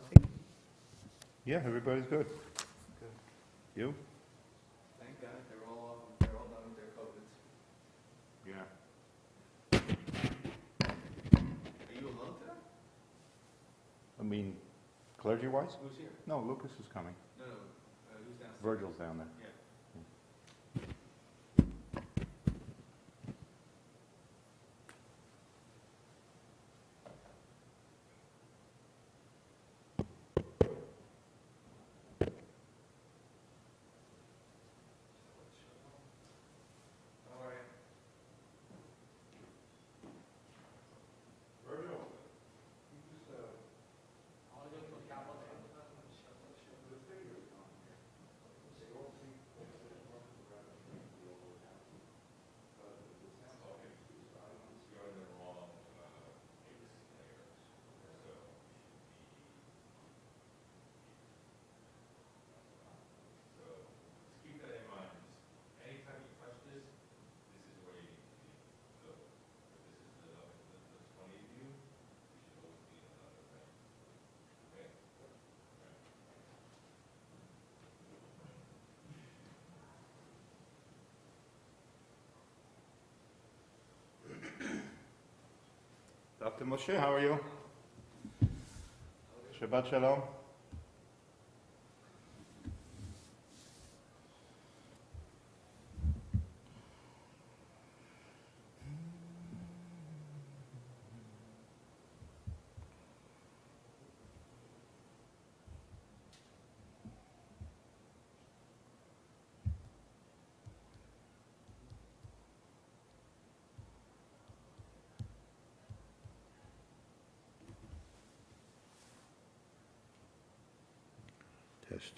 healthy? Yeah, everybody's good. Good. You? Thank God they're all done with their COVIDs. Yeah. Are you alone today? I mean, clergy-wise? Who's here? No, Lucas is coming. No, who's downstairs? Virgil's down there. Yeah. All right. Virgil, Keep that in mind. Anytime you touch this, this is where you need to be. So, if this is the 20 view, you should always be in another thing. Okay? Dr. Moshe, how are you? Shabbat Shalom. Test.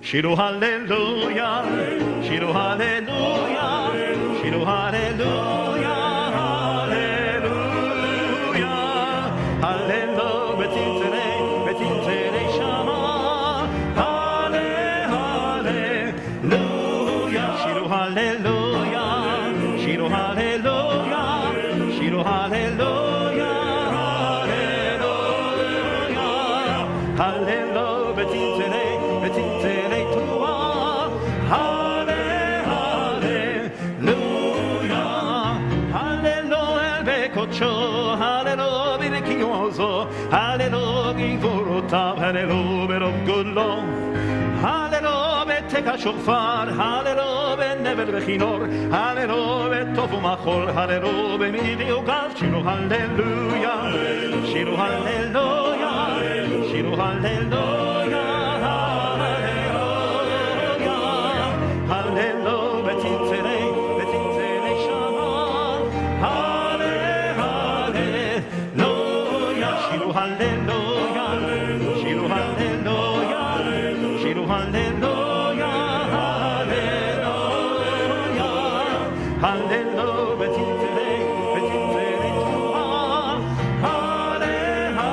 Shiru hallelujah, Shiru hallelujah, Shiru hallelujah, hallelujah, hallelujah, betintere shama, hallelujah, Shiru hallelujah, Shiru hallelujah, Shiru hallelujah, hallelujah, hallelujah, betintere tua, hallelujah, hallelujah, bekocho, hallelujah, berekioso, hallelujah, givorotav, hallelujah, berov gudlo, hallelujah, beteka shofar, hallelujah, nevel bechinor, hallelujah, tovu machol, hallelujah, bemidi ugav, shiru hallelujah, shiru hallelujah, shiru hallelujah, hallelujah, betintere shama, hallelujah, shiru hallelujah, shiru hallelujah, shiru hallelujah, hallelujah, hallelujah, betintere tua, hallelujah.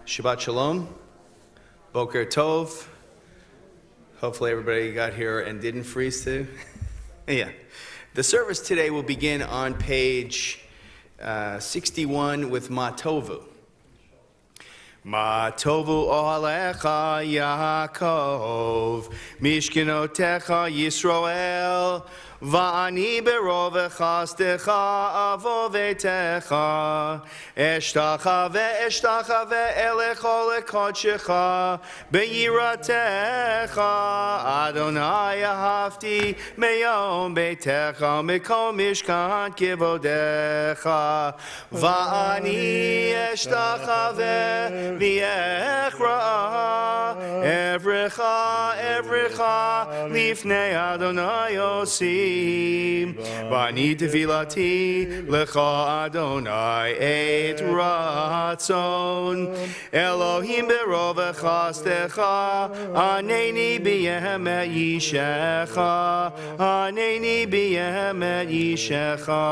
Shabbat Shalom, Boker Tov. Hopefully everybody got here and didn't freeze too. Yeah. The service today will begin on page 61 with Ma Tovu. Ma Tovu Ohalecha Yaakov, Mishkenotecha Yisrael, Va'ani berov chastecha avo vetecha. Eshtacha elecho lekodshecha beyiratecha. Adonai ahavti meyom betecha mikom mishkan kivodecha. Va'ani eshtacha v'yechra evrecha lifnei Adonai osim. Va'ani tefilati lecha Adonai et ratzon. Elohim berov chastecha aneni b'yemet yishecha aneni b'yemet yishecha.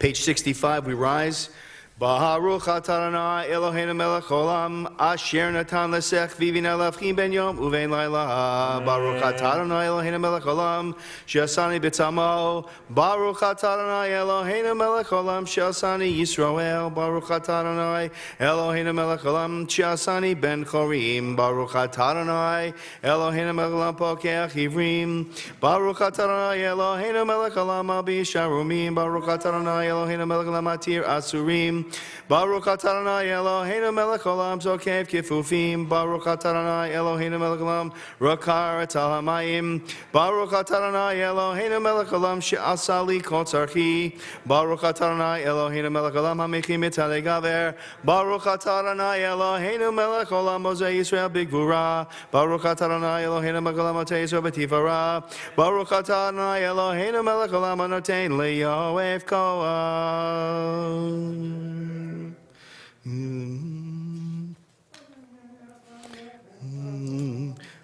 Page 65, we rise. Baruch atah Adonai Eloheinu melech haolam asher natan lesech vivin elavchim ben yom uvein laila. Baruch atah Adonai Eloheinu melech haolam she'asani b'tzamo. Baruch atah Adonai Eloheinu melech haolam she'asani Yisrael. Baruch atah Adonai Eloheinu melech haolam she'asani ben chorim. Baruch atah Adonai Eloheinu melech haolam pokeach ivrim. Baruch atah Adonai Eloheinu melech haolam abi sharumim. Baruch atah Adonai Eloheinu melech haolam atir asurim. Baruch atah Adonai Eloheinu melech haolam zokev kifufim. Baruch atah Adonai Eloheinu melech haolam rakar et hamayim. Baruch atah Adonai Eloheinu melech haolam she'asa li kol tzarchi. Baruch atah Adonai Eloheinu melech haolam hamechim et halegaver. Baruch atah Adonai Eloheinu melech haolam mozei Yisrael bigvura. Baruch atah Adonai Eloheinu melech haolam motei Yisrael b'tifara. Baruch atah Adonai Eloheinu melech haolam anotein liyoev koah.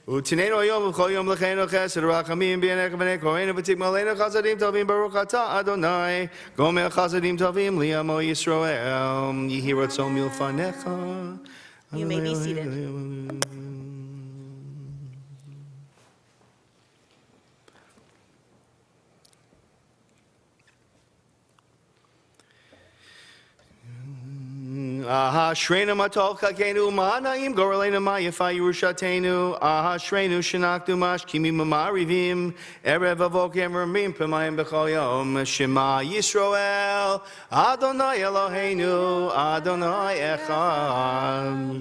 Utinenu hayom v'chol yom l'cheinu chesed rachamim b'yanech v'nei koheinu v'tikmalenu chasadim tovim baruch atah Adonai gomer chasadim tovim li'amo Yisrael yihi ratzon milfanecha. You may be seated. Shreinu matol chakenu ma'anaim goreleinu ma'yafa yerushatenu. Shreinu shenakdu mashkimim ma'arivim erev avokem ramim p'mayim b'chol yom. Shema Yisrael Adonai Eloheinu Adonai echad.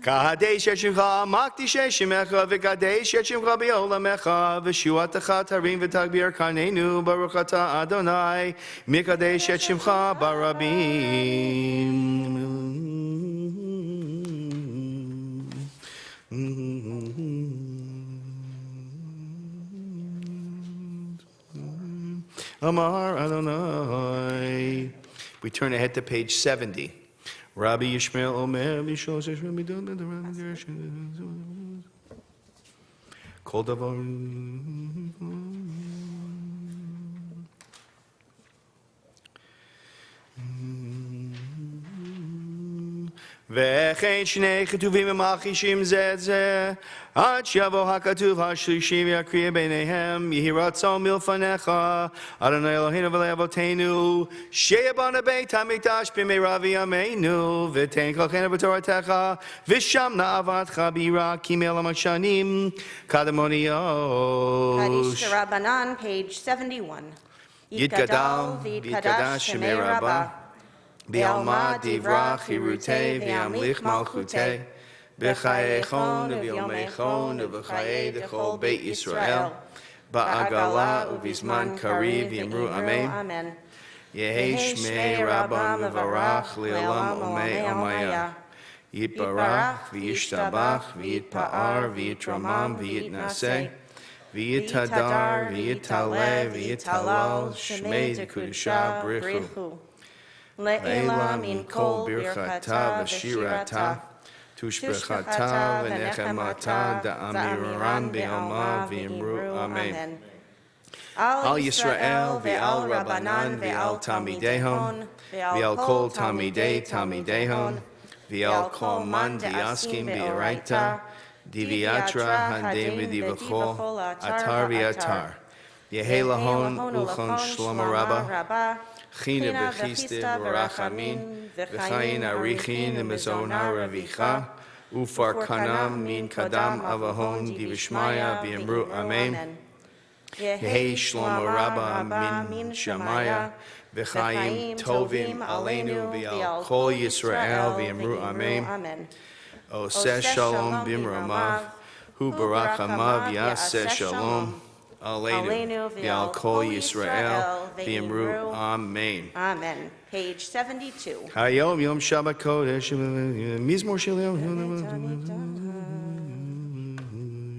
Kadesh Shemcha, Makdish Shemecha, V'Kadesh Shemcha B'Olamecha, V'Shuatecha Tarim V'Tagbir Kanenu, Baruch Atah Adonai, Mikadesh Shemcha Barabim. Amar Adonai. We turn ahead to page 70. Rabbi Yishmael Omer Bishos Rabbi Domed Rabbi Gershon Kol Davar V'chein shnei ketuvim v'machishim zeh zeh Ad shavo hakatuv hashlishi v'yakriya b'neihem Yehi ratzon milfanecha Adonai Eloheinu v'le'avoteinu She'yabana beit hamikdash b'meira v'yameinu V'tein kolchenu b'toratecha V'sham na'avatcha b'ira kimel ha'makshanim Kadamoniyos Kadish Rabbanan, page 71. Yitgadal v'yitgadash shemei rabbah B'alma divrach hirutei v'yamlich malchutei B'chayechon v'yomechon v'chayei dechol Beit Yisrael Ba'agala u'vizman kariv yimru amen Yehi shmei rabbah mevarach le'olam omei omaya Yitbarach v'yishtabach v'yitpa'ar v'yitramam v'yitnaseh V'yitadar v'yitaleh v'yitalal shmei dekudusha brichu Le'ela min kol birchata v'shirata tushbechata v'nechemata da'amiran be'alma v'imru amen. Al Yisrael ve'al Rabbanan ve'al Tamidehon ve'al kol Tamidei Tamidehon ve'al kol man diaskim be'eraita diviatra handem v'divacho atar v'atar Yehelahon uchon shlomo rabba China bechiste v'rachamin v'chayin arichin v'mezona ravicha Ufarkanam min kadam avahon divishmaya v'imru amen. Yehi Shlomo Rabba min Shemaya v'chaim tovim aleinu v'al kol Yisrael v'imru amen. Oseh shalom b'imramav hu barak hamav yaseh shalom aleinu v'al kol Yisrael v'imru amen. Amen. Page 72. Hayom Yom Shabbat Kodesh Mizmor Shel Yom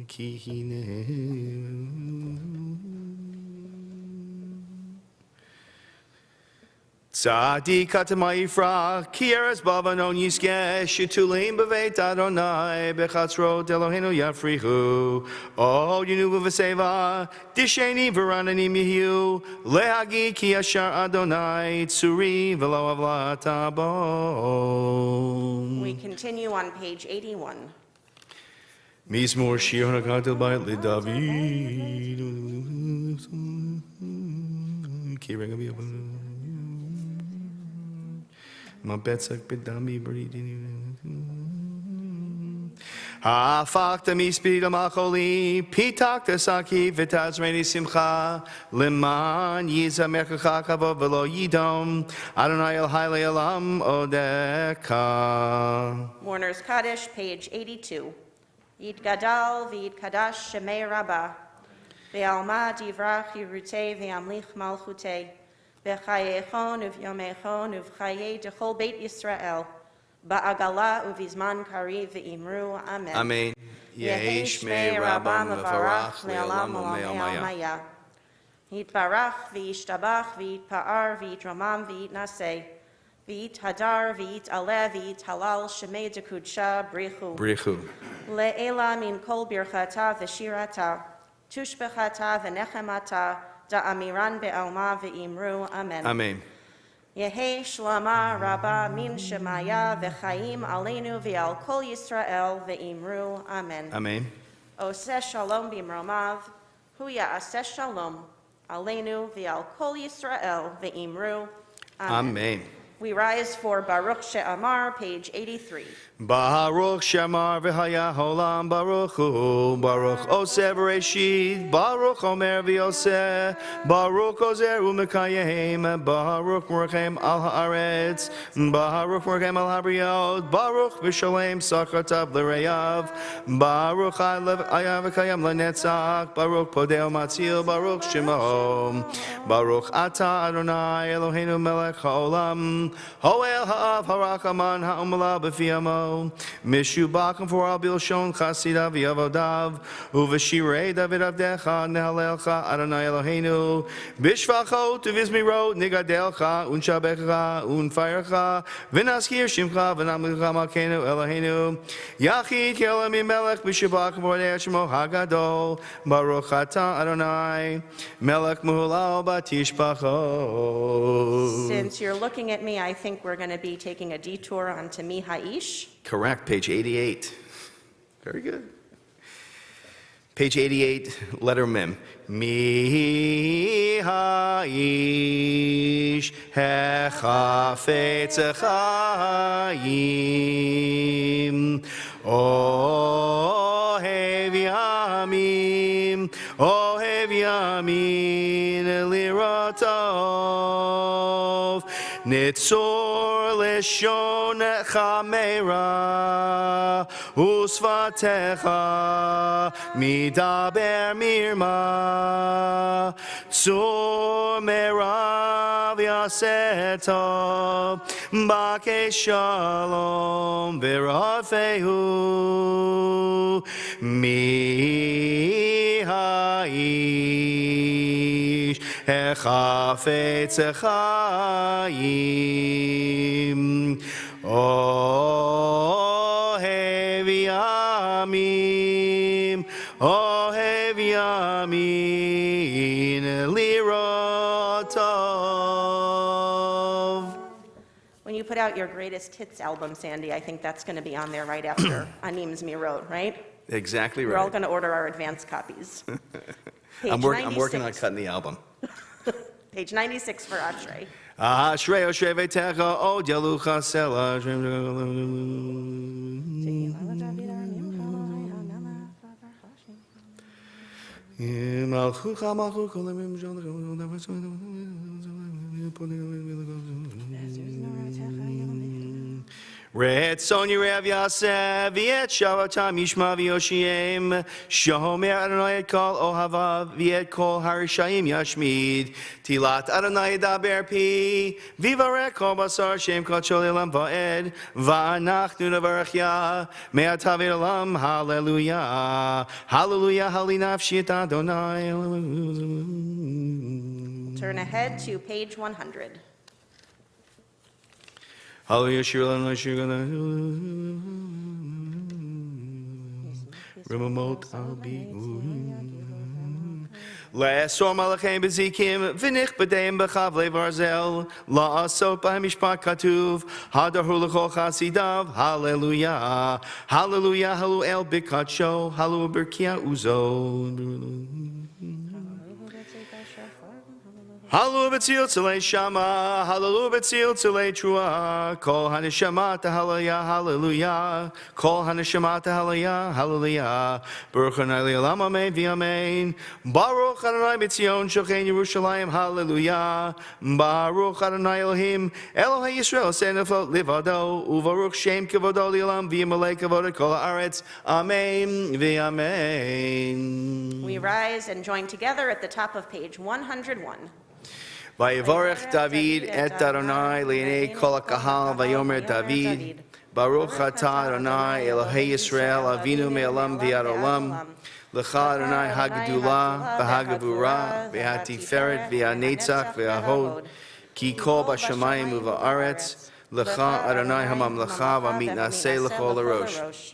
Ki Hineh Tzadi Katama Yifrach Ki Eretz Bavanon Yizkeh Shitulim B'Veit Adonai Bechatzrot Eloheinu Yafrichu O Yinu V'Veseva Disheni V'Rananim Yehiu Lehagi Ki Yashar Adonai Tzuri V'Lo Avlat Abo. We continue on page 81. Mizmor Shir HaGadol B'Ayit LeDavid Ki Rega B'Yavon Ma betzak bedami b'ridini. Hafachta mi spirita macholi, pitakta saki v'tazreni simcha, liman yizamecha kavod v'lo yidom, Adonai el hai le'olam odeka. Mourner's Kaddish, page 82. Yid gadal v'yid kadash shemei rabba, ve'alma divrach yirutei ve'amlich malchutei, V'chayechon uv'yomechon uv'chayei dechol Beit Yisrael ba'agala uv'izman kari v'imru amen. Amen. Yehi shmei Rabba mevarach le'olam Maya. Yitbarach v'yishtabach v'yitpa'ar v'yitromam v'yitnaseh v'yithadar v'yitaleh v'yithalal shemei dekudsha brichu. Brichu. Le'ela min kol birchata v'shirata tushbechata v'nechemata Da'amiran be'alma ve'imru, amen. Amen. Yehi shlama rabba min shemaya ve'chaim aleinu ve'al kol Yisrael ve'imru, amen. Amen. Oseh shalom b'imromav, hu ya'aseh shalom aleinu ve'al kol Yisrael ve'imru, amen. Amen. We rise for Baruch She'amar, page 83. Baruch Shamar v'haya holam Baruch Hu Baruch Oseh Bereshit Baruch Omer v'Yoseh Baruch Ozer u'Mekayim Baruch Merchem al haaretz Baruch Merchem al habriot Baruch v'Shalem Sachatav l'Reyav Baruch Ayav v'Kayam l'Netzach Baruch Podeo Matzil Baruch Shemo Baruch Ata Adonai Eloheinu Melech haolam Hoel ha'av ha'rachaman ha'umla b'fiyamo Mishubachim for al bilshon chasida v'yavodav uv'shirei David avdecha nehalelcha Adonai Eloheinu b'shvachot uv'izmirot nigadelcha unshabecha unfeircha v'naskir shimcha v'namlicha malkeinu Eloheinu yachid ke'olam melech b'shubachim for shemo hagadol Baruch atah Adonai melech muhulal batishpachot. Since you're looking at me, I think we're going to be taking a detour onto Mihaish. Correct, page 88. Very good. Page 88, letter mem. Mi ha'ish hechafetz chayim ohev yamin liratov Nitzor leshon chamera usvatecha midaber mirma tzor merav yaseto bake shalom v'rafehu mi ha'ish hechafetz chayim ohev yamin lirotov. When you put out your greatest hits album, Sandy, I think that's going to be on there right after Anim's Mirot, right? Exactly We're all right. going to order our advance copies. Page I'm working on 96. cutting the album. Page 96 for Ashrei. Ashrei Ashrei Vetecha Od Yalucha Sela. Malchucha Malchut Kolemim Red Sonia Rav Yaseh Viet Shavatam Yishma V'Yoshiem Shomer Adonai et Kol Ohavav Viet Kol Harishayim Yashmid Tilat Adonai Daber Pi Vivarek Kol Basar Shem Kol Shol Elam Va'ed Va'anachnu Nevarach Ya Me'atav Elam Hallelujah Hallelujah Halinafshi et Adonai. Turn ahead to page 100. Hallelujah, Shirley, Shirley. Remote, I'll be. Le'asor malachem bezikim, v'nich b'deim b'chavlei varzel, la'asot b'hem mishpat katuv, hadarhu l'chol chasidav, hallelujah, hallelujah, halu el b'katsho, halu b'rkia uzo. Hallelujah b'tzil tzilei shama, hallelujah b'tzil tzilei trua, kol haneshama hallelujah, hallelujah, kol haneshama hallelujah, hallelujah, Baruch Adonai le'olam amen v'amen, Baruch Adonai b'tzion shochein Yerushalayim, hallelujah, Baruch Adonai Elohim, Elohei Yisrael senefot livado, uvaruch shem kevodo le'olam v'yimalei kevodo kol haaretz, amen v'amen. We rise and join together at the top of page 101. Vayivorech David et Adonai le'nei kol ha'kahal vayomer David Baruch atah Adonai Elohei Yisrael Avinu me'olam v'ad olam Lecha Adonai hagdula v'hagavura v'hatiferet v'hanetzach v'hahod Ki kol b'shamayim u'va'aretz Lecha Adonai hamamlecha v'mitnaseh l'chol harosh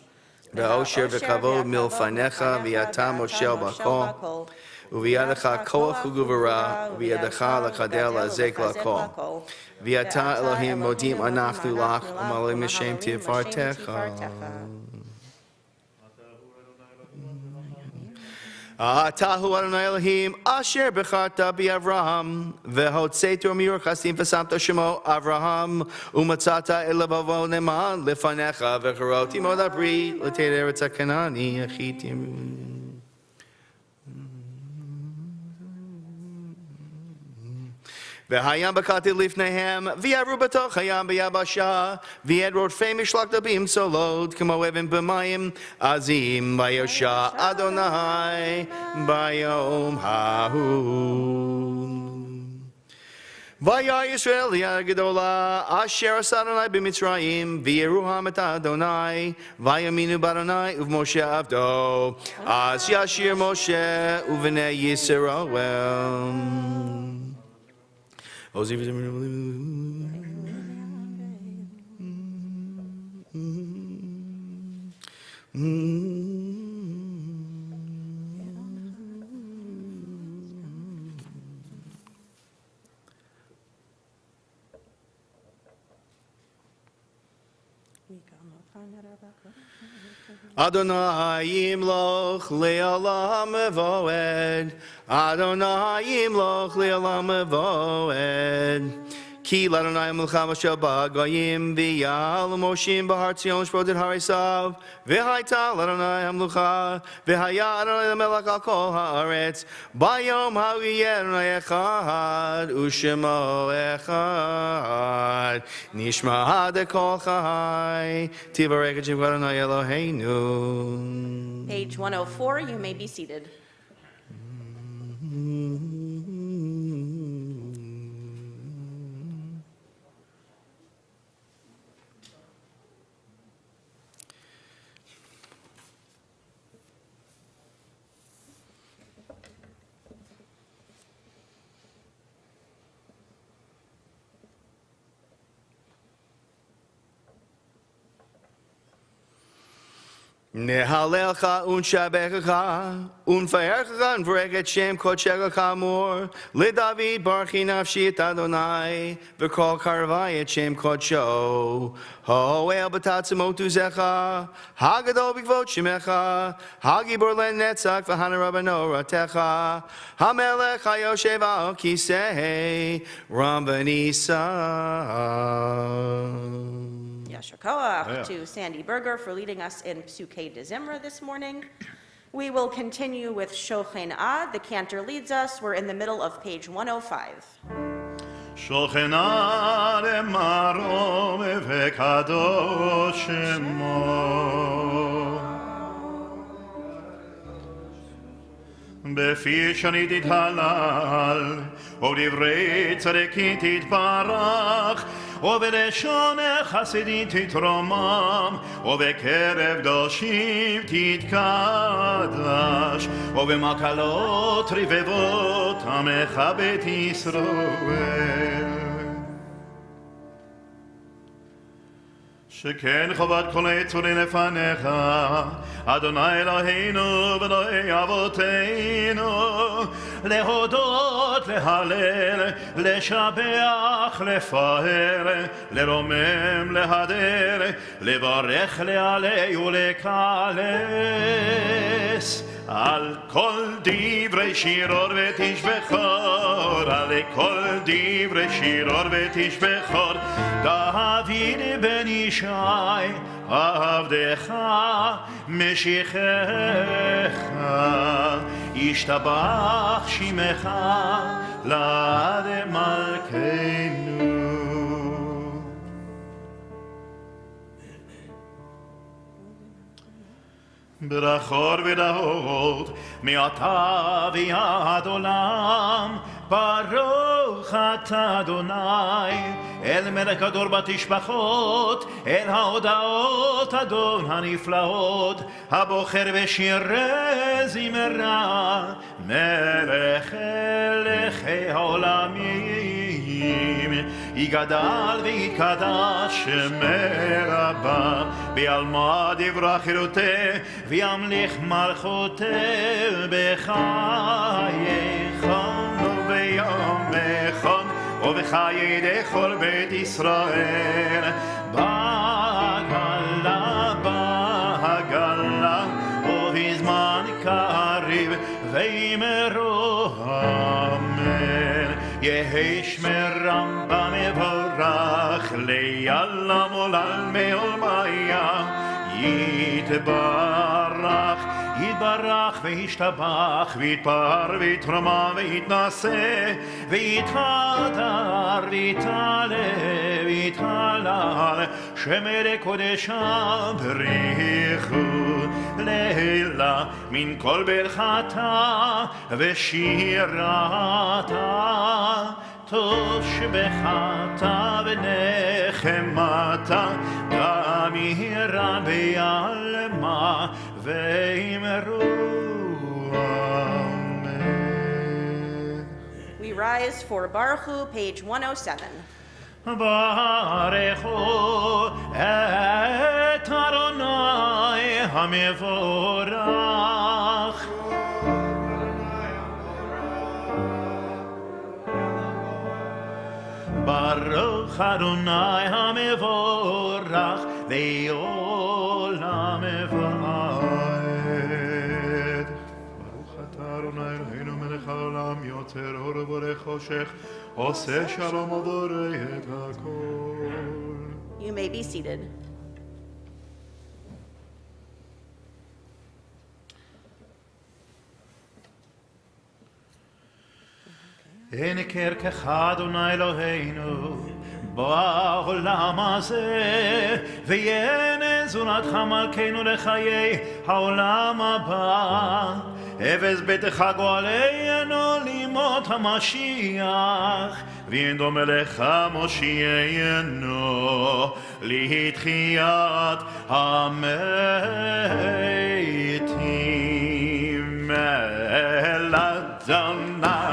V'osher v'kavod milfanecha v'yata moshel b'kol Uviyadecha koach uguvara, uviyadecha lachadel azek lakol. V'yata Elohim modim anachnu lach, umalim Hashem tifartecha. Atahu Adonai Elohim, asher becharta bi'Avraham, v'hotzeitu miur chasim v'samta shemo Avraham, umatzata elevavo neman lefanecha, v'charoti mod abri, l'tei eretz hakanani, achitim. V'hayam b'kati lifnehem, v'yaru b'toch hayam b'yabasha, v'yedrot femish lakdabim solod, k'mo evim b'mayim, azim v'yosha Adonai, b'yom hahu. V'ya Yisrael yagadola, asher asa Adonai b'mitzrayim, v'yeruham et Adonai, v'yaminu b'Adonai uv'Moshe avdo, as yashir Moshe uv'nei Yisrael. Adonai yimloch le'olam evoed. Adonai yimloch le'olam evoed. Ki l'Adonai melchama shel ba'goyim v'yal moshim b'har tzion shpotet harisav v'hayta l'Adonai hamlucha v'haya Adonai l'melech al kol haaretz b'yom ha'yeh Adonai echad u'shemo echad nishma ha'de kol chai tivarech et shem Adonai Eloheinu. Page 104, you may be seated. Nehalecha unshabecha unfaercha unvreket shem kodshecha chamor leDavid barchi nafshi et Adonai v'kol karvai et shem kodsho hoel b'tatzemotu zecha hagadol b'kvot shemecha hagibor lenetzach v'hana rabbano ratecha hamelech hayoshev al kisei Rambanisa. Yasher Koach to Sandy Berger for leading us in Psukei de Zimra this morning. We will continue with Shochen Ad. The cantor leads us. We're in the middle of page 105. Shochen Ad marom vekadosh shemo בפי שני תתהלל ובדברי צדיקים תתברך ובלשון חסידים תתרומם ובקרב קדושים תתקדש ובמקלות רבבות עמך בית ישראל שכן חובת כל יצורים לפניך, אדוני אלוהינו ואלוהי אבותינו, להודות, להלל, לשבח, לפאר, לרומם, להדר, לברך, להעלה ולקלס. על כל דברי שירור ותשבחור, על כל דברי שירור ותשבחור, דוד בן ישי עבדך משיחך, ישתבח שמך לעד מלכנו. ברכות ודעות מעתה ועד עולם ברוך אתה אדוני אל מלך הדור בתשבחות אל ההודעות אדון הנפלאות הבוחר בשירי זמרה מלך מלכי העולמים יגדל ויתקדש מרבה בעלמא דברה חירותי וימליך מלכותי בחייך וביומך ובחיי כל בית ישראל בעגלה בעגלה ובזמן קריב ואמרו אמן יהי שמרם במבורך לעולם עולם מעולמיה יתברך יתברך וישתבח ויתפאר ויתרומם ויתנשא ויתהדר ויתעלה ויתהלל שמי לקודשם בריחו לילה מן כל ברכתה ושירתה תושבחתה ונחמתה גם יהרה בעלמה ואמרו אמן. We rise for Baruchu, page 107. ברכו את אדוני המבורך ברוך אדוני המבורך לעולם ועד. ברוך אתה אדוני אלוהינו מלך העולם יוצר אור ובורא חושך עושה שלום ובורא את הכל. You may be seated. אין כרך אדוני אלוהינו בעולם הזה ואין זולתך מלכנו לחיי העולם הבא אבז ביתך גואלנו לימות המשיח ואין דומה לך מושיענו לתחיית המתים אל אדוני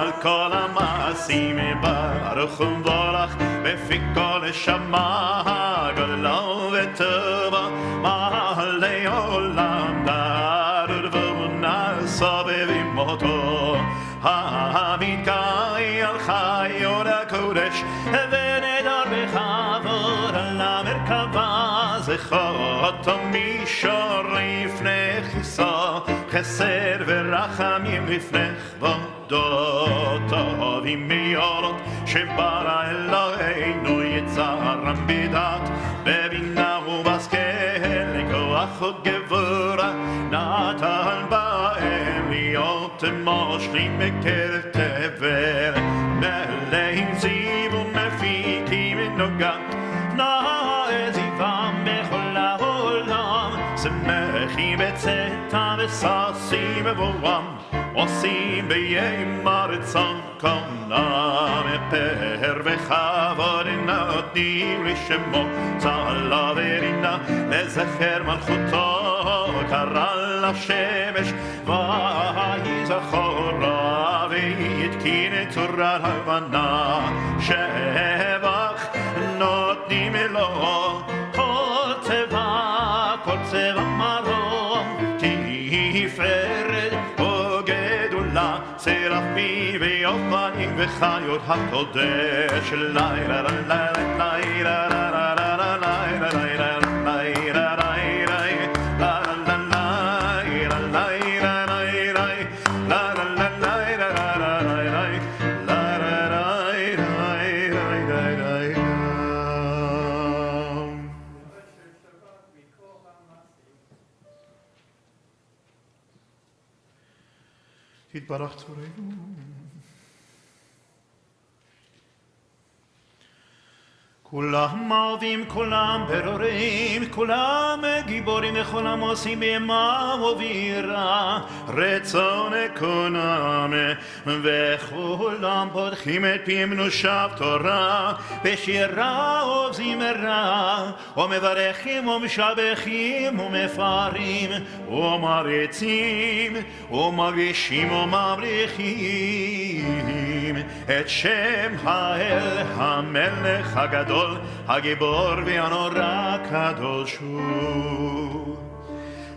על כל המעשים ברוך וברך בפי כל נשמה גדולה וטובה מעלי עולם המתגאי על חיות הקודש ונדר בכבוד על המרכבה זכות מישור לפני כיסו חסד ורחמים לפני כבודו טובים מיולות שברא אלוהינו יצרם בדעת בבינה ובהשכל לכוח וגבורה נתן בהם להיות מושלים בקרב תבל מלאים זיו ומפיקים נוגת נאה זיום בכל העולם שמחים בצאתם וששים בבואם עושים בימר רצון קומם פאר וכבוד נותנים לשמו צהלה ורינה לזכר מלכותו קרא לשמש ויהי זכורה ויתקין את צורת הלבנה שבח נותנים לו כל צבע מרום תפארת וגדולה סרפים ויופנים וחיות הקודש לילה לילה לילה לילה לילה לילה יתברך צורנו. כולם אוהבים, כולם ברורים, כולם גיבורים וכולם עושים בימה ובירה רצון כולם וכולם פותחים את פיהם נושב תורה בשירה ובזמרה ומברכים ומשבחים ומפארים ומריצים ומגבישים ומבריחים את שם האל המלך הגדול הגיבור והנורא קדוש הוא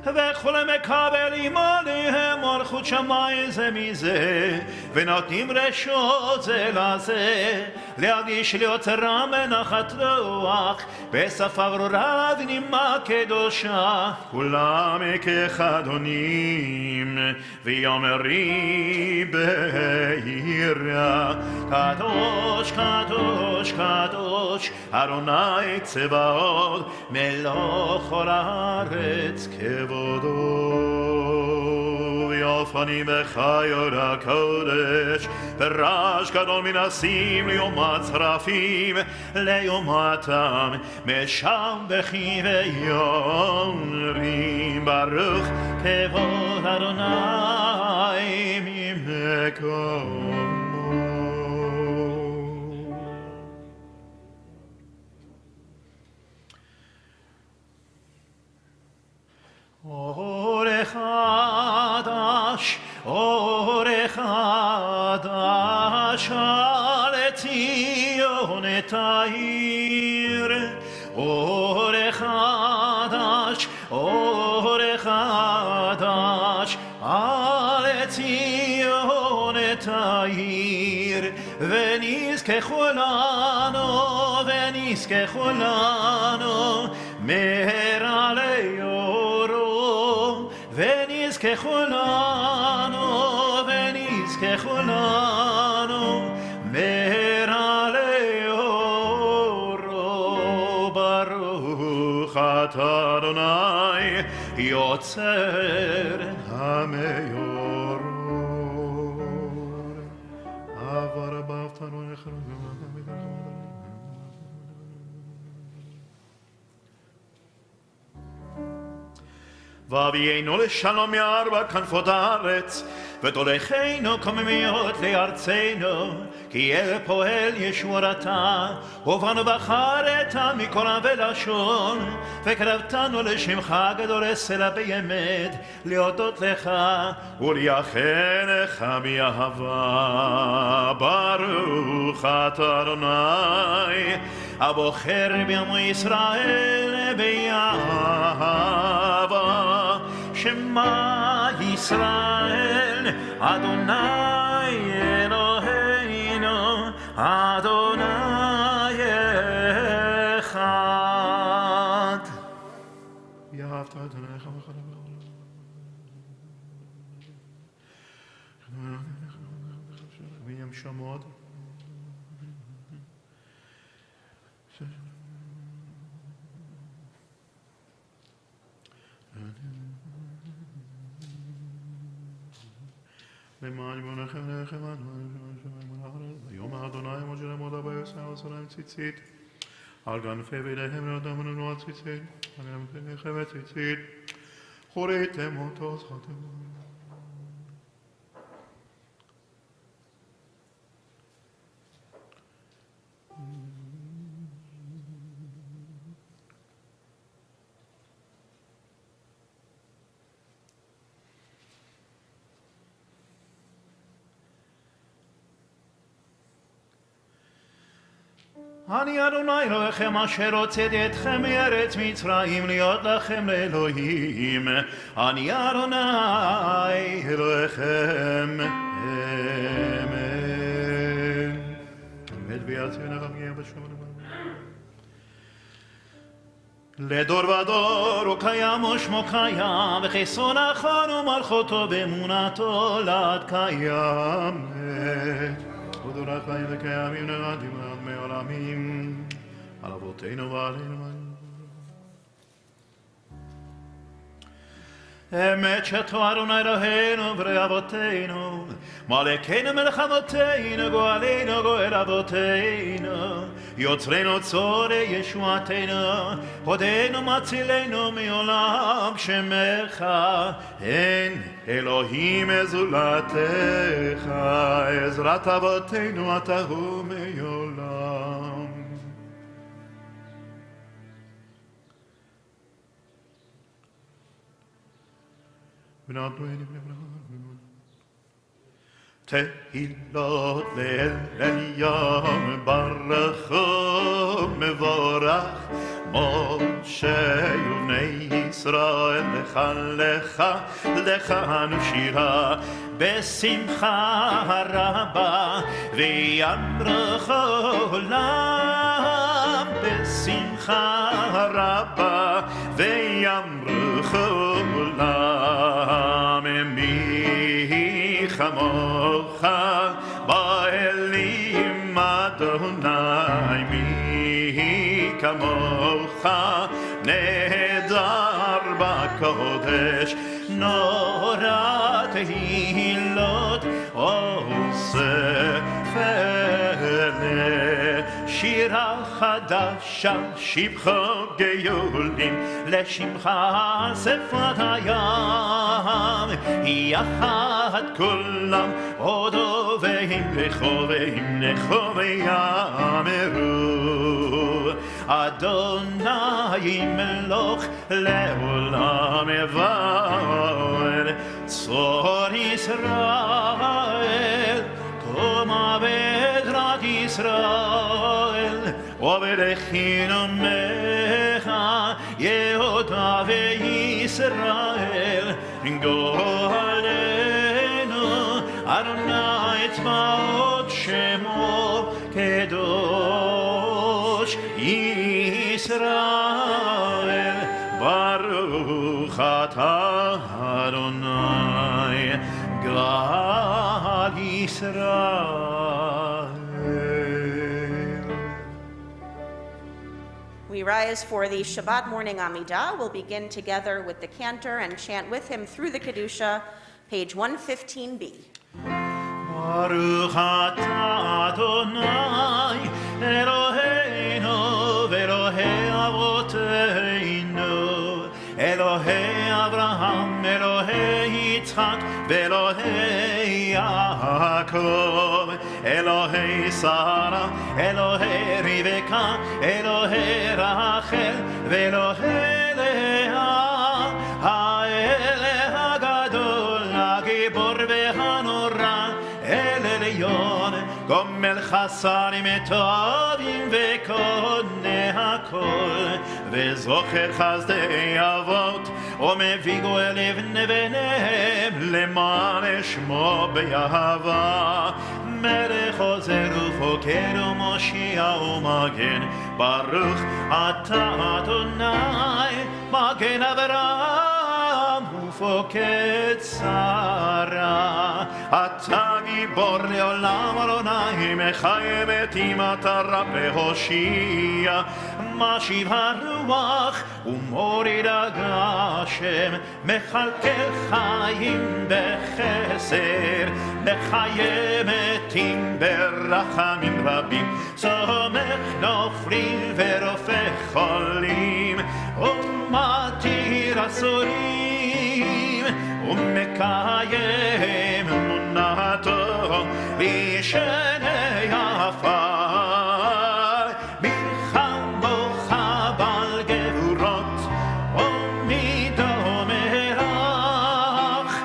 וכולם מקבלים עליהם מלכות שמיים זה מזה ונותנים רשות זה לזה להרגיש ליוצרם בנחת רוח בשפה ברורה ונימה קדושה כולם כאחד עונים ויאמרי ביראה קדוש קדוש קדוש אדוני צבאות מלוך כל הארץ כבודו ויופנים בחיות הקודש ברעש גדול מנסים ליום הצרפים ליומתם משבחים ויאמרים ברוך כבוד אדוני ממקומו אור חדש על ציון תאיר אור חדש על ציון תאיר ונזכה כולנו מהרה ליורו ונזכה כולנו מהרה ליורו ברוך אתה אדוני יוצר המאור עבר באבטנו והביאנו לשלום מארבע כנפות הארץ ותוליכנו קוממיות לארצנו כי אל פועל ישורתה ובנו בחרת מכל עם ולשון וקרבתנו לשמך הגדול אסלה באמת להודות לך ולייחל לך באהבה ברוך אתה אדוני הבוחר בעמו ישראל באהבה שמע ישראל Adonai Eloheinu, Adonai Echad. ואהבת את עיניך בכל וים שמות למען יבונכם לכם ויום אדוני משה למוד אבא יוסף עשרים ציצית על גנפי בידיהם לאדם וננו הציצית על גנפי לכם הציצית חוריתם אותו זכרתם אני אדוני אלוהיכם אשר הוצאתי אתכם מארץ מצרים להיות לכם לאלוהים. אני אדוני אלוהיכם. אמן. אמת ויציב נרמיה בשם אדוני. לדור ודור הוא קיים ושמו קיים וכיסו נכון ומלכותו באמונתו לעד קיים. ודורך חיים וקיימים נרדים עד מעולמים על אבותינו ועלינו אמת שתו אדוני אלוהינו ברי אבותינו מלכנו מלך אבותינו גואלנו גואל אבותינו יוצרנו צורי ישועתנו הודינו מצילנו מעולם שמך אין אלוהים זולתך עזרת אבותינו אתה הוא מעולם תהילות לאל עליון ברכו מבורך משה ובני ישראל לך לך לך אנו שירה בשמחה רבה וימרח עולם בשמחה רבה וימרח עולם מי כמוך באלים אדוני מי כמוך נהדר בקודש נורא תהילות עושה שירה חדשה שבחו גאולים לשמך שפת הים יחד כולם עודו והם לכו והם לכו ויאמרו אדוני מלוך לעולם יבואר צור ישראל קומה בעזרת ישראל וברכין עמך יהודה וישראל גואלנו אדוני צבאות שמו קדוש ישראל ברוך אתה אדוני גאל ישראל. We rise for the Shabbat morning amidah. We'll begin together with the cantor and chant with him through the Kedusha, page 115b. Baruch atah Adonai Eloheinu v'Elohei avoteinu Elohei Avraham Elohei Yitzchak v'Elohei Yaakov Elohei Sarah Elohei Rivka Elohei Rachel v'Elohei Leah האל הגדול הגיבור והנורא אל עליון גומל חסרים טובים וקונה הכל, וזוכר חסדי אבות, ומביא גואל לבני בניהם, למען שמו באהבה. מלך עוזר ופוקד ומושיע ומגן, ברוך אתה אדוני, מגן אברהם ופוקד שרה. אתה גיבור לעולם אדוני, מחיה מתים אתה רב להושיע. משיב הרוח ומוריד הגשם, מכלכל חיים בחסר, מחיה מתים ברחמים רבים, סומך נופלים ורופא חולים, ומתיר אסורים, ומקיים אמונתו בשני עפר. מלחמוך בעל גבורות ומידו מלך,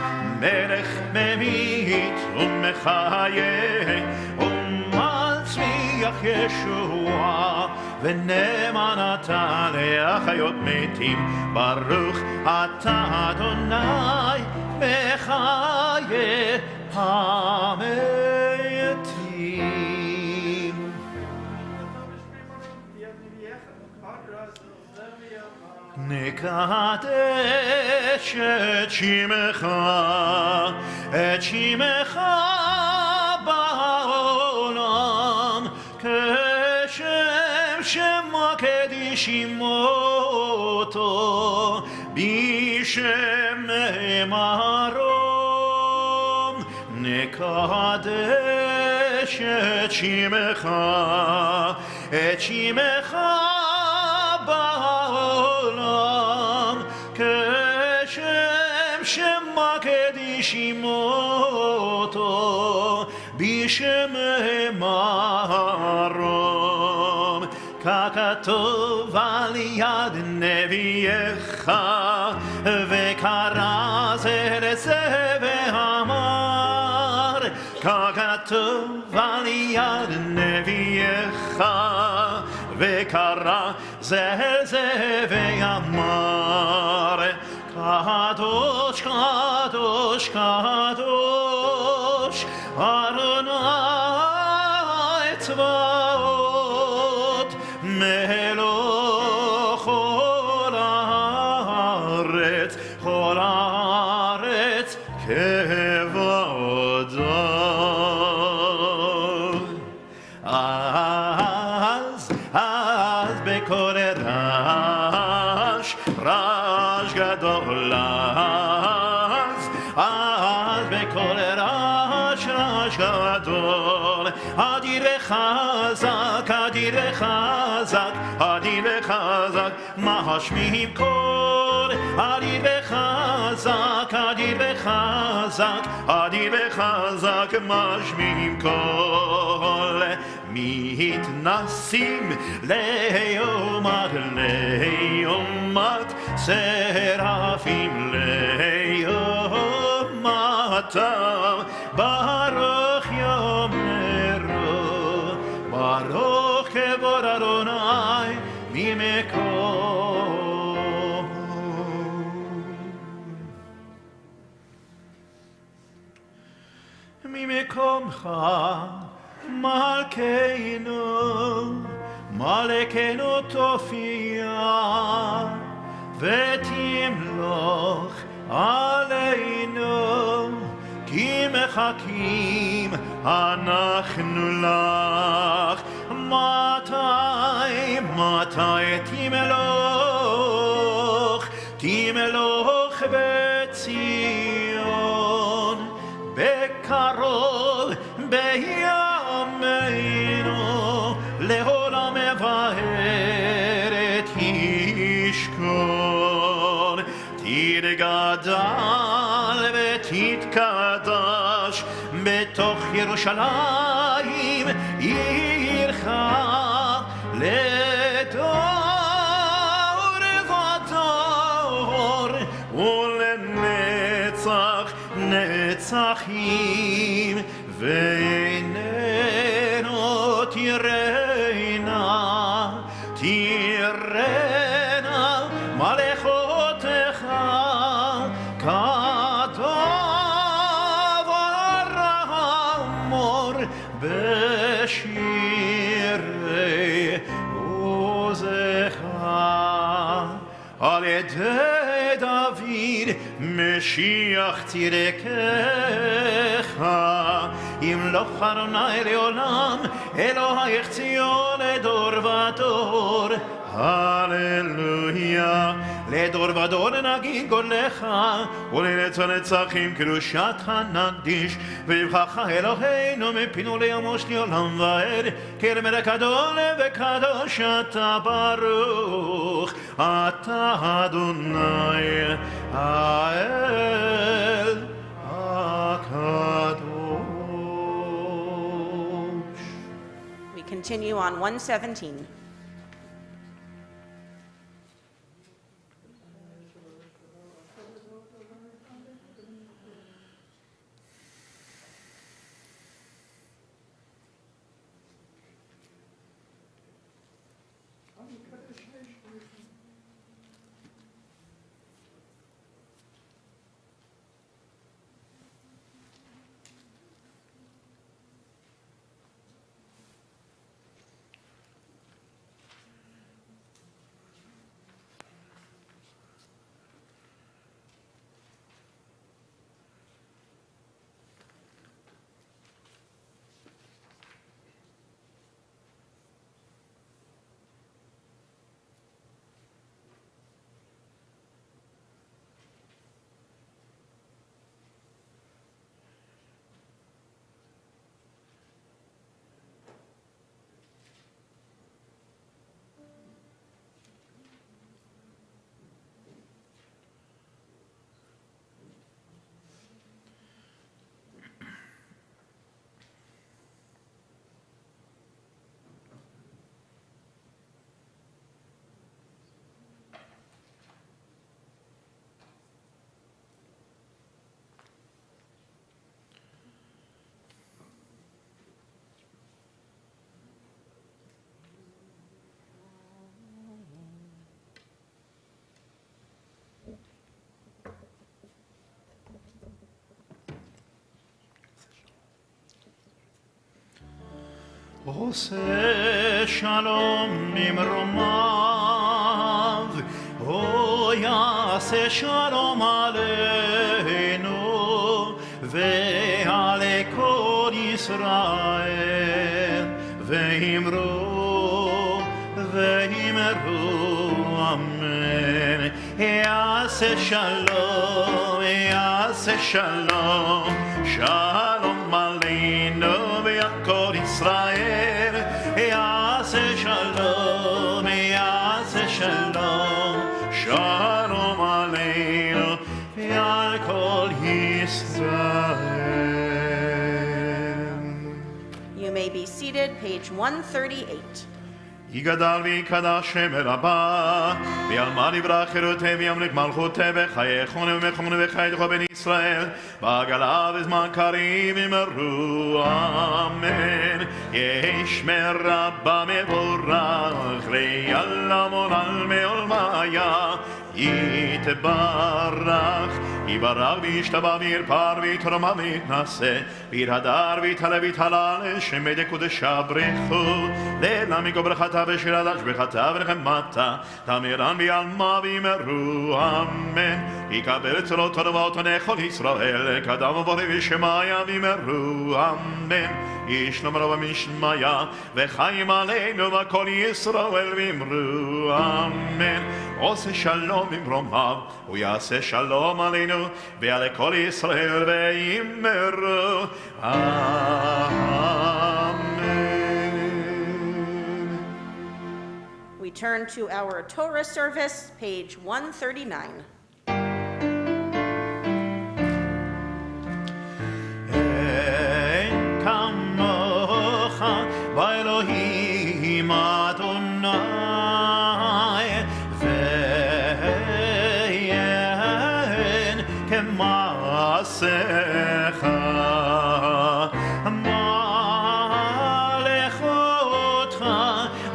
מלך ממית ומחיה ומצמיח ישועה, ונאמן אתה להחיות מתים, ברוך אתה אדוני מחיה המתים. נקדש את שמך, את שמך בעולם, כשם שמקדישים אותו בשם מרום. נקדש את שמך, את שמך בעולם, כשם שמקדישים אותו בשם מרום. ככתוב על יד נביאך, וקרא זה לזה ואמר. ככתוב על יד נביאך, וקרא זה לזה ואמר. קדוש קדוש קדוש אדוני צבאות, מלוך כל הארץ כבודו. אז בקול רעש גדול, אז בקול רעש גדול, אדיר וחזק, אדיר וחזק, אדיר וחזק, משמיעים קול. אדיר וחזק, אדיר וחזק, אדיר וחזק, משמיעים קול. מתנסים ליומת, ליומת, שרפים ליומתם, ברוך יאמרו, ברוך כבוד אדוני ממקום. ממקומך מלכנו, מלכנו תופיע, ותמלוך עלינו, כי מחכים אנחנו לך. מתי תמלוך, תמלוך בציון, בקרוב בימינו, לעולם מבארת ישכון. תתגדל ותתקדש בתוך ירושלים עירך, לדור ודור ולנצח נצחים. והנה בשירי עוזך על ידי דוד משיח תירקך ימלוך אדוני לעולם אלוהיך ציון לדור ודור הללויה לדור ודור נגיד גודלך ולנצח נצחים קדושתך נקדיש ויבחרך אלוהינו מפינו לימוש לעולם ועד כרמל גדול וקדוש אתה ברוך אתה אדוני האל הקדוש. We continue on 117. עושה שלום ממרומיו, או יעשה שלום עלינו ועל כל ישראל, ואמרו אמן. יעשה שלום, יעשה שלום, שלום עלינו ועל כל ישראל, יעשה שלום, יעשה שלום, שלום עלינו ועל כל ישראל. You may be seated, page 138. יגדל ויקדש שם רבה, ויעלמה יברח חירותי וימליך מלכותי וחייכון ומכון וחייכו בן ישראל, בעגלה בזמן קריב אמרו אמן. ישמר רבה מבורך, ליעלם עולם מעולמיה, יתברך, יברך וישתבח וירפר ויתרומם ויתנשא, ויתהדר ויתעלה ויתהלל, שמי דקודשה ברכו, לעילם ברכתה ושיר השבחתה ונחמתה, תמירן ויעלמה ויאמרו אמן. יקבל צרות טובות לכל ישראל, קדם ובורא ושמיה ויאמרו אמן. ישלום רב משמיה וחיים עלינו וכל ישראל ויאמרו אמן. עושה שלום ממרומיו, הוא יעשה שלום עלינו ועל כל ישראל ויאמרו אמן. We turn to our Torah service, page 139. אין כמוך באלוהים אדוני, ואין כמעשיך.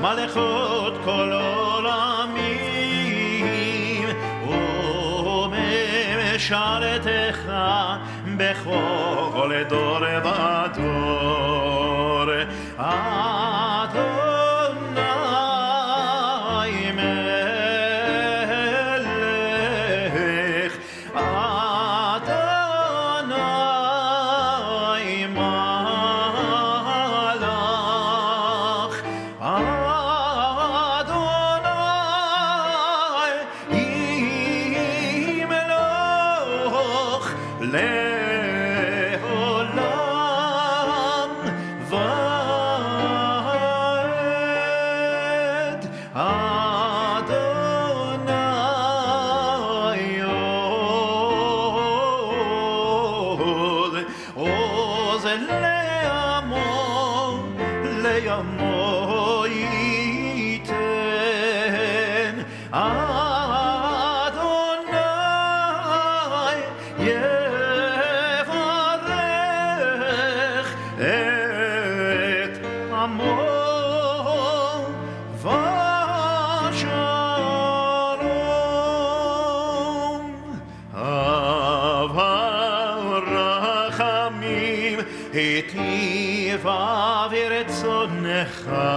מלכות כל עולמים וממשלתך בכל דור ודור. Adonai melech, Adonai malach, Adonai imeloch leolam vaed. Adonai od oz leamo yiten. Adonai yevarech et amo vashalom. Avar rachamim hitiva v'retzonecha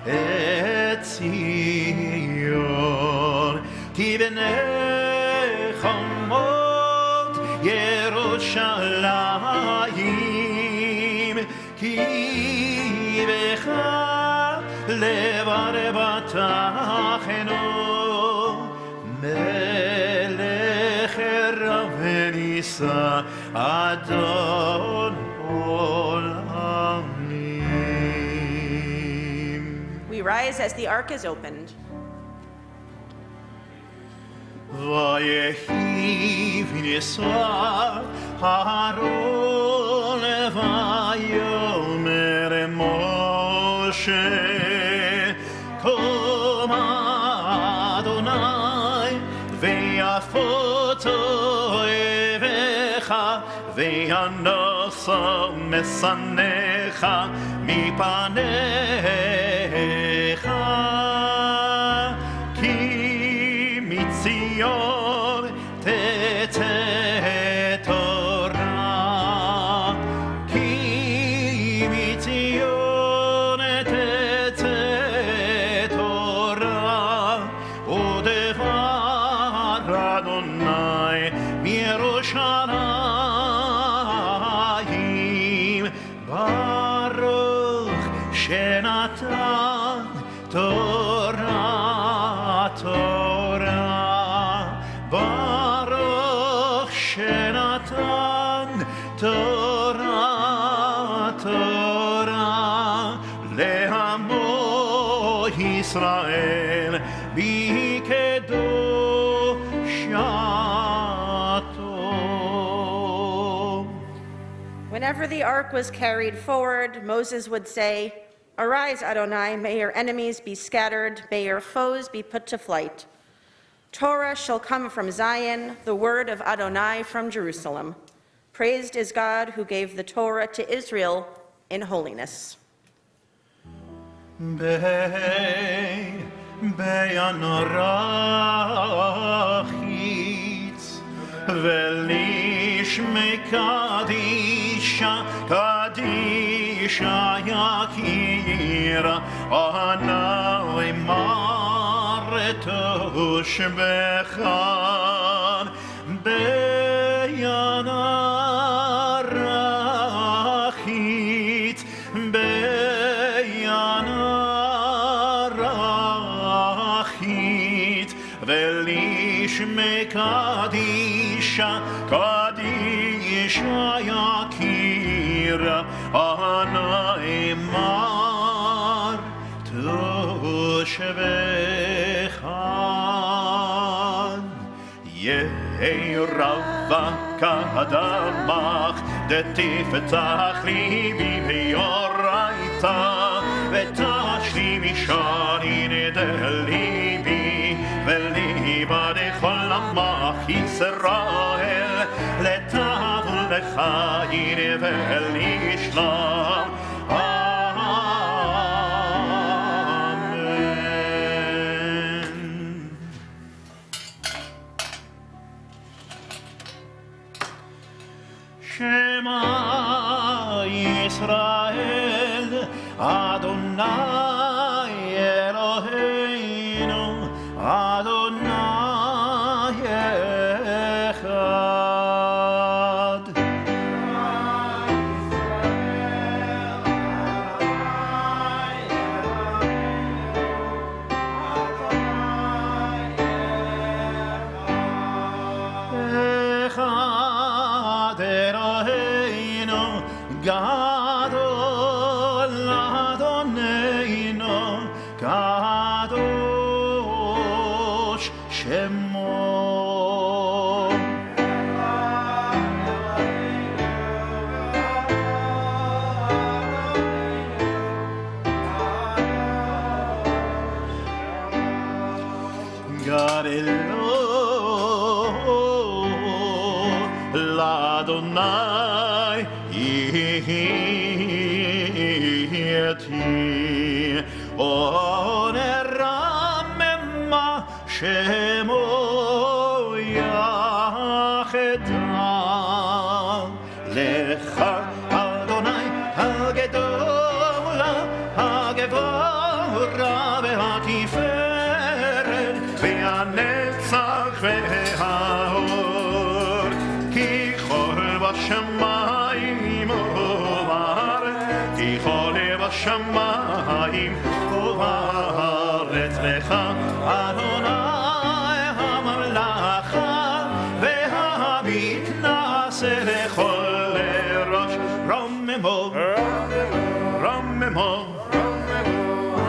et Zion. Ki b'nei chamot Yerushalayim, ki becha levar batachenu, melech ravenisa Adon olamim. We rise as the ark is opened. Vayehi v'nisar Aaron vayomer Moshe, Kom Adonai ve'afoto evecha ve'anoso mesanecha mipanecha, ki mitzion tete Torah, ki mitzion tete Torah, udevar Adonai miYerushalayim, Baruch shenatan Torah, Torah, Baruch shenatan Torah, Torah, le'amo Yisrael b'kedushato. Whenever the ark was carried forward, Moses would say, "Arise, Adonai, may your enemies be scattered, may your foes be put to flight. Torah shall come from Zion, the word of Adonai from Jerusalem. Praised is God who gave the Torah to Israel in holiness." Be'anorachitz ve'lishme kadisha kadisha yakira anai maretosh bechan be'anorachitz be'anorachitz ve'lishme kadisha kadisha yakira anai maretosh bechan. Yehi Rava kadamach detifetach libi beyoraita vetashlivi shani nedelibi veliba dechol amach Yisrael letavul lechayin velishlam. Amen. Shema Yisrael Adonai Eloheinu, Adonai Echad. Echad Eloheinu, Gadol Adoneinu, Kadosh Shemo. God Elo L'Adonai Yeti Oneramema Shemo Yachedam Lecha Adonai Hagedola Hagevora Vehatiferet Ve'anetzach Ve'haor Ki chol b'shamayim u'ba'aretz Ki chol b'shamayim u'ba'aretz Lecha Adonai ha'mamlacha ve'ha'mitnaseh lechol rosh Romemo Romemo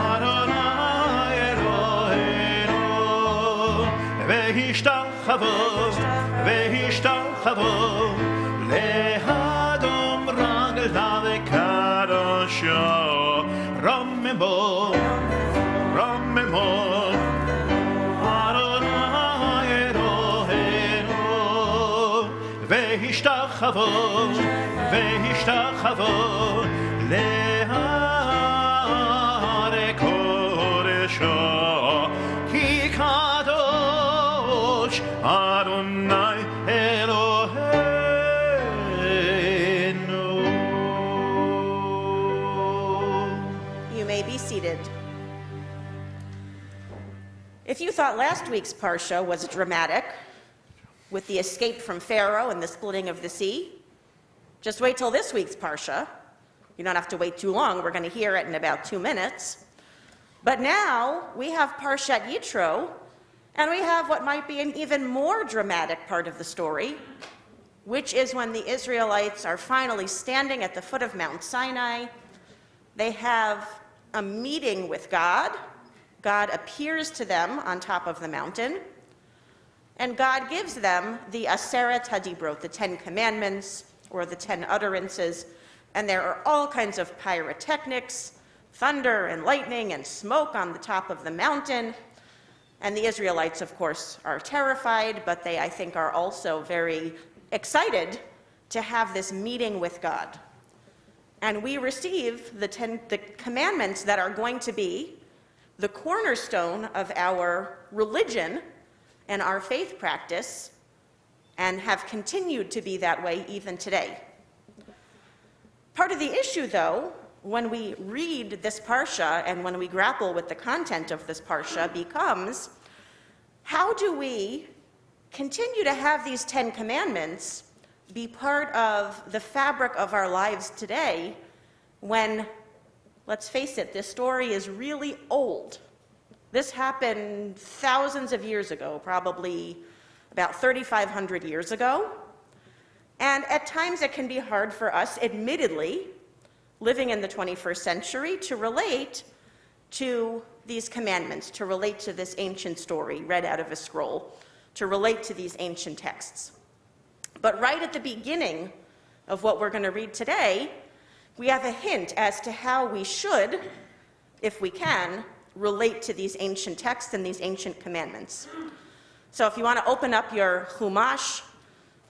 Adonai Eloheinu Ve'hishtachavo Lehadom Ragda ve'kadosho Romemo Adonai Eloheinu Ve'hishtachavo Lehare Kodesho Ki Kadosh Adonai Eloheinu. You may be seated. If you thought last week's Parsha was dramatic, with the escape from Pharaoh and the splitting of the sea, just wait till this week's Parsha. You don't have to wait too long. We're going to hear it in about 2 minutes. But now we have Parshat Yitro, and we have what might be an even more dramatic part of the story, which is when the Israelites are finally standing at the foot of Mount Sinai. They have a meeting with God. God appears to them on top of the mountain, and God gives them the Aseret HaDibrot, the 10 Commandments, or the 10 utterances, and there are all kinds of pyrotechnics, thunder and lightning and smoke on the top of the mountain. And the Israelites, of course, are terrified, but they, I think, are also very excited to have this meeting with God. And we receive the commandments that are going to be the cornerstone of our religion and our faith practice, and have continued to be that way even today. Part of the issue, though, when we read this Parsha and when we grapple with the content of this Parsha becomes, how do we continue to have these 10 commandments be part of the fabric of our lives today when, let's face it, this story is really old. This happened thousands of years ago, probably about 3,500 years ago. And at times it can be hard for us, admittedly, living in the 21st century, to relate to these commandments, to relate to this ancient story read out of a scroll, to relate to these ancient texts. But right at the beginning of what we're going to read today, we have a hint as to how we should, if we can, relate to these ancient texts and these ancient commandments. So if you want to open up your Chumash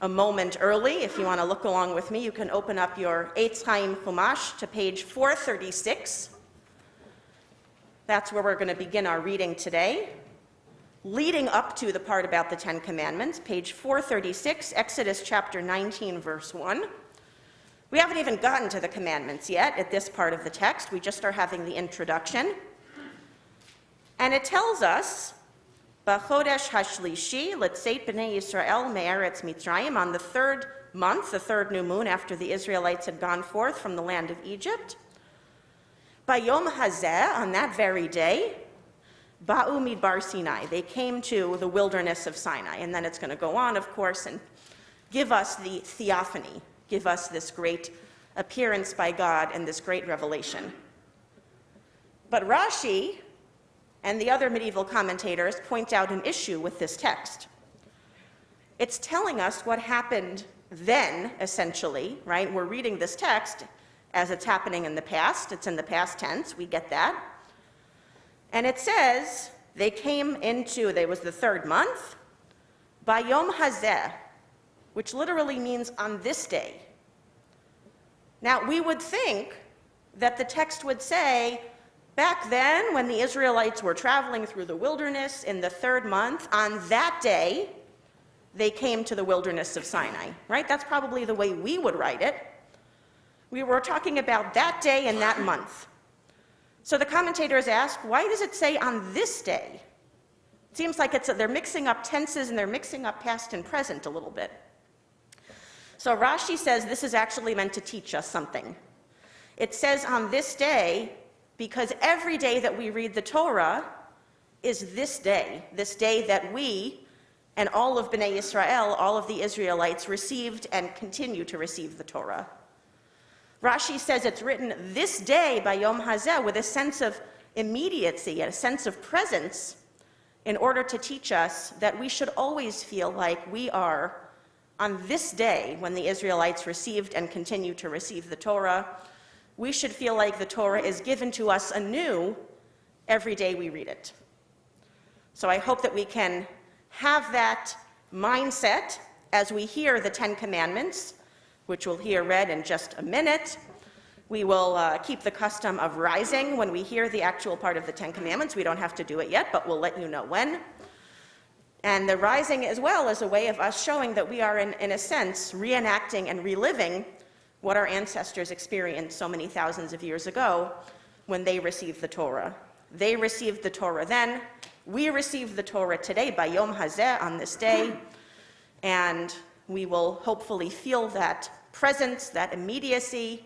a moment early, if you want to look along with me, you can open up your Eitz Chaim Chumash to page 436. That's where we're going to begin our reading today. Leading up to the part about the 10 Commandments, page 436, Exodus chapter 19, verse 1. We haven't even gotten to the commandments yet at this part of the text. We just are having the introduction. And it tells us, B'chodesh hashlishi letzeit b'nei Yisrael me'eretz Mitzrayim, on the third month, the third new moon after the Israelites had gone forth from the land of Egypt. Bayom hazeh, on that very day, Ba'u midbar Sinai, they came to the wilderness of Sinai. And then it's going to go on, of course, and give us the theophany, give us this great appearance by God and this great revelation. But Rashi and the other medieval commentators point out an issue with this text. It's telling us what happened then, essentially, right? We're reading this text as it's happening in the past. It's in the past tense. We get that. And it says they came into, there was the third month, Bayom hazeh, which literally means on this day. Now, we would think that the text would say, back then, when the Israelites were traveling through the wilderness in the third month, on that day, they came to the wilderness of Sinai, right? That's probably the way we would write it. We were talking about that day and that month. So the commentators ask, why does it say on this day? It seems like they're mixing up tenses and they're mixing up past and present a little bit. So Rashi says this is actually meant to teach us something. It says on this day because every day that we read the Torah is this day that we and all of Bnei Yisrael, all of the Israelites, received and continue to receive the Torah. Rashi says it's written this day by Yom Hazeh with a sense of immediacy, a sense of presence, in order to teach us that we should always feel like we are on this day when the Israelites received and continue to receive the Torah. We should feel like the Torah is given to us anew every day we read it. So I hope that we can have that mindset as we hear the Ten Commandments, which we'll hear read in just a minute. We will keep the custom of rising when we hear the actual part of the Ten Commandments. We don't have to do it yet, but we'll let you know when. And the rising as well is a way of us showing that we are, in a sense, reenacting and reliving what our ancestors experienced so many thousands of years ago when they received the Torah. They received the Torah then. We receive the Torah today by Yom Hazeh, on this day. And we will hopefully feel that presence, that immediacy,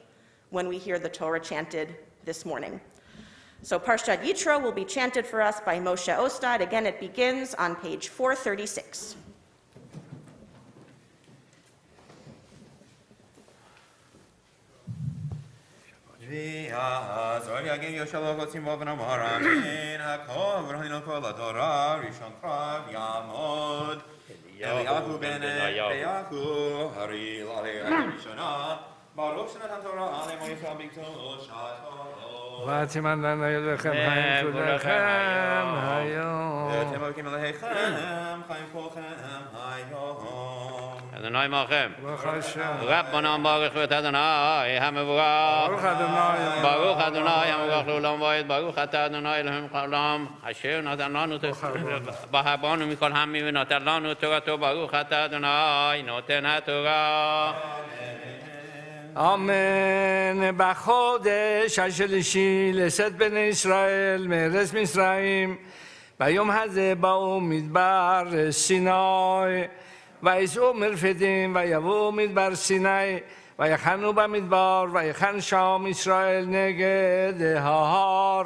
when we hear the Torah chanted this morning. So Parshat Yitro will be chanted for us by Moshe Ostad. Again, it begins on page 436. Eliyahu ben Eliyahu, Haril Alei Rishona, Baruch Shenatan Torah, Ale Moisha Bikto Shato. Vatiman lana yodechem chaim kulechem hayom. Temokim Aleichem, Chaim Kolchem hayom. Adonai Malchem. Baruch Hashem. Rabbanan Baruch Vet Adonai HaMevorach. Baruch Adonai. Baruch Adonai HaMevorach L'olam Va'ed. Baruch Ata Adonai Elohim Chaolam. Asher natan lanu Bahabanu Mikol Hamim Natan lanu Torato. Baruch Ata Adonai Noten HaTorah. Amen. בחודש השלישי לשאת בני ישראל מארץ מצרים, ביום הזה באו מדבר סיני, ויצאו מרפדים ויבואו מדבר סיני, ויחנו במדבר, ויחן שם ישראל נגד ההר.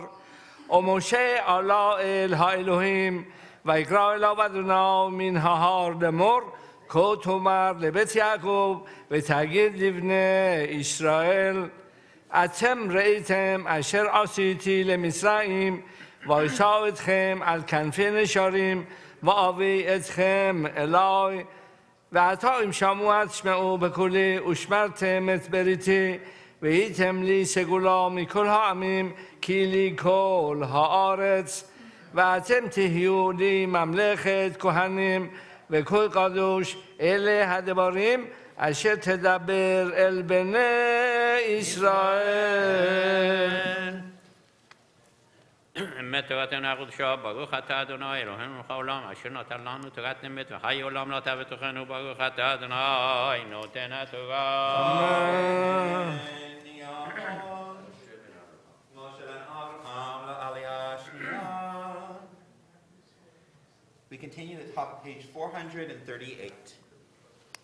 ומשה עלה אל האלוהים, ויקרא אליו אדוני מן ההר לאמור, כה תאמר לבית יעקב ותגיד לבני ישראל, אתם ראיתם אשר עשיתי למצרים, ואשא אתכם על כנפי נשרים, ואביא אתכם אלי. ועתה אם שמוע תשמעו בקולי, ושמרתם את בריתי, והייתם לי סגולה מכל העמים, כי לי כל הארץ. ואתם תהיו לי ממלכת כהנים, וכל קדוש. אלה הדברים אשר תדבר אל בני ישראל. אמת תורתנו הקדושה, ברוך אתה אדוני אלוהינו מלך העולם, אשר נתן לנו תורת אמת וחיי עולם נטע בתוכנו, ברוך אתה אדוני נותן התורה. We continue to the top of page 438.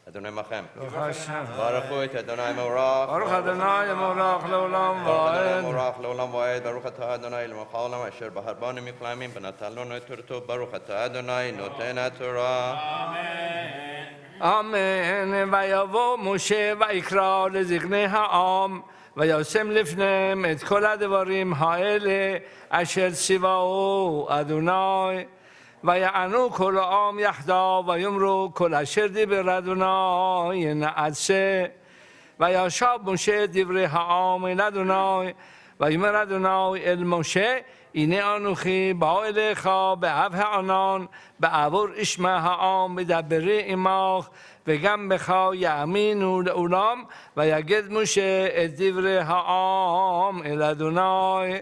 אדוני מכם. ברוך השם. ברכו את אדוני מורח. ברוך אדוני מורח לעולם ועד. מורח לעולם ועד. ברוך אתה אדוני למלך העולם אשר בהר בנו מכל העמים ונתן לנו את תורתו. ברוך אתה אדוני נותן התורה. אמן. ויבוא משה ויקרא לזקני העם וישם לפניהם את כל הדברים האלה אשר ציווהו אדוני. ויענו כל העם יחדיו ויאמרו כל אשר דיבר אדוני נעשה. וישב משה דברי העם אל אדוני ויאמר אדוני אל משה הנה אנוכי בא אליך באב הענן בעבור ישמע העם בדברי עמך וגם בך יאמינו לעולם. ויגד משה את דברי העם אל אדוני.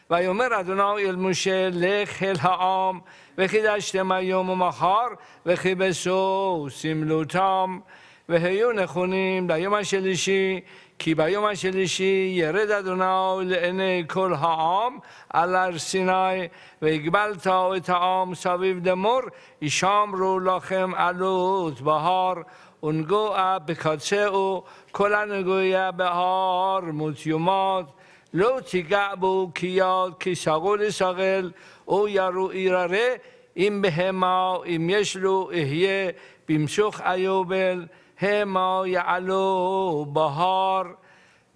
ויאמר אדוני אל משה לך אל העם וקידשתם היום ומחר וכיבסו סמלותם והיו נכונים ליום השלישי כי ביום השלישי ירד אדוני לעיני כל העם על הר סיני והגבלת את העם סביב דמור ישמרו לכם עלות בהר ונגוע בקצהו כל הנגויה בהר מות לא תיגע בו כי יד כי סגול יסגל או יראה אם בהמה אם יש לו אהיה במשוך היובל המה יעלו בהר.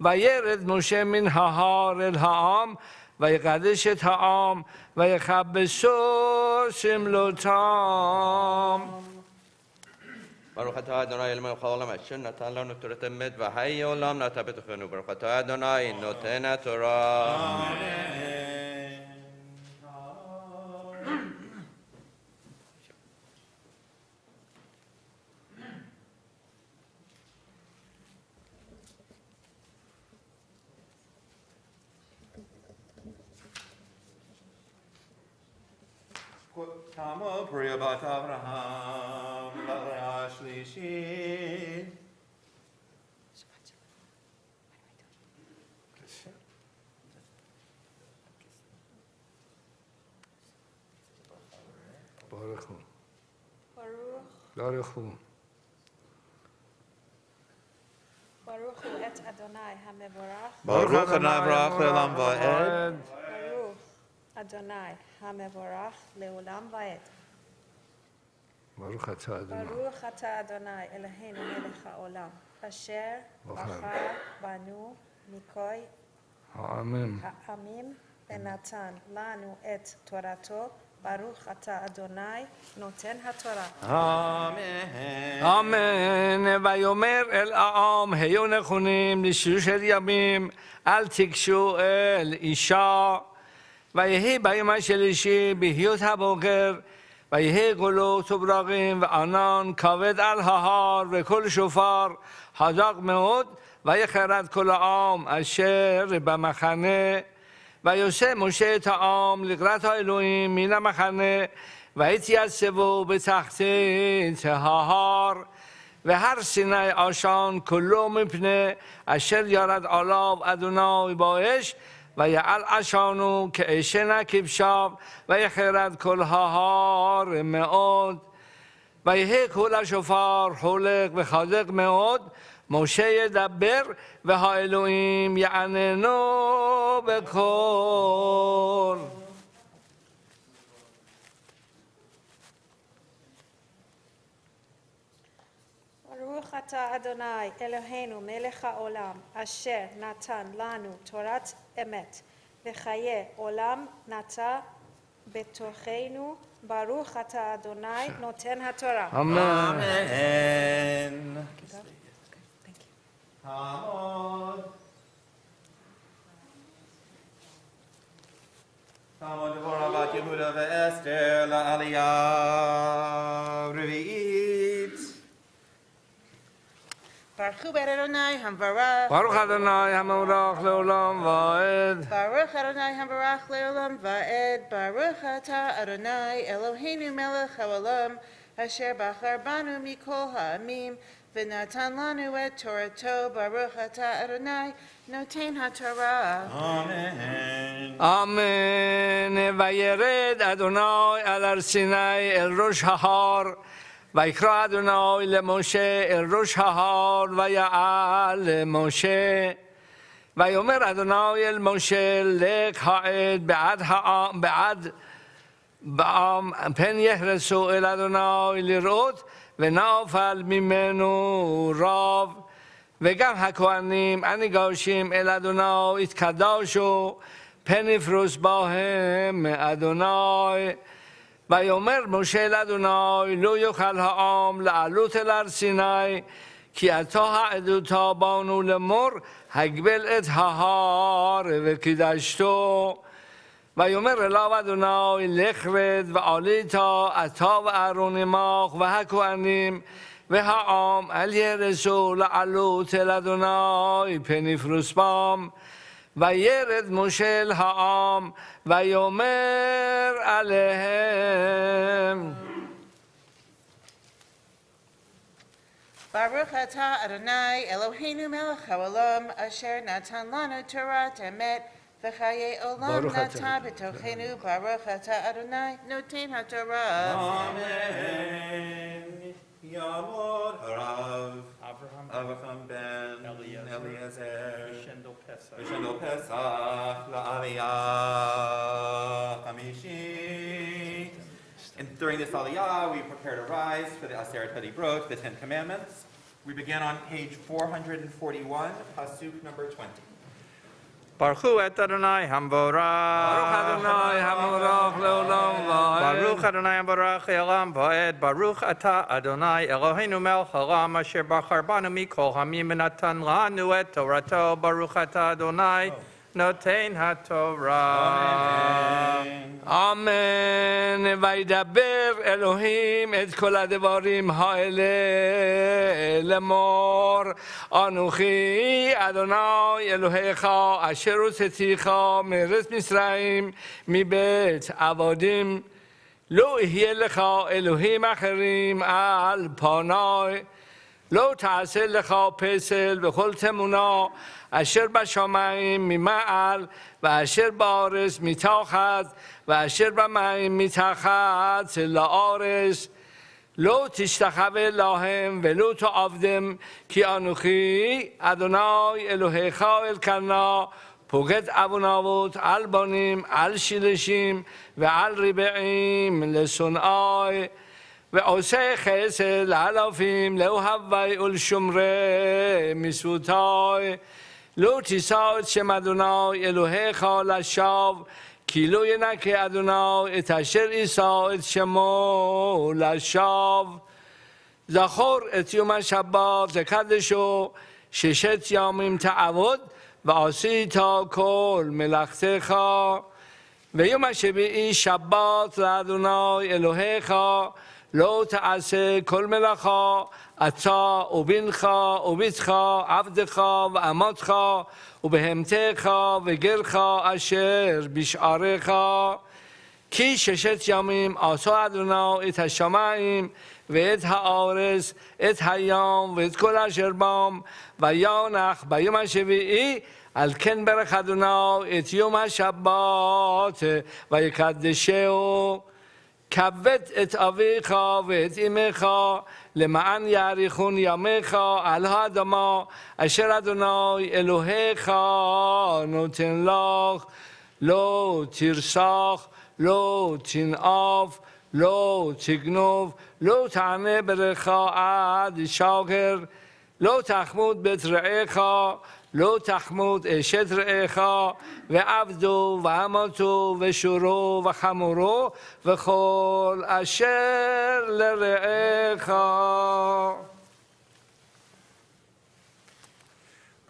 וירד משה מן ההר אל העם ויקדש את העם ויכבסו סמלותם. ברוך אתה אדוני מלך העולם אשר נתן לנו תורת אמת וחיי עולם נטע בתוכנו. ברוך אתה אדוני נותן התורה. אמן. תמו פרי בת אברהם לעולה השלישית. ברוך הוא. ברוך הוא. ברוך הוא את אדוני המבורך. ברוך הנברך לעולם ועד. ברוך אדוני המבורך לעולם ועד. ברוך אתה אדוני. ברוך אתה אדוני אלוהינו מלך העולם אשר בחר בנו מכל העמים ונתן לנו את תורתו. ברוך אתה אדוני נותן התורה. אמן. אמן. ויאמר אל העם היו נכונים לשלושת ימים אל תיגשו אל אישה. ויהי ביום השלישי בהיות הבוקר ויהי גולות וברקים וענן כבד על ההר וקול שופר חזק מאוד ויחרד כל העם אשר במחנה. ויוצא משה את העם לקראת האלוהים מן המחנה והתייצבו בתחתית ההר. והר סיני עשן כולו מפני אשר ירד עליו אדוני באש ויעל עשנו כאשנה כבשב ויחרד כל ההר מאוד. ויהי קול השופר חולק וחזק מאוד משה ידבר והאלוהים יעננו בקול. ברוך אתה אדוני אלוהינו מלך העולם אשר נתן לנו תורת אמת וחיי עולם נטע בתוכנו. ברוך אתה אדוני נותן התורה. אמן. תעמוד דבורה בת יהודה ואסתר לעלייה רביעית. ברכו Baruch hu Adonai hamvarach. ברוך אדוני המבורך לעולם ועד. Baruch Adonai hamvarach leolam va'ed. Baruch atah Adonai Eloheinu melech haolam. Asher bachar banu mikol ha'amim. V'natan lanu et Torato. Baruch atah Adonai noten haTorah. Amen. אמן. וירד אדוני על הר סיני אל ראש ההר. ויקרא אדוני למשה אל ראש ההר ויעל למשה. ויאמר אדוני אל משה לך העד בעד בעם פן יחרסו אל אדוני לראות ונפל ממנו רב. וגם הכהנים הניגשים אל אדוני התקדשו פן יפרוס בהם אדוני. ויאמר משה אל אדוני לא יוכל העם לעלות אל הר סיני כי אתה העדותה בנו לאמור הגבל את ההר וקידשתו. ויאמר אליו אדוני לך רד ועלית אתה ואהרון עמך והכהנים והעם אל ירסו לעלות אל אדוני פן יפרוס בם. וירד משה אל העם ויאמר עליהם. Baruch atah Adonai Eloheinu melech haolam asher natan lanu Torat emet v'chaye olam Baruch nata atah. b'tochenu. Baruch atah Adonai noten haTorah. Amen. Yamod Harav. Avraham ben Eliezer. V'shendol Pesach. La'aliyah Hamishi. And during this Aliyah, we prepared a rise for the Aseret HaDibrot, the Ten Commandments. We began on page 441, Pasuk number 20. Baruch hu et Adonai hamvorach. ברוך אדוני המבורך לעולם ועד. Baruch Adonai hamvorach elam va'ed. Baruch atah Adonai Eloheinu melech haolam asher bachar banu mikol hamim v'natan lanu et Torato. Baruch atah Adonai noten haTorah. אמן. וידבר אלוהים את כל הדברים האלה לאמור אנוכי אדוני אלוהיך אשר הוצאתיך מארץ מצרים מבית עבדים. לא יהיה לך אלוהים אחרים על פניי. לא תעשה לך פסל וכל תמונה אשר בשמיים ממעל ואשר בארץ מתחת ואשר במים מתחת לארץ. לא תשתחווה להם ולא תעבדם כי אנוכי אדוני אלוהיך אלקנה פוקד עוון אבות על בנים על שילשים ועל רבעים לשונאי. ועושה חסד לאלפים לאוהבי ולשומרי מצוותי. לא תישא את שם אדוני אלוהיך לשווא כי לא ינקה אדוני את אשר יישא את שמו לשווא. זכור את יום השבת לקדשו 6 ימים תעבוד ועשית כל מלאכתך. ויום השביעי שבת לאדוני אלוהיך לא תעשה כל מלאכה אתה ובנך וביתך עבדך ואמתך ובהמתך וגרך אשר בשעריך. כי 6 ימים עשה אדוני את השמיים ואת הארץ את הים ואת כל אשר בם וינח ביום השביעי. על כן ברך אדוני את יום השבת ויקדשהו. כבד את אביך ואת אמך למען יאריכון ימיך על האדמה אשר אדוני אלוהיך נותן לך. לא תרצח, לא תנאף, לא תגנוב, לא תענה ברכה עד שקר, לא תחמוד בית רעך, לא תחמוד אשת רעך, ועבדו ואמתו ושורו וחמורו וכל אשר לרעך.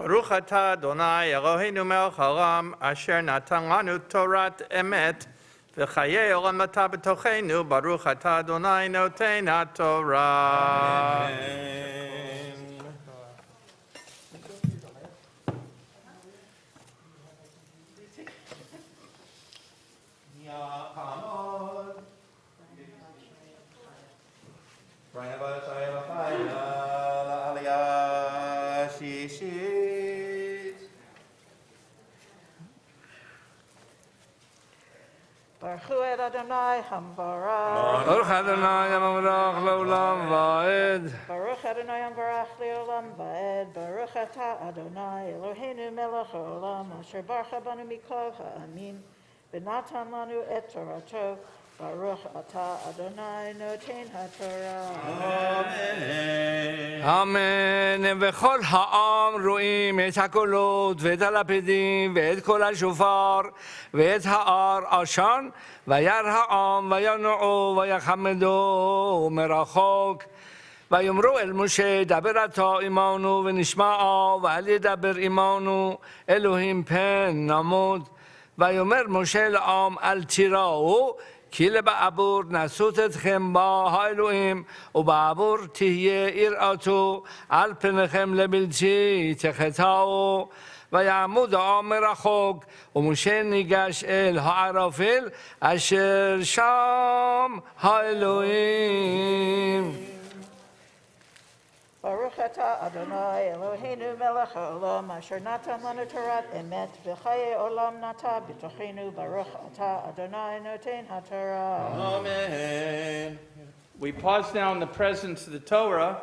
ברוך אתה אדוני אלוהינו מלך העולם אשר נתן לנו תורת אמת וחיי עולם נטע בתוכנו. ברוך אתה אדוני נותן התורה. Baruch hu et Adonai Hamvarach. Baruch Adonai Hamvarach Leolam Va'ed. Baruch Adonai Hamvarach Leolam Va'ed. Baruch Ata Adonai Eloheinu melech haolam asher barucha banu mikol ha'amim v'natan lanu et Torato. Baruch Ata Adonai noten haTorah. אמן. וכל העם רואים את הקולות ואת הלפידים ואת קול השופר ואת האר עשן וירא העם וינועו ויחמדו מרחוק ויאמרו אל משה דבר אתה עמנו ונשמע ואל ידבר עמנו אלוהים פן נמות ויאמר משה לעם אל תיראו כי לבעבור נשאות אתכם בה האלוהים, ובעבור תהיה יראתו, על פניכם לבלתי תחטאו. ויעמוד העם מרחוק, ומשה ניגש אל הערפל, אשר שם האלוהים. Baruch Ata Adonai Eloheinu melech haolam asher natan lanu Torat emet v'chaye olam nata b'tochenu. Baruch Ata Adonai noten haTorah. Amen. We pause now in the presence of the Torah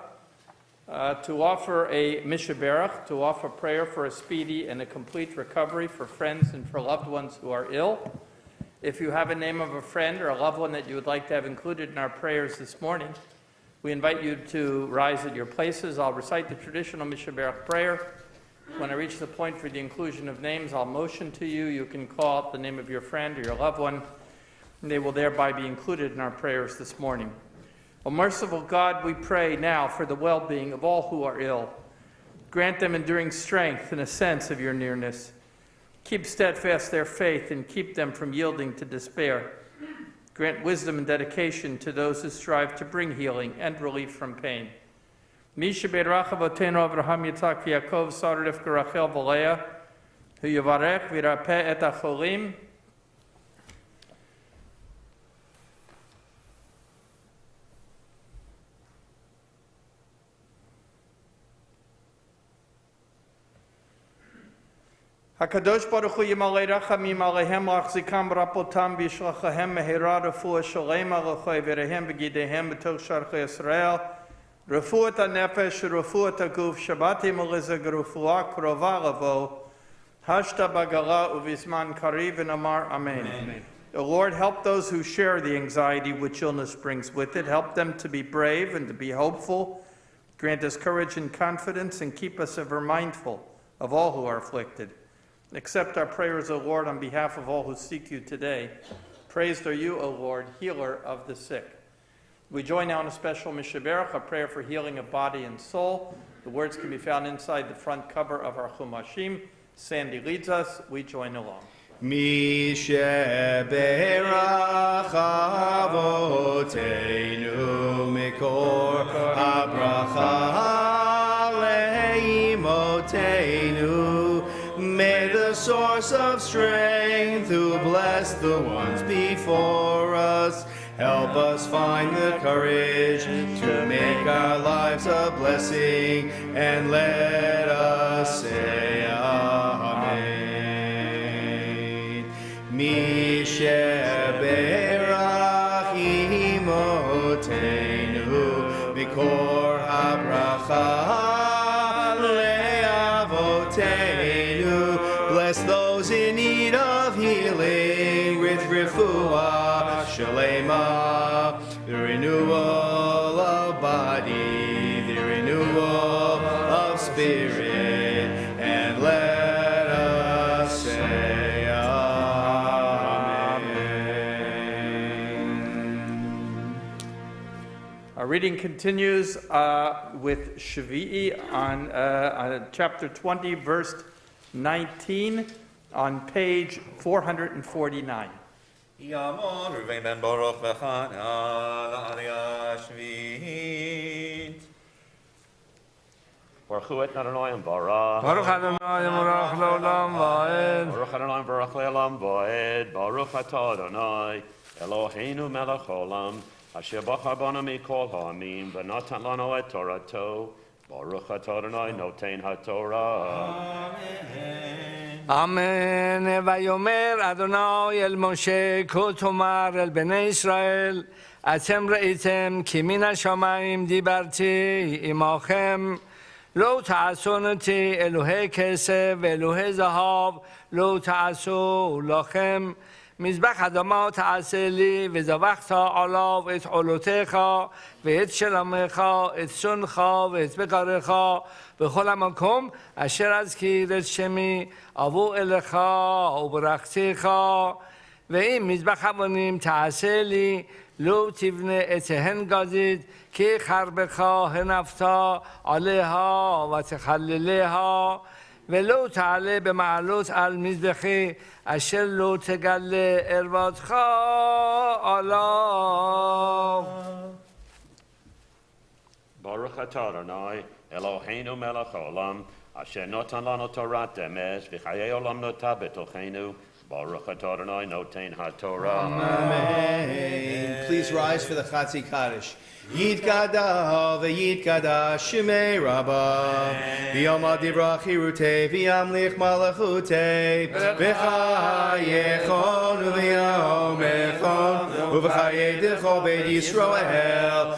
to offer a mishaberach, to offer prayer for a speedy and a complete recovery for friends and for loved ones who are ill. If you have a name of a friend or a loved one that you would like to have included in our prayers this morning, we invite you to rise at your places. I'll recite the traditional mishaberach prayer. When I reach the point for the inclusion of names, I'll motion to you. You can call out the name of your friend or your loved one, and they will thereby be included in our prayers this morning. O merciful God, we pray now for the well-being of all who are ill. Grant them enduring strength and a sense of your nearness. Keep steadfast their faith and keep them from yielding to despair. Grant wisdom and dedication to those who strive to bring healing and relief from pain. Misha be'erach avotenu Avraham Yitzhak v'Yaakov Sarah Rivka Rachel v'Leah hu yivarech v'yirapeh et hacholim. HaKadosh Baruch Hu Yimalei Rachamim Aleihem Lachzikam Rapotam B'Yishlachahem Mehira Refuah Shalema L'Choi V'Rehem V'Gidehem B'Toch Sharchei Yisrael Refuat HaNefesh Refuat HaGuf Shabbatim Elizag Refuah Krova Lavo Hashta Bagala Uvizman Kariv V'Namar Amen. The Lord, help those who share the anxiety which illness brings with it. Help them to be brave and to be hopeful. Grant us courage and confidence and keep us ever mindful of all who are afflicted. Accept our prayers, O Lord, on behalf of all who seek you today. Praised are you, O Lord, healer of the sick. We join now in a special mishaberach, a prayer for healing of body and soul. The words can be found inside the front cover of our Chumashim. Sandy leads us. We join along. Mishaberach avotenu mikor habracha leimotenu. May the source of strength who bless the ones before us help us find the courage to make our lives a blessing and let us say Amen. Mishaberach imotenu mikor habracha bless those in need of healing with refuah shalema, the renewal of body, the renewal of spirit, and let us say Amen. Our reading continues with Shvi'i on chapter 20, verse 19 on page 449. Yamon Ruvain ben Baruch v'chana la'aliyah shvit. Baruch hu et Adonai Baruch. Baruch Adonai Yimorach Leolam Va'ed. Baruch Adonai Baruch Leolam Va'ed. Baruch Atah Adonai Eloheinu melech haolam asher bachar banu mikol ha'amim v'natan lanu et Torato. Baruch Atah Adonai noten haTorah. Amen. אמן. ויאמר אדוני אל משה כה תאמר אל בני ישראל אתם ראיתם כי מן השמיים דיברתי עמכם לא תעשון אותי אלוהי כסף ואלוהי זהב לא תעשו לכם מזבח אדמה תעשה לי וזבחת עליו את עולותיך ואת שלמך את צאנך ואת בקריך בכל המקום אשר אזכיר את שמי אבוא אליך וברכתיך ואם מזבח אבנים תעשה לי לא תבנה אתהן גזית כי חרבך הנפת עליה ותחלליה ולא תעלה במעלות על מזבחי אשר לא תגלה ערוותך עליו. ברוך אתה אדוני אלוהינו מלך העולם אשר נתן לנו תורת אמת וחיי עולם נטע בתוכנו. Baruch atah Adonai noten haTorah. Amen. Please rise for the Chatzi Kaddish. Yitkadah v'yitkadah Shemei Rabbah v'yomad divrach hirutei v'yamlich malachutei v'chayechon v'yomechon uv'chayedecho beit Yisroel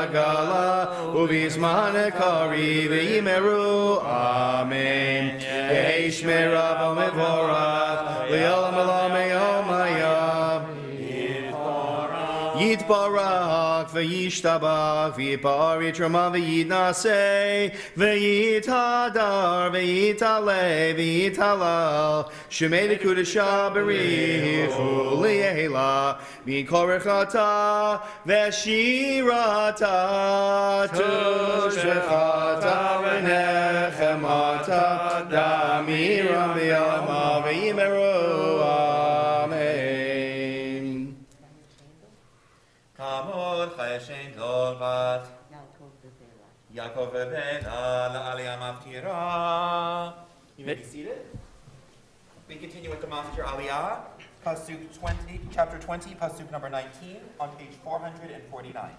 b'gala uv'yizman kari v'yimeru. Amen. Yeishmei Rabba mevorach li'olam olam yom hayam Yitbarach v'yishtabach v'yipar yitrama v'yitnaseh v'yithadar v'yitaleh v'yitalal Shemei l'kudesha b'richu li'ela v'yikorechata v'shirata tushvechata v'nechemata damiram v'yama v'yimeru. Amen. Kamod Chayeshen Dolvat Yaakov Bela La'aliyah Haftarah. You may be seated. We continue with the Maftir Aliyah, Pasuk 20, chapter 20, Pasuk number 19, on page 449.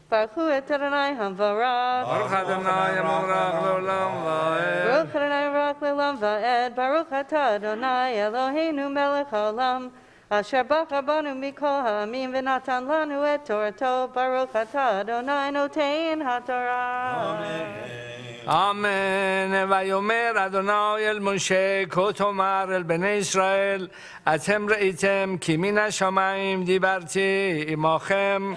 Baruch hu et Adonai Hamvarach. Baruch Adonai Hamvarach L'olam Va'ed. Baruch Adonai Hamvarach L'olam Va'ed. Baruch atah Adonai Eloheinu melech haolam. Asher bacha banu mikol ha'amim v'natan lanu et Torato. Baruch atah Adonai noten haTorah. Amen. ויאמר אדוני אל משה כה תאמר אל בני ישראל אתם ראיתם כי מן השמיים דיברתי עמכם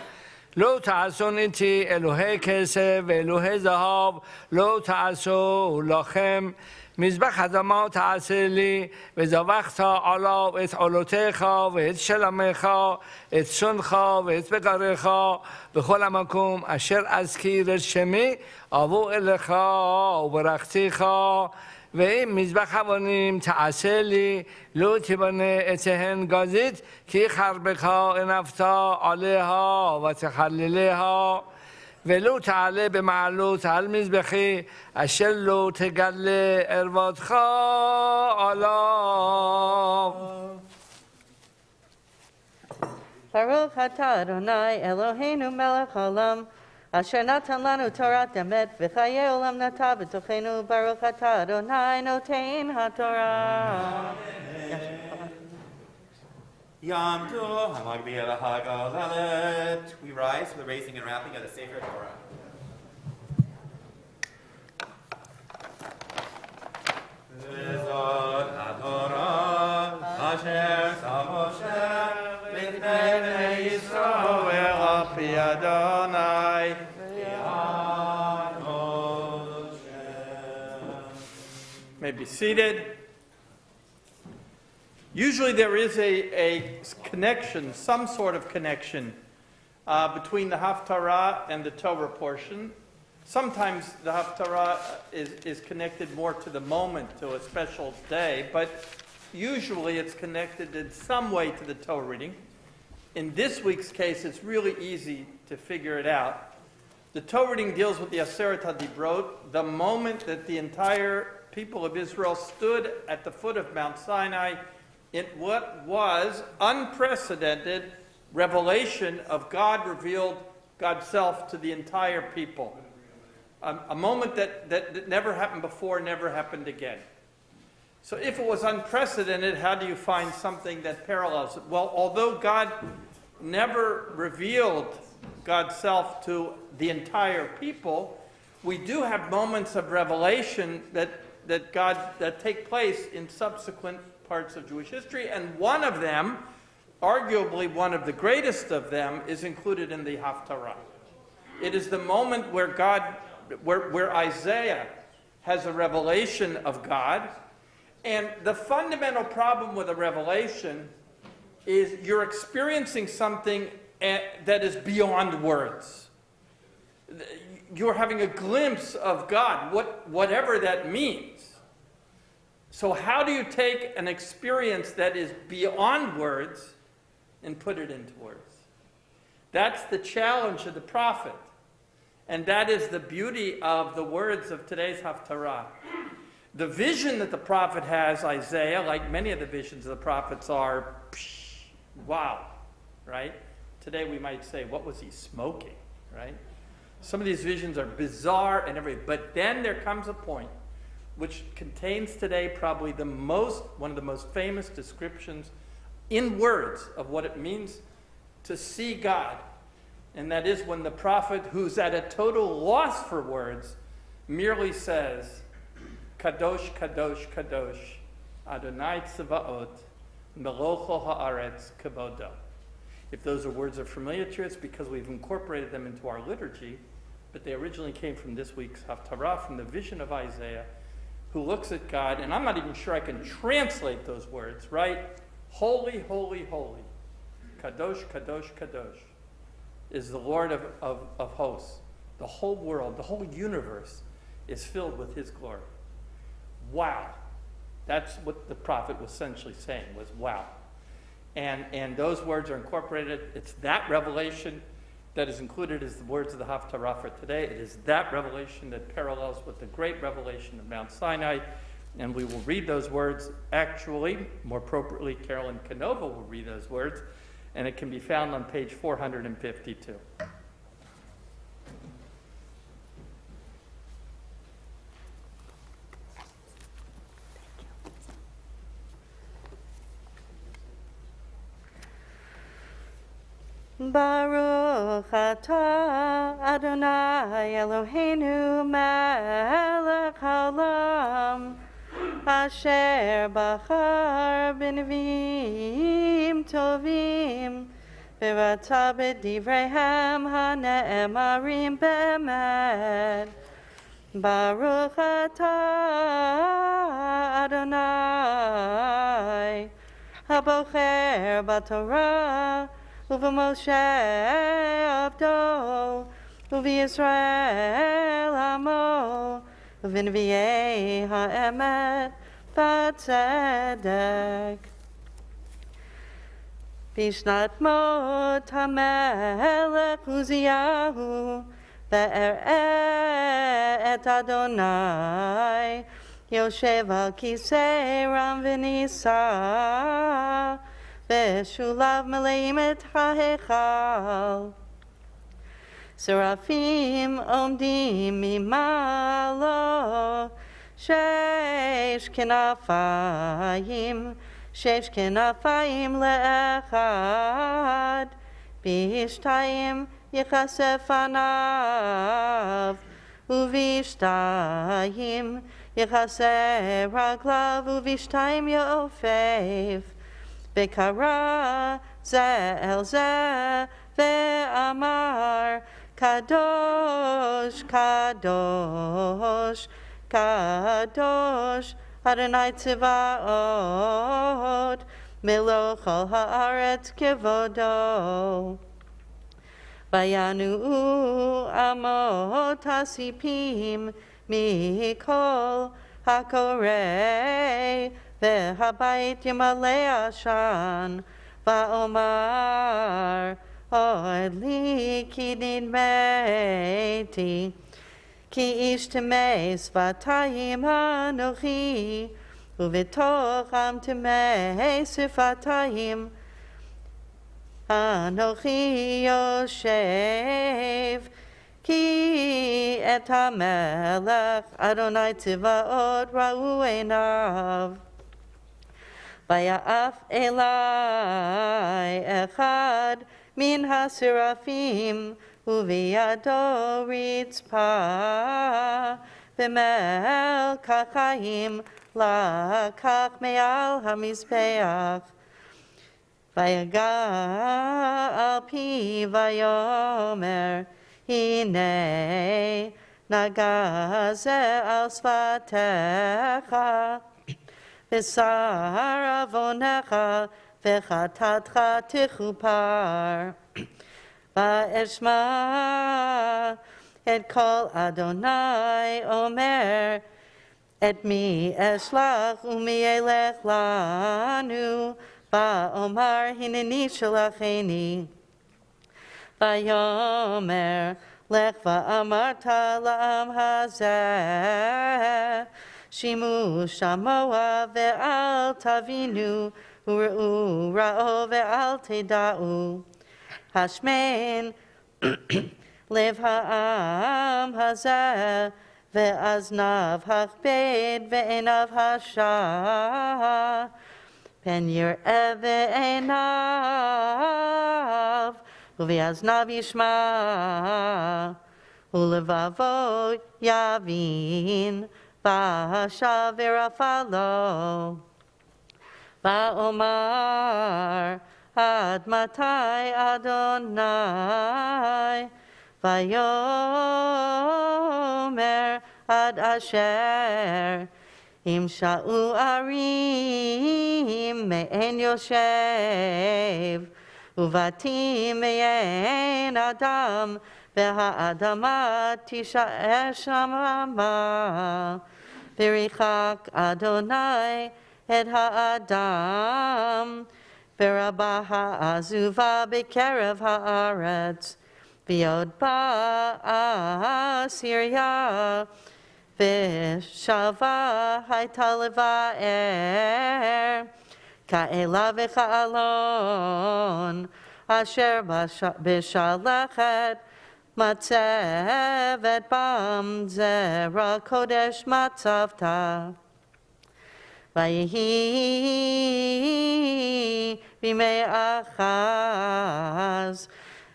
לא תעשון איתי אלוהי כסף ואלוהי זהב לא תעשו לכם מזבח אדמה תעשה לי וזבחת עליו את עולותיך ואת שלמך את צאנך ואת בקריך בכל המקום אשר אזכיר את שמי אבוא אליך וברכתיך ואם מזבח אבנים תעשה לי לא תבנה אתהן גזית כי חרבך הנפת עליה ותחלליה ולא תעלה במעלות על מזבחי אשר לא תגלה ערוותך עליו. Baruch atah Adonai Eloheinu melech haolam asher natan lanu Torat emet v'chayei olam nata b'tochenu. Baruch atah Adonai noten haTorah. Yom Tov Hamagbiel HaGalelet. We rise for the raising and wrapping of the Sefer Torah. V'zot HaTorah asher sa Moshe lifnei bnei Yisrael api Adonai v'yad Moshe. May be seated. Usually there is a connection, some sort of connection between the Haftarah and the Torah portion. Sometimes the Haftarah is connected more to the moment, to a special day, but usually it's connected in some way to the Torah reading. In this week's case, it's really easy to figure it out. The Torah reading deals with the Aseret HaDibrot, the moment that the entire people of Israel stood at the foot of Mount Sinai in what was unprecedented revelation of God revealed God's self to the entire people. a moment that never happened before, never happened again. So if it was unprecedented, how do you find something that parallels it? Well, although God never revealed God's self to the entire people, we do have moments of revelation that take place in subsequent parts of Jewish history, and one of them, arguably one of the greatest of them, is included in the Haftarah. It is the moment where where Isaiah has a revelation of God, and the fundamental problem with a revelation is you're experiencing something that is beyond words. You're having a glimpse of God, whatever that means. So how do you take an experience that is beyond words and put it into words? That's the challenge of the prophet. And that is the beauty of the words of today's Haftarah. The vision that the prophet has, Isaiah, like many of the visions of the prophets, are, wow, right? Today we might say, what was he smoking, right? Some of these visions are bizarre and everything. But then there comes a point which contains today probably one of the most famous descriptions in words of what it means to see God. And that is when the prophet, who's at a total loss for words, merely says, Kadosh, Kadosh, Kadosh, Adonai Tzvaot, Melocho Haaretz Kavodo. If those words are familiar to us, because we've incorporated them into our liturgy, but they originally came from this week's Haftarah, from the vision of Isaiah, who looks at God, and I'm not even sure I can translate those words, right? Holy, holy, holy. Kadosh, Kadosh, Kadosh is the Lord of hosts. The whole world, the whole universe is filled with his glory. Wow. That's what the prophet was essentially saying, was wow. And those words are incorporated. It's that revelation that is included as the words of the Haftarah for today. It is that revelation that parallels with the great revelation of Mount Sinai. And we will read those words. Actually, more appropriately, Carolyn Canova will read those words. And it can be found on page 452. Baruch atah Adonai Eloheinu melech haolam asher bachar b'nevim tovim v'rata b'divreihem hane'emarim be'emet. Baruch atah Adonai habocher b'Torah Uva-Moshe Avdo, Uvi-Yisrael Amo, Uvi-Nevi'ei ha'emet v'tzedek. Bishnat mot hamelech Uziyahu, ve'er'eh et Adonai, Yoshev al kisei ram v'nisa, Veshulav meleim et ha'hechal. Seraphim omdim mimalo, shesh kenafayim le'echad, bishtayim yechasef anav, uvishtaim yechasef raglav, uvishtaim yofev. V'kara zeh el zeh ve'amar Kadosh, Kadosh, Kadosh Adonai Tzvaot Meloch al haaretz kevodo. Vayanu amot hasipim mikol hakorei V'habayit yimalei ashan, va'omar, od li ki nidmeti, ki ish temei svatayim anochi, uv'tocham temei sifatayim, anochi yoshev, כי את המלך אדוני צבאות ראו עיניו. ויעף אלי אחד מן השרפים, ובידו רצפה, ומלקח חיים לקח מעל המזבח. ויגע על פיו ויאמר, הנה נגע זה על שפתיך, בשר עוונך וחטאתך תכופר. ואשמע את קול אדוני אומר, את מי אשלח ומי ילך לנו? ואומר, הנני שלחני. ויאמר, לך ואמרת לעם הזה, שימו שמוע ואל תבינו, וראו ראו ואל תדעו. השמן לב העם הזה, ואזניו הכבד ועיניו השע, פן יראה בעיניו, ובאזניו ישמע, ולבבו יבין, והשב ורפא לו. ואומר, עד מתי אדוני? ויאמר, עד אשר ימשעו ערים מעין יושב, ובתים מעין אדם, והאדמה תישאר שממה. וריחק אדוני את האדם, ורבה העזובה בקרב הארץ. ויוד באה סיריה, ושלווה הייתה לבאר, כאלה וכאלון, אשר בשלכת מצבת בם, זרע קודש מצבת. ויהי בימי אחז,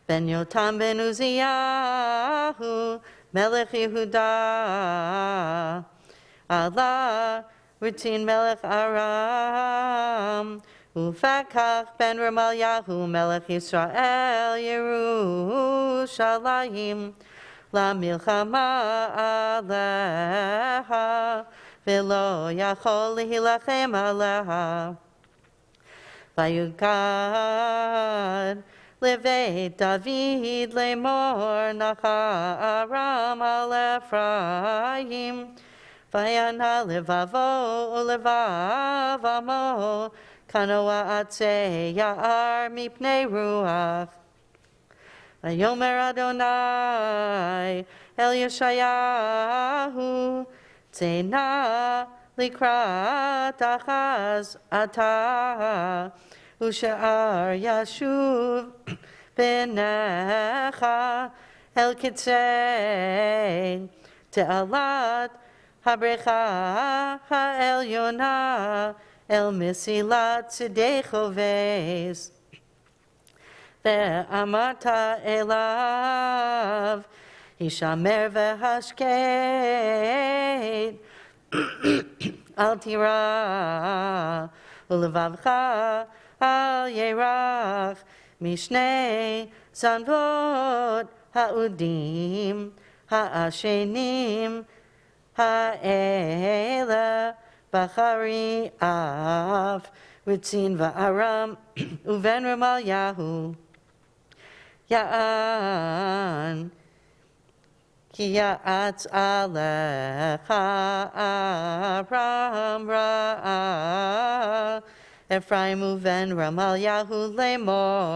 בן יותם בן עוזיהו, מלך יהודה, עלה רצין מלך ארם, ופקח בן רמליהו, מלך ישראל, ירושלים, למלחמה עליה, ולא יכול להילחם עליה. ויוגד לבית דוד לאמור, נחה ארם על אפרים, ויענה לבבו ולבב עמו, כנוע עצי יער מפני רוח. ויאמר אדוני אל ישעיהו, צא נא לקראת אחז אתה, ושאר ישוב בניך אל קצה תעלת הבריכה העליונה, אל מסילת שדה חובס. ואמרת אליו, הישמר והשקט, אל תירא, ולבבך אל ירח, משני זנבות האודים העשנים האלה, בחרי אף רצין וארם ובן רמליהו. יען כי יעץ עליך ארם רעה, אפרים ובן רמליהו לאמור,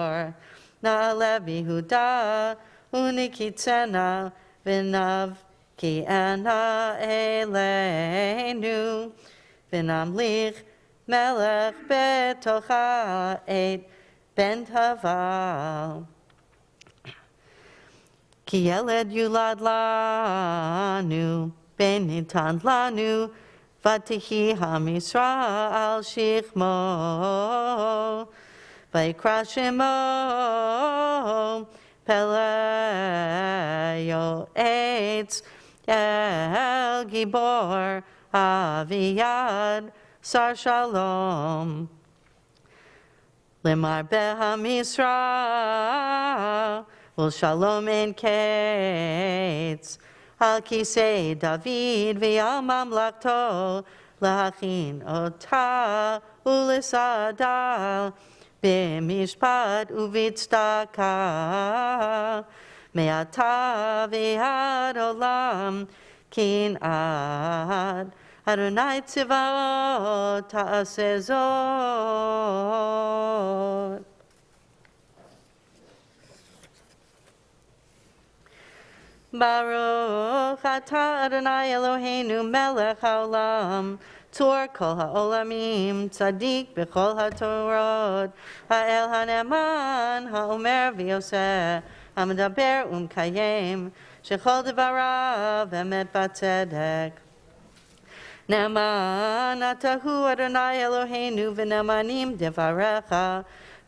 נעלה ביהודה ונקיצנה ונבקיענה אלינו, ונמליך מלך בתוכה את בן תבל. כי ילד יולד לנו, בן ניתן לנו, ותהי עם ישראל שכמו. ויקרא שמו פלא יועץ, אל גיבור אביעד, שר שלום. למרבה עם ישראל, ולשלום אין קץ, על כיסא דוד ועל ממלכתו, להכין אותה ולסעדה, במשפט ובצדקה, מעתה ועד עולם, קנאת אדוני צבאות תעשה זאת. ברוך אתה אדוני אלוהינו מלך העולם, צור כל העולמים, צדיק בכל התורות, האל הנאמן, האומר ויעשה, המדבר ומקיים, שכל דבריו אמת בצדק. נאמן אתה הוא אדוני אלוהינו, ונאמנים דבריך,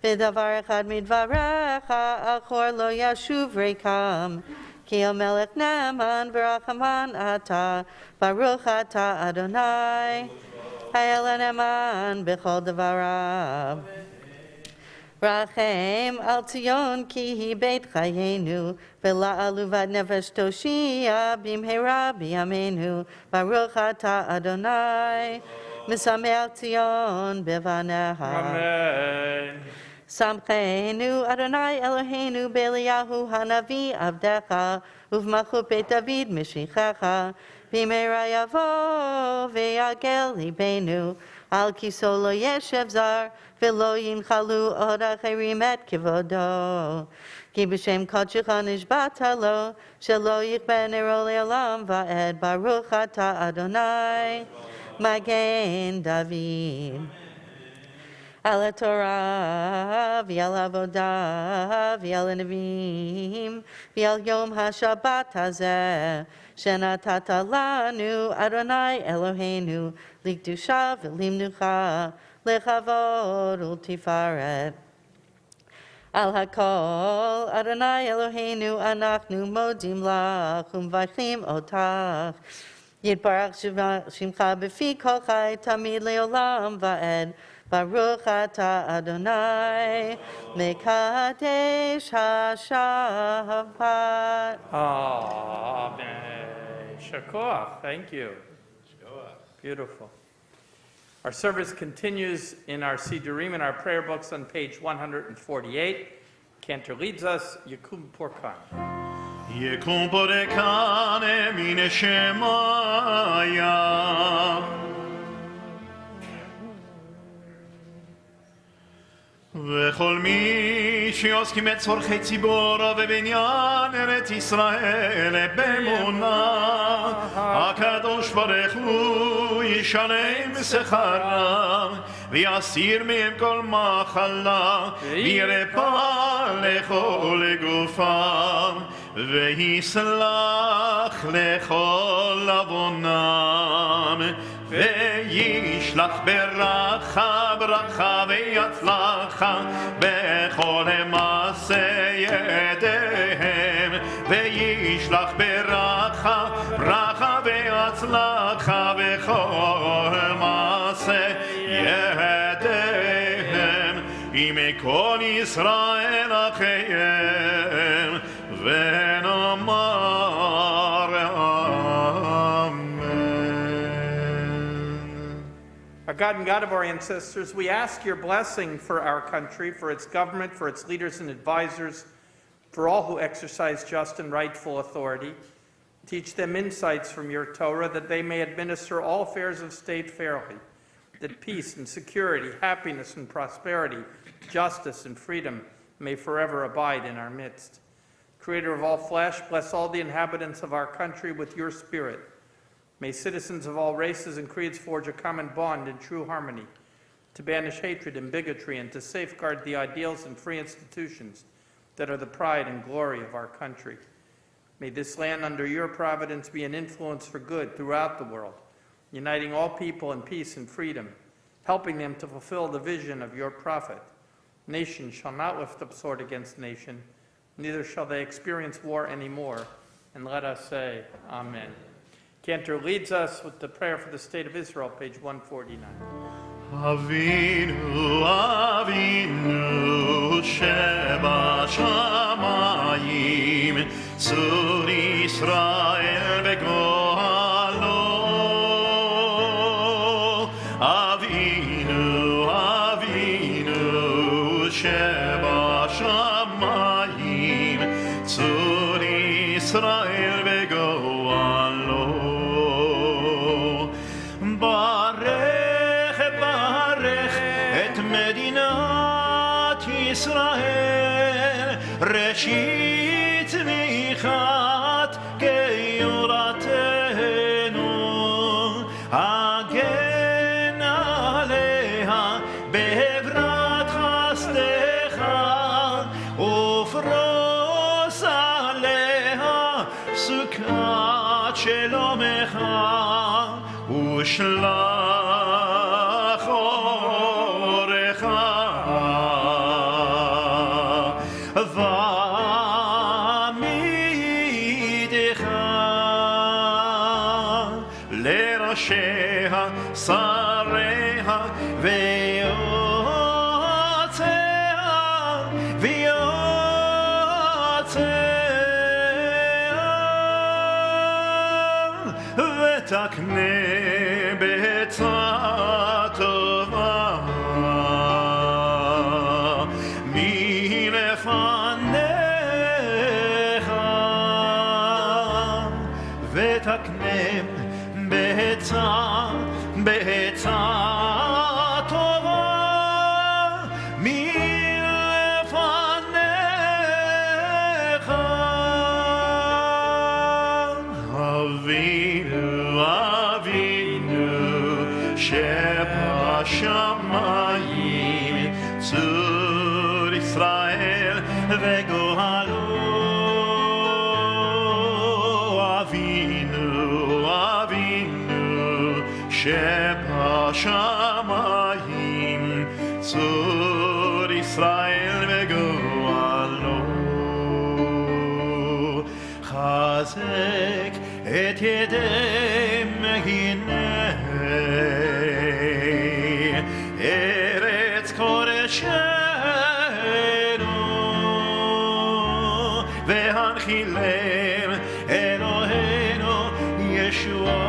ודבר אחד מדבריך, אחור לא ישוב ריקם. כי המלך נאמן ורחמן אתה, ברוך אתה אדוני, האל הנאמן בכל דבריו. רחם על ציון כי היא בית חיינו, ולעלובת נפש תושיע במהרה בימינו, ברוך אתה אדוני, משמח ציון בבניה. אמן. שמחנו אדוני אלוהינו באליהו הנביא עבדך, ובמלכות בית דוד משיחך, במהרה יבוא ויגל ליבנו, על כיסו לא ישב זר, ולא ינחלו עוד אחרים את כבודו. כי בשם קודשך נשבעת לו, שלא יכבה נרו לעולם ועד, ברוך אתה אדוני, מגן דוד. על התורה ועל העבודה ועל הנביאים ועל יום השבת הזה שנתת לנו אדוני אלוהינו לקדושה ולמנוחה לכבוד ולתפארת. על הכל אדוני אלוהינו אנחנו מודים לך ומברכים אותך. יתברך שמך בפי כל חי תמיד לעולם ועד. ברוך אתה אדוני, מקדש השבת. Amen. Shakoach, thank you. Beautiful. Our service continues in our Sidurim and our prayer books on page 148. Cantor leads us, Yekum Porkan. Yekum Porkan emine shemaya. וכל מי שעוסקים את צורכי ציבורו ובניין ארץ ישראל באמונה, הקדוש ברוך הוא ישלם שכרם ויסיר מהם כל מחלה וירפא לכל גופם ויסלח לכל עוונם וישלח ברכה ויצלחה בכל מעשה ידיהם וישלח ברכה ויצלחה בכל מעשה ידיהם עם כל ישראל אחיהם ונאמר Our God and God of our ancestors, we ask your blessing for our country, for its government, for its leaders and advisors, for all who exercise just and rightful authority. Teach them insights from your Torah that they may administer all affairs of state fairly, that peace and security, happiness and prosperity, justice and freedom may forever abide in our midst. Creator of all flesh, bless all the inhabitants of our country with your spirit. May citizens of all races and creeds forge a common bond in true harmony, to banish hatred and bigotry and to safeguard the ideals and free institutions that are the pride and glory of our country. May this land under your providence be an influence for good throughout the world, uniting all people in peace and freedom, helping them to fulfill the vision of your prophet. Nation shall not lift up sword against nation, neither shall they experience war anymore. And let us say, Amen. Cantor leads us with the prayer for the state of Israel, page 149. Avinu, Avinu, Sheba Shamayim, Tzur Yisrael begoalo. Avinu, Avinu, Sheba Shamayim, Tzur Yisrael begoalo. Israel, Reshit Michat Georatenu, Hagen Aleha Behevrat Chastecha, Ufros Aleha Sukkot Shelomecha, Ushlach Orecha. L'Roshea, Sareha, Veotzea, Veotzea, Vetakne Betzatova, Milefanecha, Vetakne Behetza Tova Milfanecha. Avinu, Avinu, Sheba Shamayim, Tzur Yisrael vegohalo. Sheba Shamayim, Tzur Yisrael vegoalo. Chazek et yedem hinei Eretz Koreshenu ve'hanchilem Eloheinu Yeshua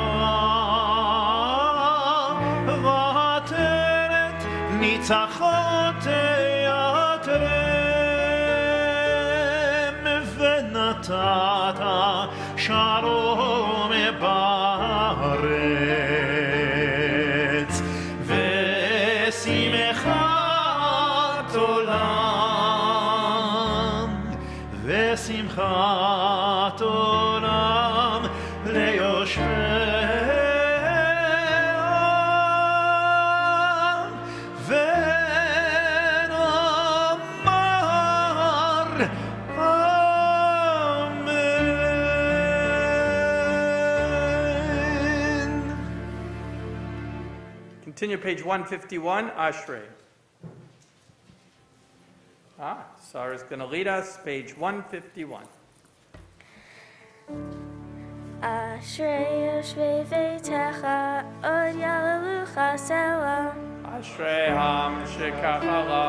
ניצחון תיאטרם ונתת שלום בארץ ושמחת עולם ושמחת עולם ליושבי Continue page 151, Ashrei. Sarah's going to lead us, page 151. Ashrei yoshvei veitecha od yalelucha selah. Ashrei shekachalo,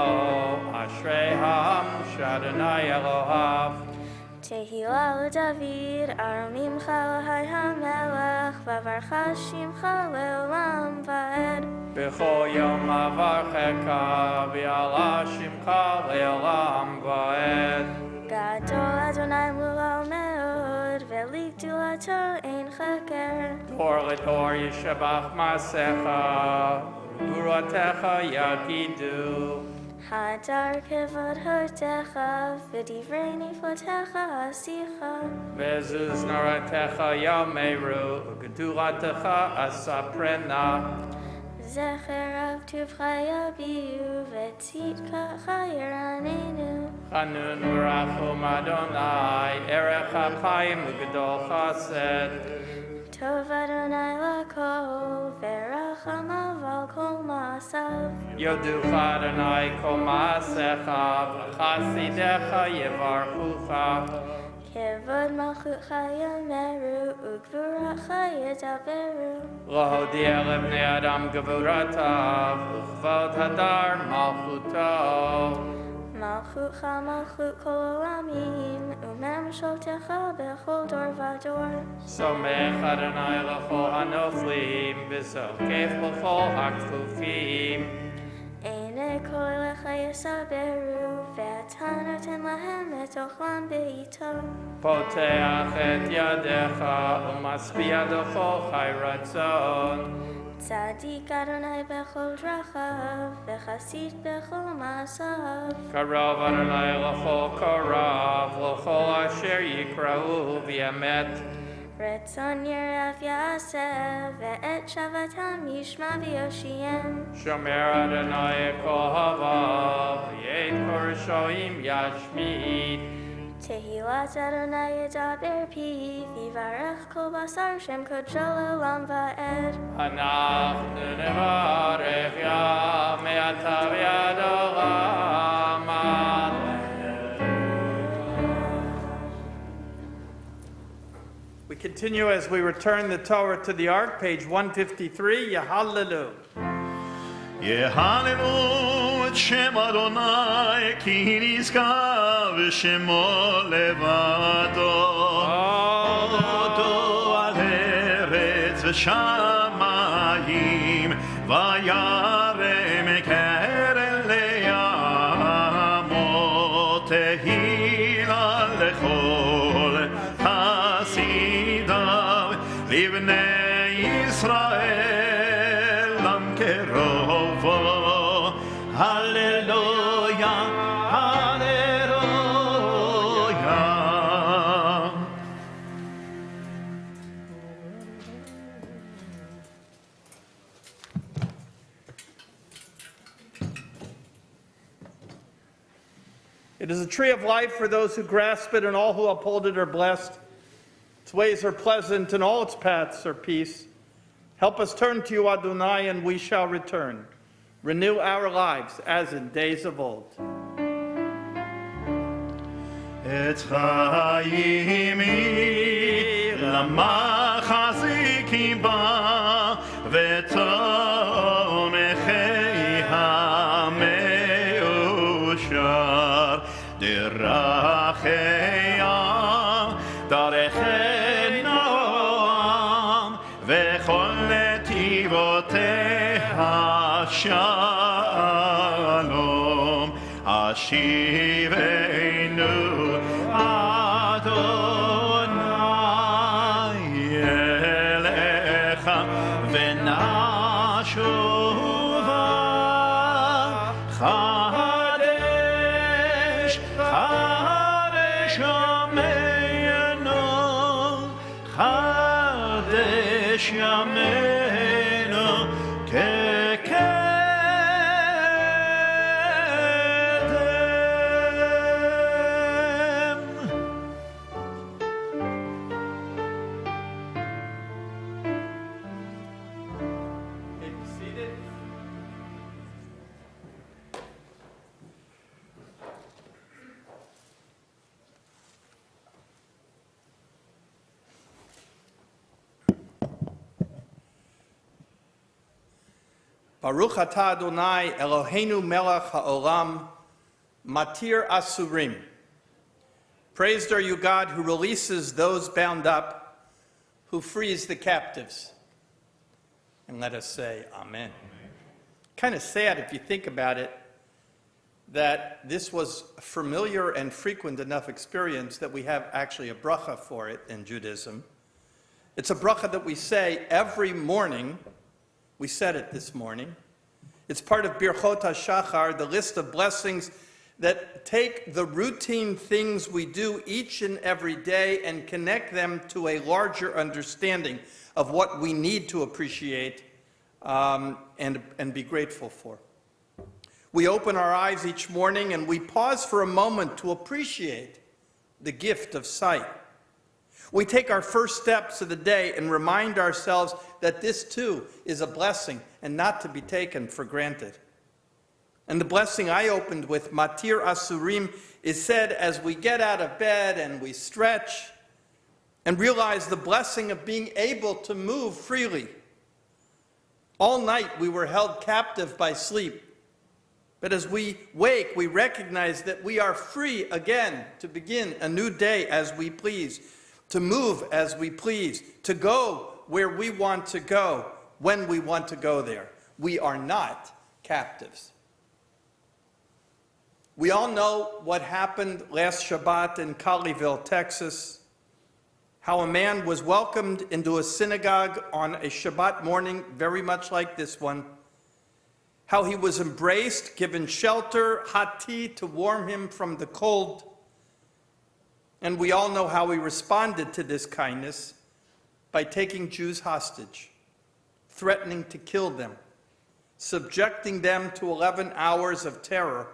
Ashrei shadonai Elohav. Tehillah David, Aromimcha Lahai HaMelech, Vavarcha Shimcha Leolam Vaed. B'chol yom avarcheka, v'ala shimcha leolam vaed. Gadol Adonai Mulal Meod, Ve'ligdulato Ein Chaker. Dor l'dor yishabach masecha, Uratecha yagidu. Hadar kevod hotecha, v'divrei niflotecha asicha. Vezuz naratecha yameru, Gedulatecha asaprena. זכר טובך יביאו וצדקך ירננו. חנון ורחום אדוני, ערך החיים וגדול חסד. טוב אדוני לכל, ורחמיו על כל מעשיו. יודוך אדוני כל מעשיך, וחסידיך יברכוך. כבוד מלכותך יאמרו, וגבורתך ידברו. להודיע לבני אדם גבורתיו, וכבוד הדר מלכותו. מלכותך מלכות כל עולמים, וממשלתך בכל דור ודור. סומך אדוני לכל הנופלים, וזוקף לכל הכפופים. עיני כל אליך יסברו, ואתה נותן להם את אוכלם בעיתו. פותח את ידיך, ומשביע דרכו חי רצון. צדיק אדוני בכל דרכיו, וחסיד בכל מעשיו. קרוב אדוני לכל קרוב, לכל אשר יקראו באמת. רצון ירף יעשה, ואת שבתם ישמע ויושיעם. שומר אדוני את כל אוהביו, ואת כל רשעים ישמיד. תהילת אדוני ידבר פיו, יברך כל בשר שם קודשו לעולם ועד. אנחנו נברך יה מעתה ועד עולם. We continue as we return the Torah to the Ark, page 153, Yahallelu. יהללו את שם אדוני כי נשגב שמו לבדו. הודו על ארץ ושמיים וירם קרן לימו. תהילה לכל חסידיו לבני ישראל למקרובו. הללויה, הללויה. It is a tree of life for those who grasp it, and all who uphold it are blessed. Its ways are pleasant, and all its paths are peace. Help us turn to you, Adonai, and we shall return. Renew our lives as in days of old. את חיימי למחזיקים בה ותומכי המאושר דרכיה דרכי נועם וכל נתיבותיה שלום השיבנו אדוני אליך ונשובה חדש חדש ימינו חדש ימינו Baruch atah Adonai Eloheinu melech haolam matir asurim. Praised are you, God, who releases those bound up, who frees the captives. And let us say, Amen. Kind of sad if you think about it, that this was a familiar and frequent enough experience that we have actually a bracha for it in Judaism. It's a bracha that we say every morning. We said it this morning. It's part of Birchot HaShachar, the list of blessings that take the routine things we do each and every day and connect them to a larger understanding of what we need to appreciate and be grateful for. We open our eyes each morning and we pause for a moment to appreciate the gift of sight. We take our first steps of the day and remind ourselves that this too is a blessing and not to be taken for granted. And the blessing I opened with, Matir Asurim, is said as we get out of bed and we stretch and realize the blessing of being able to move freely. All night we were held captive by sleep. But as we wake, we recognize that we are free again to begin a new day as we please, to move as we please, to go where we want to go, when we want to go there. We are not captives. We all know what happened last Shabbat in Colleyville, Texas, how a man was welcomed into a synagogue on a Shabbat morning, very much like this one, how he was embraced, given shelter, hot tea to warm him from the cold. And we all know how he responded to this kindness by taking Jews hostage, threatening to kill them, subjecting them to 11 hours of terror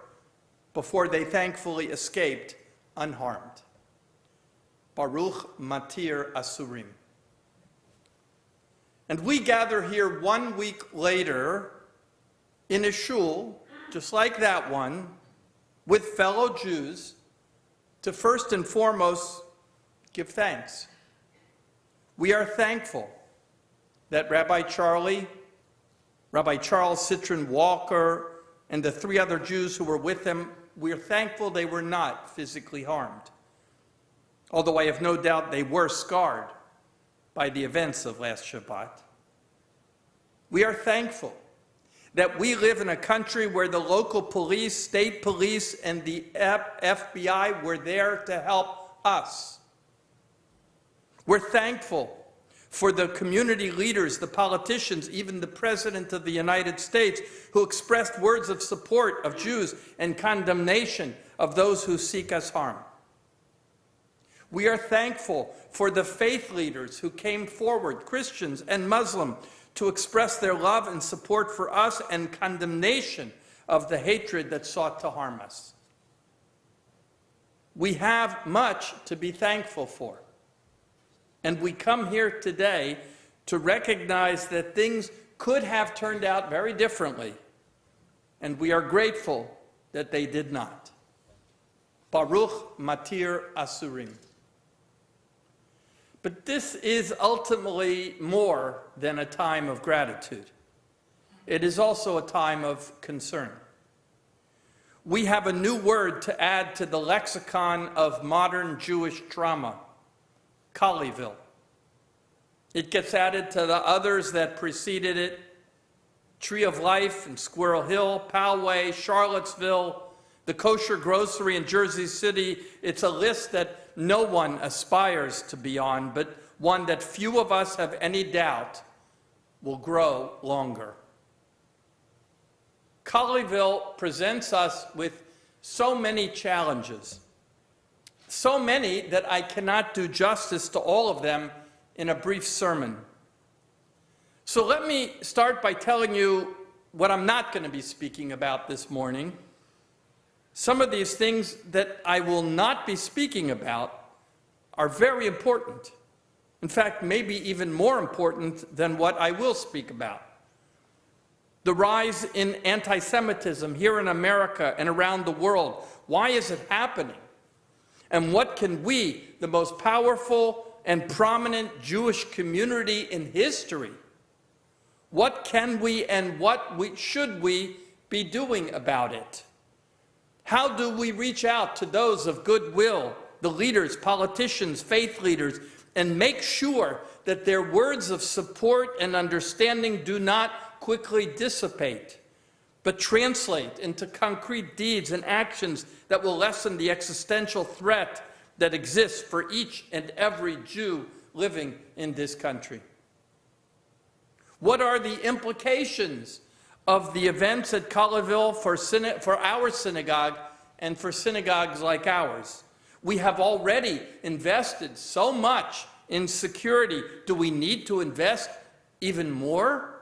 before they thankfully escaped unharmed. Baruch Matir Asurim. And we gather here 1 week later in a shul, just like that one, with fellow Jews, to first and foremost give thanks. We are thankful that Rabbi Charles Citron Walker, and the 3 other Jews who were with him, we are thankful they were not physically harmed. Although I have no doubt they were scarred by the events of last Shabbat. We are thankful that we live in a country where the local police, state police, and the FBI were there to help us. We're thankful for the community leaders, the politicians, even the President of the United States, who expressed words of support of Jews and condemnation of those who seek us harm. We are thankful for the faith leaders who came forward, Christians and Muslim, to express their love and support for us and condemnation of the hatred that sought to harm us. We have much to be thankful for. And we come here today to recognize that things could have turned out very differently, and we are grateful that they did not. Baruch Matir Asurim. But this is ultimately more than a time of gratitude. It is also a time of concern. We have a new word to add to the lexicon of modern Jewish trauma, Colleyville. It gets added to the others that preceded it, Tree of Life in Squirrel Hill, Poway, Charlottesville, the kosher grocery in Jersey City. It's a list that no one aspires to be on, but one that few of us have any doubt will grow longer. Colleyville presents us with so many challenges, so many that I cannot do justice to all of them in a brief sermon. So let me start by telling you what I'm not going to be speaking about this morning. Some of these things that I will not be speaking about are very important. In fact, maybe even more important than what I will speak about. The rise in anti-Semitism here in America and around the world. Why is it happening? And what can we, the most powerful and prominent Jewish community in history, what can we and should we be doing about it? How do we reach out to those of goodwill, the leaders, politicians, faith leaders, and make sure that their words of support and understanding do not quickly dissipate, but translate into concrete deeds and actions that will lessen the existential threat that exists for each and every Jew living in this country? What are the implications of the events at Colleyville for our synagogue and for synagogues like ours? We have already invested so much in security. Do we need to invest even more?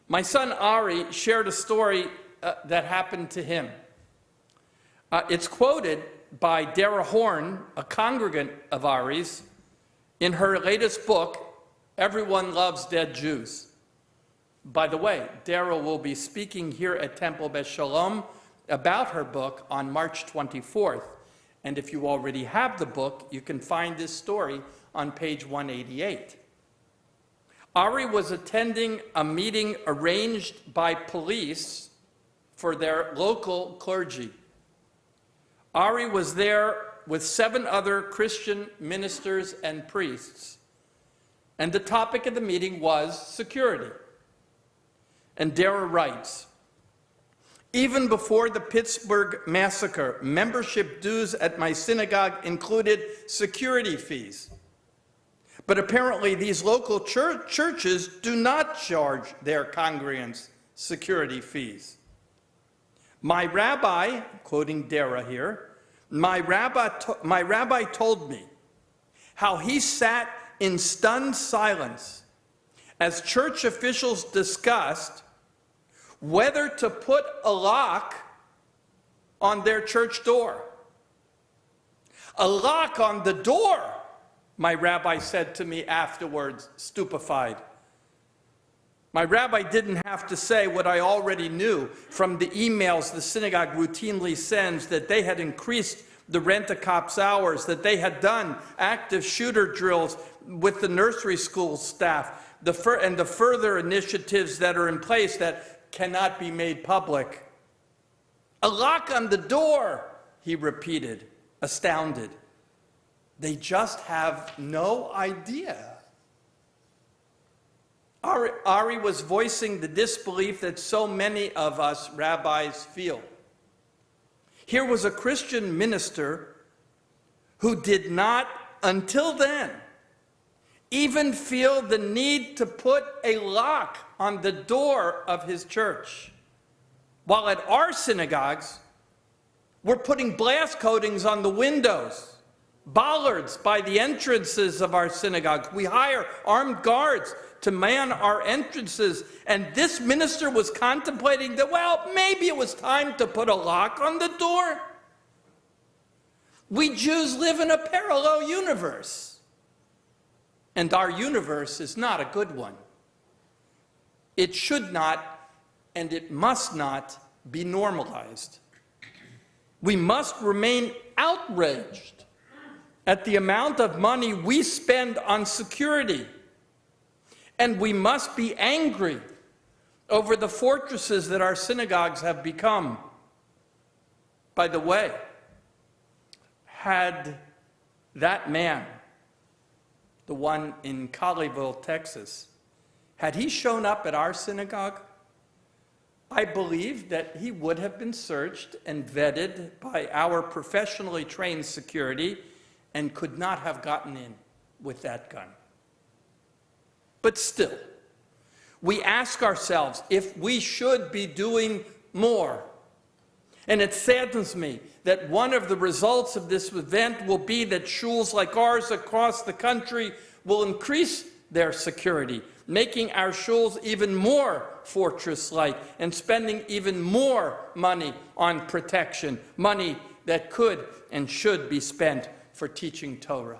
My son Ari shared a story that happened to him. It's quoted by Dara Horn, a congregant of Ari's, in her latest book, Everyone Loves Dead Jews. By the way, Dara will be speaking here at Temple Beth Shalom about her book on March 24th. And if you already have the book, you can find this story on page 188. Ari was attending a meeting arranged by police for their local clergy. Ari was there with 7 other Christian ministers and priests. And the topic of the meeting was security. And Dara writes, even before the Pittsburgh massacre, membership dues at my synagogue included security fees. But apparently these local churches do not charge their congregants security fees. My rabbi, quoting Dara here, my rabbi told me how he sat in stunned silence as church officials discussed whether to put a lock on their church door. A lock on the door, my rabbi said to me afterwards, stupefied. My rabbi didn't have to say what I already knew from the emails the synagogue routinely sends, that they had increased the rent-a-cop's hours, that they had done active shooter drills with the nursery school staff, and the further initiatives that are in place that cannot be made public. A lock on the door, he repeated, astounded. They just have no idea. Ari was voicing the disbelief that so many of us rabbis feel. Here was a Christian minister who did not, until then, even feel the need to put a lock on the door of his church. While at our synagogues, we're putting glass coatings on the windows, bollards by the entrances of our synagogues. We hire armed guards to man our entrances. And this minister was contemplating that, well, maybe it was time to put a lock on the door. We Jews live in a parallel universe. And our universe is not a good one. It should not, and it must not, be normalized. We must remain outraged at the amount of money we spend on security. And we must be angry over the fortresses that our synagogues have become. By the way, had that man, the one in Colleyville, Texas, had he shown up at our synagogue, I believe that he would have been searched and vetted by our professionally trained security and could not have gotten in with that gun. But still, we ask ourselves if we should be doing more. And it saddens me that one of the results of this event will be that shuls like ours across the country will increase their security, making our shuls even more fortress-like and spending even more money on protection, money that could and should be spent for teaching Torah.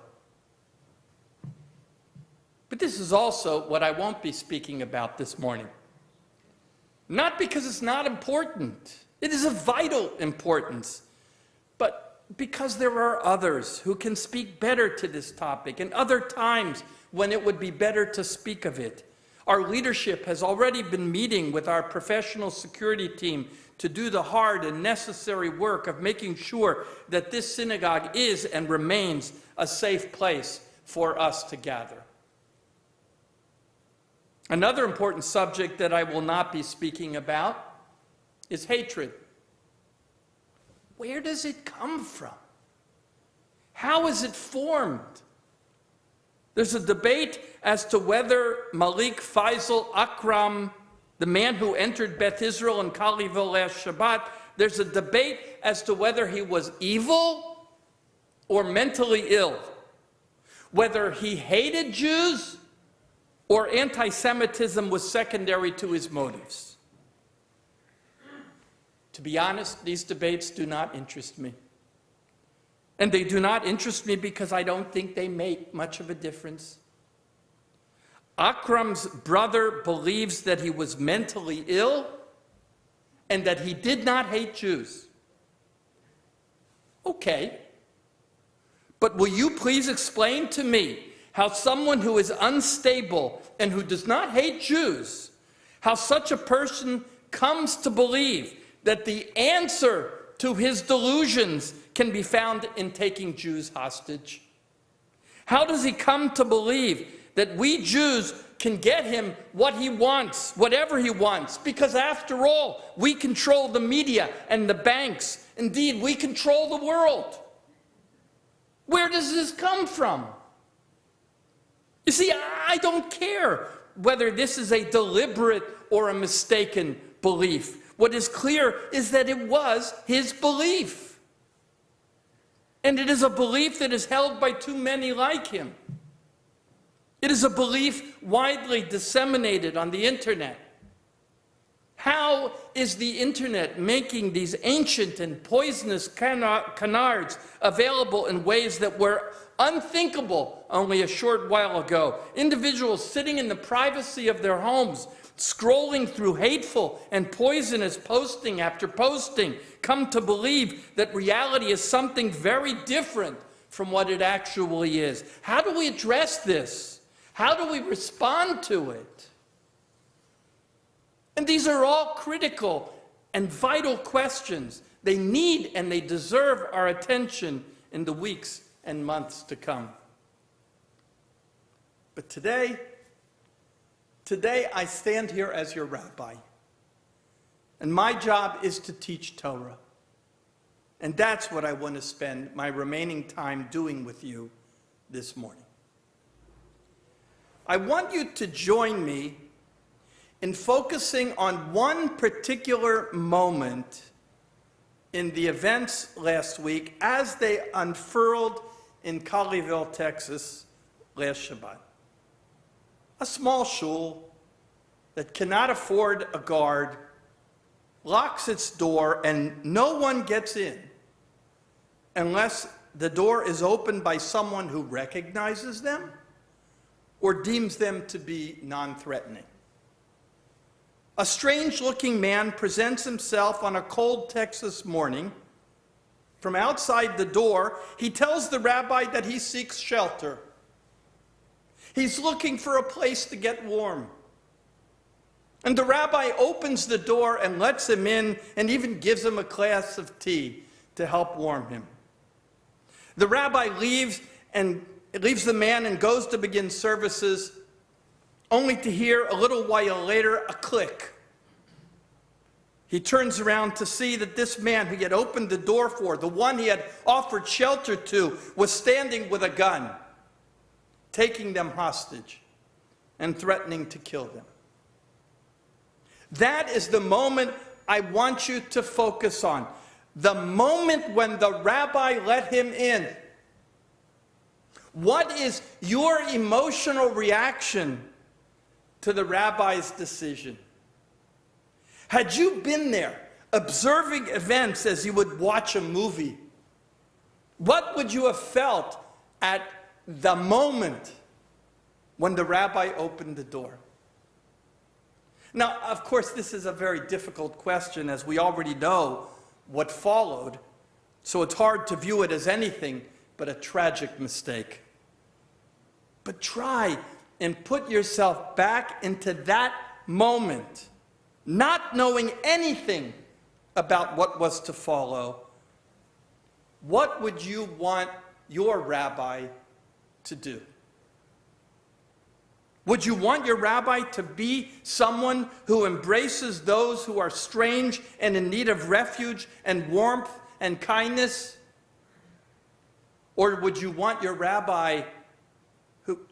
But this is also what I won't be speaking about this morning. Not because it's not important. It is of vital importance. But because there are others who can speak better to this topic and other times when it would be better to speak of it. Our leadership has already been meeting with our professional security team to do the hard and necessary work of making sure that this synagogue is and remains a safe place for us to gather. Another important subject that I will not be speaking about is hatred. Where does it come from? How is it formed? There's a debate as to whether Malik Faisal Akram, the man who entered Beth Israel in Colleyville last Shabbat, there's a debate as to whether he was evil or mentally ill, whether he hated Jews or anti-Semitism was secondary to his motives. To be honest, these debates do not interest me. And they do not interest me because I don't think they make much of a difference. Akram's brother believes that he was mentally ill and that he did not hate Jews. Okay. But will you please explain to me how someone who is unstable and who does not hate Jews, how such a person comes to believe that the answer to his delusions can be found in taking Jews hostage? How does he come to believe that we Jews can get him what he wants, whatever he wants? Because after all, we control the media and the banks. Indeed, we control the world. Where does this come from? You see, I don't care whether this is a deliberate or a mistaken belief. What is clear is that it was his belief. And it is a belief that is held by too many like him. It is a belief widely disseminated on the internet. How is the internet making these ancient and poisonous canards available in ways that were unthinkable only a short while ago? Individuals sitting in the privacy of their homes, scrolling through hateful and poisonous posting after posting, come to believe that reality is something very different from what it actually is. How do we address this? How do we respond to it? And these are all critical and vital questions. They need and they deserve our attention in the weeks and months to come. But today I stand here as your rabbi. And my job is to teach Torah. And that's what I want to spend my remaining time doing with you this morning. I want you to join me in focusing on one particular moment in the events last week as they unfurled in Colleyville, Texas, last Shabbat. A small shul that cannot afford a guard locks its door and no one gets in unless the door is opened by someone who recognizes them or deems them to be non-threatening. A strange-looking man presents himself on a cold Texas morning. From outside the door, he tells the rabbi that he seeks shelter. He's looking for a place to get warm. And the rabbi opens the door and lets him in and even gives him a glass of tea to help warm him. The rabbi leaves the man and goes to begin services, only to hear a little while later a click. He turns around to see that this man who he had opened the door for, the one he had offered shelter to, was standing with a gun, taking them hostage and threatening to kill them. That is the moment I want you to focus on. The moment when the rabbi let him in. What is your emotional reaction to the rabbi's decision? Had you been there, observing events as you would watch a movie, what would you have felt at the moment when the rabbi opened the door? Now, of course, this is a very difficult question, as we already know what followed, so it's hard to view it as anything but a tragic mistake. But try and put yourself back into that moment, not knowing anything about what was to follow. What would you want your rabbi to do? Would you want your rabbi to be someone who embraces those who are strange and in need of refuge and warmth and kindness? Or would you want your rabbi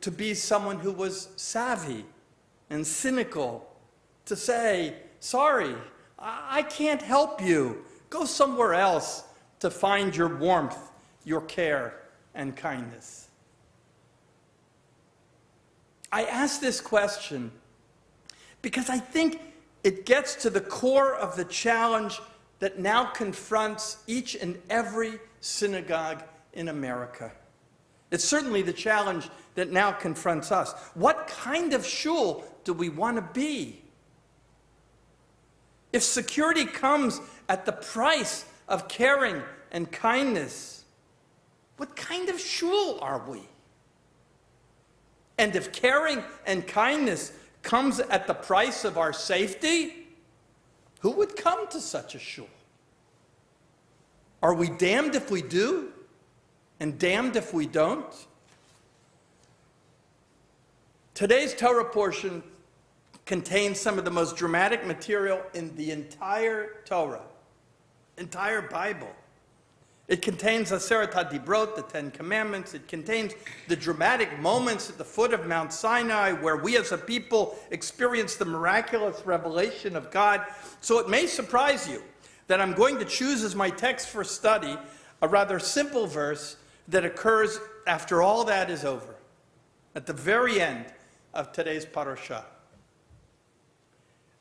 to be someone who was savvy and cynical, to say, sorry, I can't help you. Go somewhere else to find your warmth, your care, and kindness. I ask this question because I think it gets to the core of the challenge that now confronts each and every synagogue in America. It's certainly the challenge that now confronts us. What kind of shul do we want to be? If security comes at the price of caring and kindness, what kind of shul are we? And if caring and kindness comes at the price of our safety, who would come to such a shul? Are we damned if we do and damned if we don't? Today's Torah portion contains some of the most dramatic material in the entire Torah, entire Bible. It contains Aseret HaDibrot, the Ten Commandments. It contains the dramatic moments at the foot of Mount Sinai where we as a people experience the miraculous revelation of God. So it may surprise you that I'm going to choose as my text for study a rather simple verse that occurs after all that is over, at the very end of today's parashah.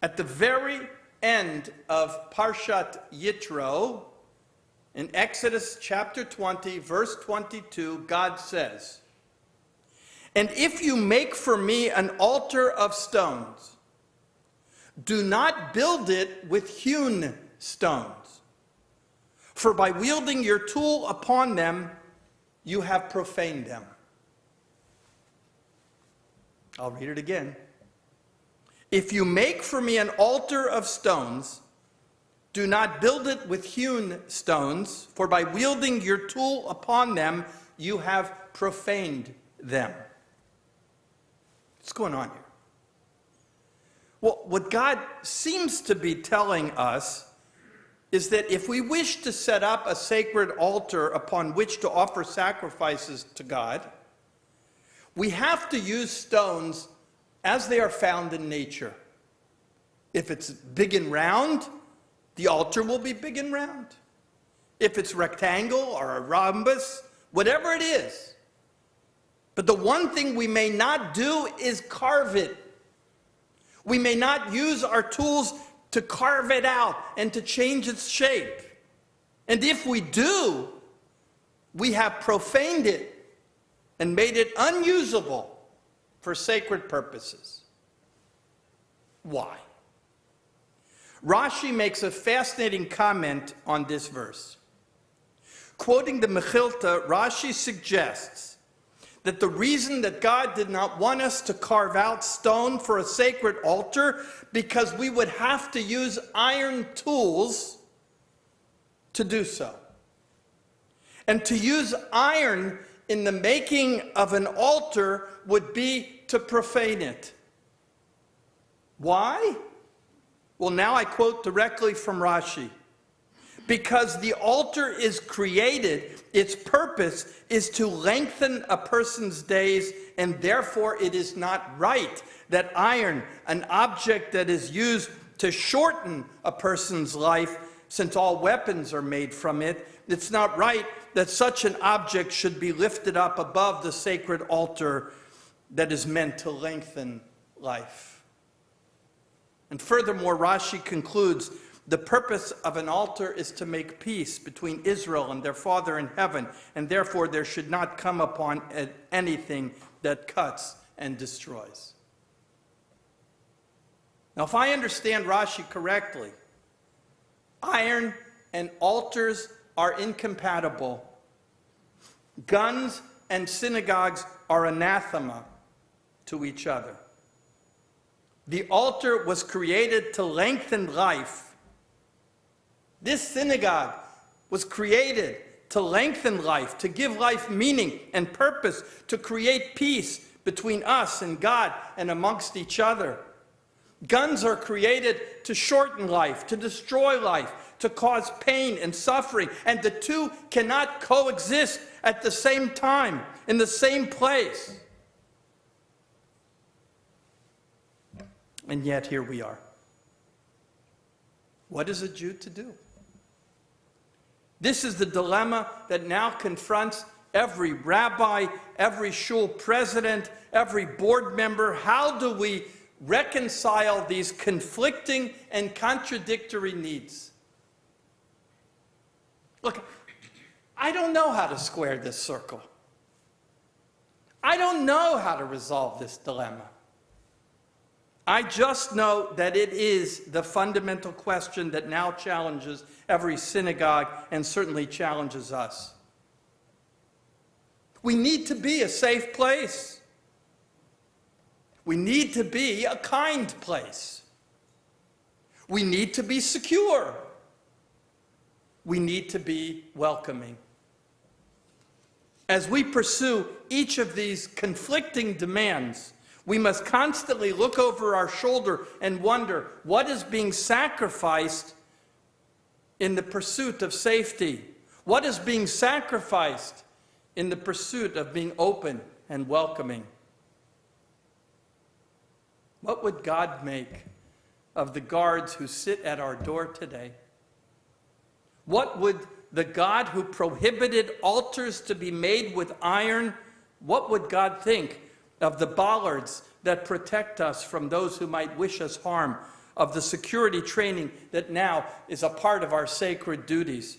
At the very end of Parshat Yitro, in Exodus chapter 20, verse 22, God says, "And if you make for me an altar of stones, do not build it with hewn stones, for by wielding your tool upon them, you have profaned them." I'll read it again. "If you make for me an altar of stones, do not build it with hewn stones, for by wielding your tool upon them, you have profaned them." What's going on here? Well, what God seems to be telling us is that if we wish to set up a sacred altar upon which to offer sacrifices to God, we have to use stones as they are found in nature. If it's big and round, the altar will be big and round. If it's rectangle or a rhombus, whatever it is. But the one thing we may not do is carve it. We may not use our tools to carve it out and to change its shape. And if we do, we have profaned it and made it unusable for sacred purposes. Why? Rashi makes a fascinating comment on this verse. Quoting the Mechilta, Rashi suggests that the reason that God did not want us to carve out stone for a sacred altar because we would have to use iron tools to do so. And to use iron in the making of an altar would be to profane it. Why? Well, now I quote directly from Rashi. Because the altar is created, its purpose is to lengthen a person's days, and therefore it is not right that iron, an object that is used to shorten a person's life, since all weapons are made from it, it's not right that such an object should be lifted up above the sacred altar that is meant to lengthen life. And furthermore, Rashi concludes, the purpose of an altar is to make peace between Israel and their Father in heaven, and therefore there should not come upon anything that cuts and destroys. Now, if I understand Rashi correctly, iron and altars are incompatible. Guns and synagogues are anathema to each other. The altar was created to lengthen life. This synagogue was created to lengthen life, to give life meaning and purpose, to create peace between us and God and amongst each other. Guns are created to shorten life, to destroy life, to cause pain and suffering, and the two cannot coexist at the same time, in the same place. And yet here we are. What is a Jew to do? This is the dilemma that now confronts every rabbi, every shul president, every board member, how do we reconcile these conflicting and contradictory needs? Look, I don't know how to square this circle. I don't know how to resolve this dilemma. I just know that it is the fundamental question that now challenges every synagogue and certainly challenges us. We need to be a safe place. We need to be a kind place. We need to be secure. We need to be welcoming. As we pursue each of these conflicting demands, we must constantly look over our shoulder and wonder what is being sacrificed in the pursuit of safety. What is being sacrificed in the pursuit of being open and welcoming? What would God make of the guards who sit at our door today? What would the God who prohibited altars to be made with iron, what would God think of the bollards that protect us from those who might wish us harm, of the security training that now is a part of our sacred duties?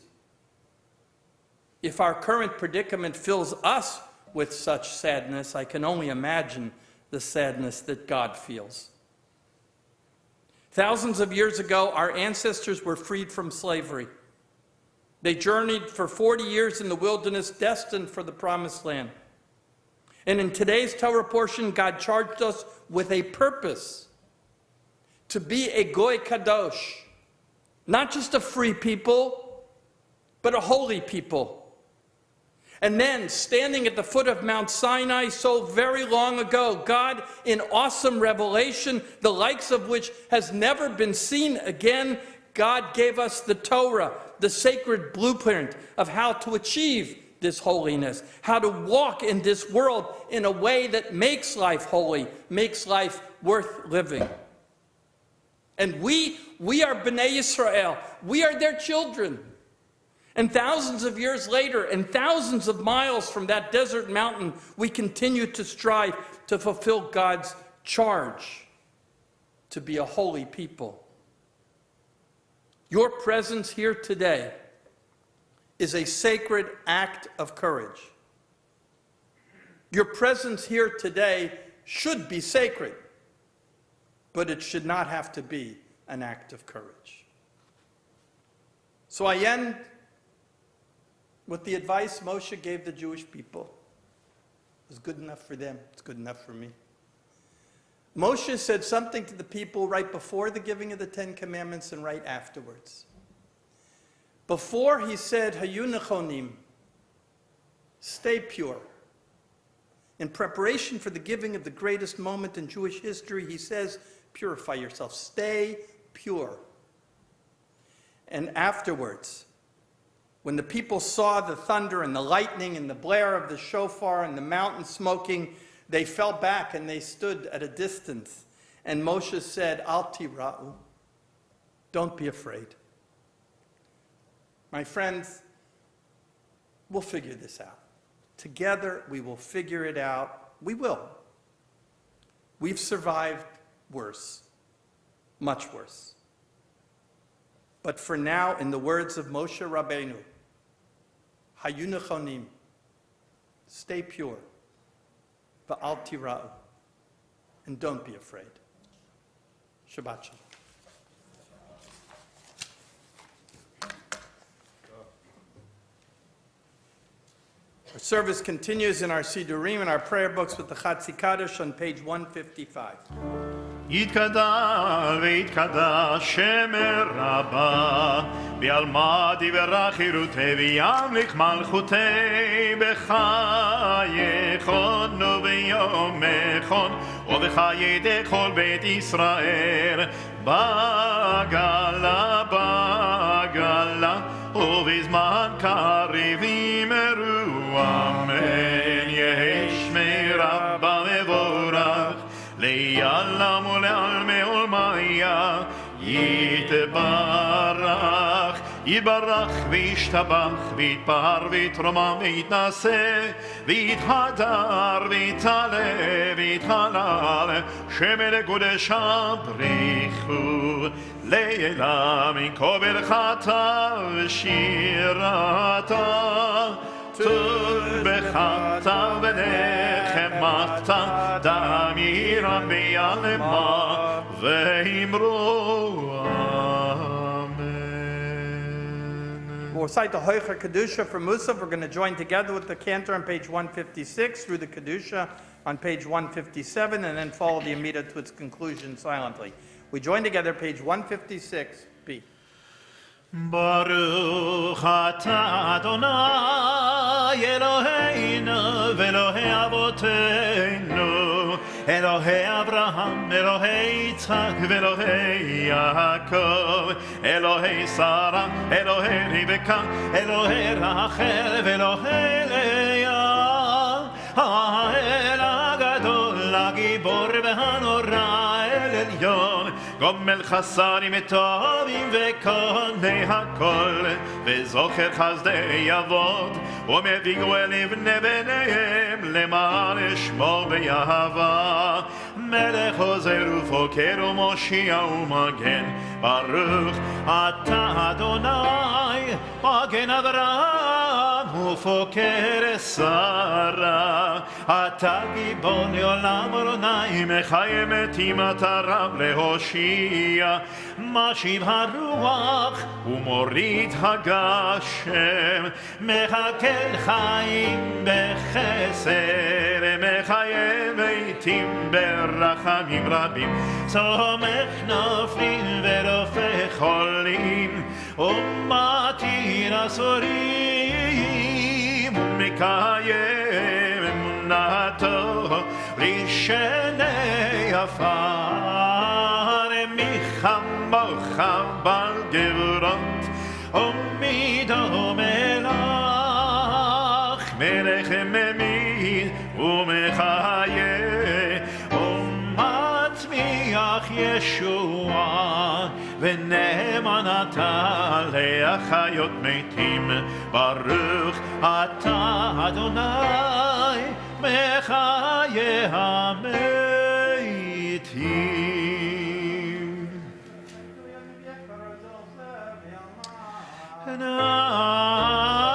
If our current predicament fills us with such sadness, I can only imagine the sadness that God feels. Thousands of years ago, our ancestors were freed from slavery. They journeyed for 40 years in the wilderness, destined for the promised land. And in today's Torah portion, God charged us with a purpose: to be a goy kadosh, not just a free people, but a holy people. And then, standing at the foot of Mount Sinai so very long ago, God, in awesome revelation, the likes of which has never been seen again, God gave us the Torah, the sacred blueprint of how to achieve this holiness, how to walk in this world in a way that makes life holy, makes life worth living. And we are Bnei Yisrael. We are their children. And thousands of years later, and thousands of miles from that desert mountain, we continue to strive to fulfill God's charge to be a holy people. Your presence here today is a sacred act of courage. Your presence here today should be sacred, but it should not have to be an act of courage. So I end with the advice Moshe gave the Jewish people. It was good enough for them. It's good enough for me. Moshe said something to the people right before the giving of the Ten Commandments and right afterwards. Before, he said, Hayu nechonim, stay pure. In preparation for the giving of the greatest moment in Jewish history, he says, purify yourself, stay pure. And afterwards, when the people saw the thunder and the lightning and the blare of the shofar and the mountain smoking, they fell back and they stood at a distance. And Moshe said, Al tira'u, don't be afraid. My friends, we'll figure this out. Together, we will figure it out. We will. We've survived worse, much worse. But for now, in the words of Moshe Rabbeinu, Hayu nechonim, stay pure. Va'al tira'u, and don't be afraid. Shabbat shalom. Our service continues in our Sidurim and our prayer books with the Chatzi Kaddish on page 155. יתקדש ויתקדש שם רבה בעלמא דברה חירותי וימליך מלכותי בחייכון וביומכון ובחיי כל בית ישראל בגלה ובזמן קריב יאמרו אמן. יהי שמי רבה מבורך לעלם ולעלמי עולמיה יתברך יתברך וישתבח ויתפאר ויתרומם ויתנשא ויתהדר ויתעלה ויתהלל שמי לקודשה בריחו לעילה מכל ברכתה ושירתה טוב בחתה ונחמתה דמירה ביעלמה ואמרו We'll recite the Hoicher Kedusha from Musaf. We're going to join together with the cantor on page 156 through the Kedusha on page 157 and then follow the amidah to its conclusion silently. We join together page 156, B. Baruch atah Adonai Eloheinu v'Elohei Avoteinu Elohei Avraham, Elohei Yitzchak v'Elohei Yaakov Elohei Sarah, Elohei Rivka, Elohei Rachel v'Elohei Leah Ha'el HaGadol HaGibor v'Hanora El Elyon גומל חסרים טובים וקוני הכל וזוכר חסדי אבות ומביא גואל לבני בניהם למען שמו באהבה מלך עוזר ופוקר ומושיע ומגן ברוך אתה אדוני מגן אברהם ופוקר שרה אתה גיבור לעולם אדוני מחיה מתים אתה רב להושיע משיב הרוח ומוריד הגשם מחכה חיים בחסד מחיה מתים ברחמים רבים סומך נופלים ורופא חולים ומתיר אסורים ומקיים אמונתו ראשוני עפר מחמוך בעל גבורות ומידו מלך מלך ממית ומחיה ומצמיח ישועה ונאמן אתה להחיות מתים ברוך אתה אדוני מחיה המתים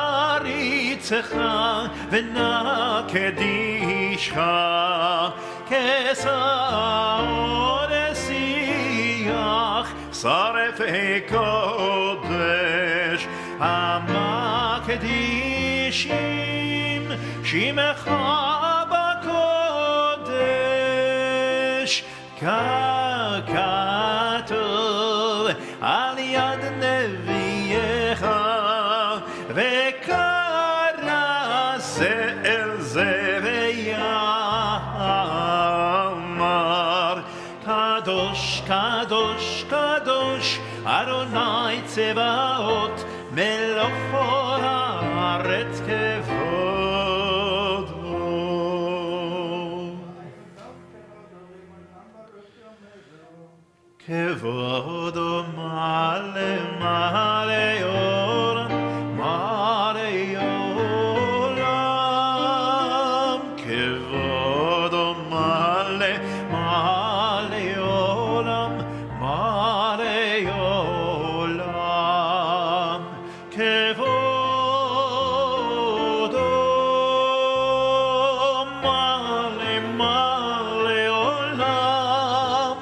נעריצך ונקדישך כסעוד שיח שרפי קודש המקדישים שמך בקודש ככתוב על יד נביאך וקרא זה אל זה ויאמר קדוש קדוש קדוש אדוני צבאות מלוך הארץ כבודו כבודו מלא מלא עולם מלא עולם כבודו מלא מלא עולם מלא עולם כבודו מלא מלא עולם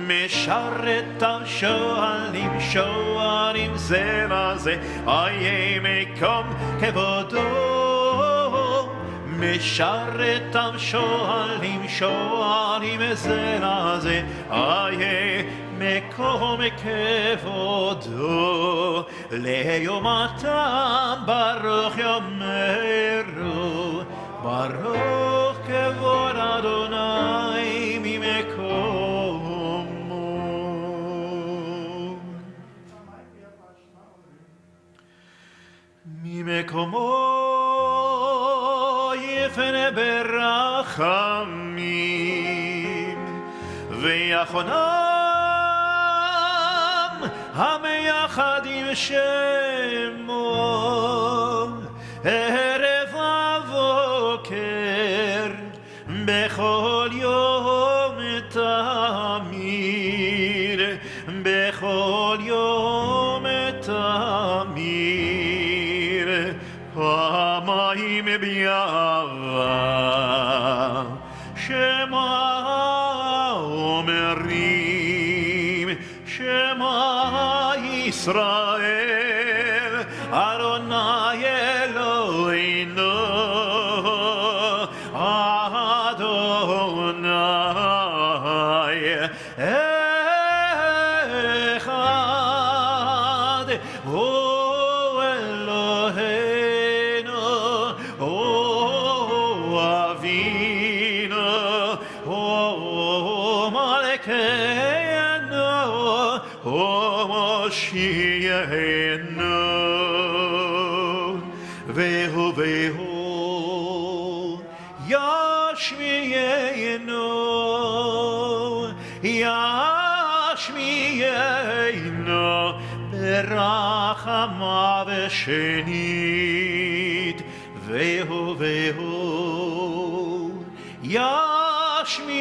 משרת שואלים שואלים זה לזה איה מקום כבודו משרת שואלים שואלים זה לזה איה מקום כבודו ליומתם ברוך יאמרו ברוך כבוד אדוני ממקום ממקומו יפנה ברחמים ויחונם המייחדים שמו ערב ובוקר בכל יום תמיר בכל יום תמיר פעמיים ביעבה שמה אומרים שמה ישראל אדוני אלוהינו אדוני אחד הוא אלוהינו הוא אבינו הוא מלכנו הוא מושיענו והוא ישמיענו ישמיענו ברחמיו שנית והוא ישמיענו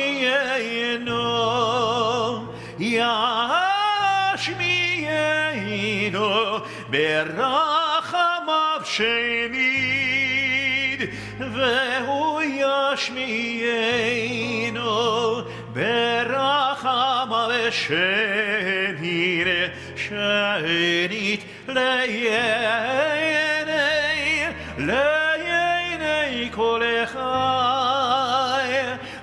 ישמיענו ברחמיו שנית והוא ישמיענו ברחמיו שנית שנית לעיני כל חי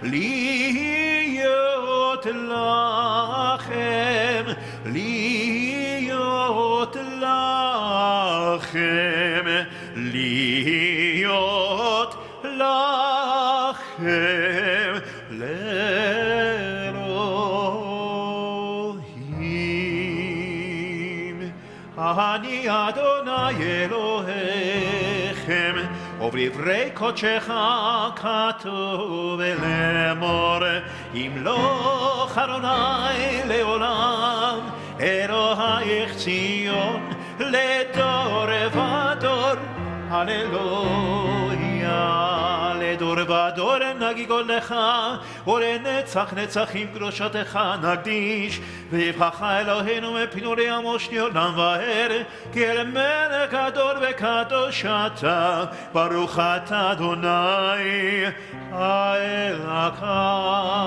להיות לכם להיות לכם להיות לכם לאלוהים אני אדוני אלוהיכם ובדברי קודשך כתוב לאמור ימלוך אדוני לעולם אלוהיך ציון לדור ודור הללויה לדור ודור נגיגו לך ולנצח נצחים קדושתך נקדיש ויבחרך אלוהינו מפינורי עמושני עולם ועד כי אל מלך גדול וקדוש אתה ברוך אתה אדוני האל הקדוש.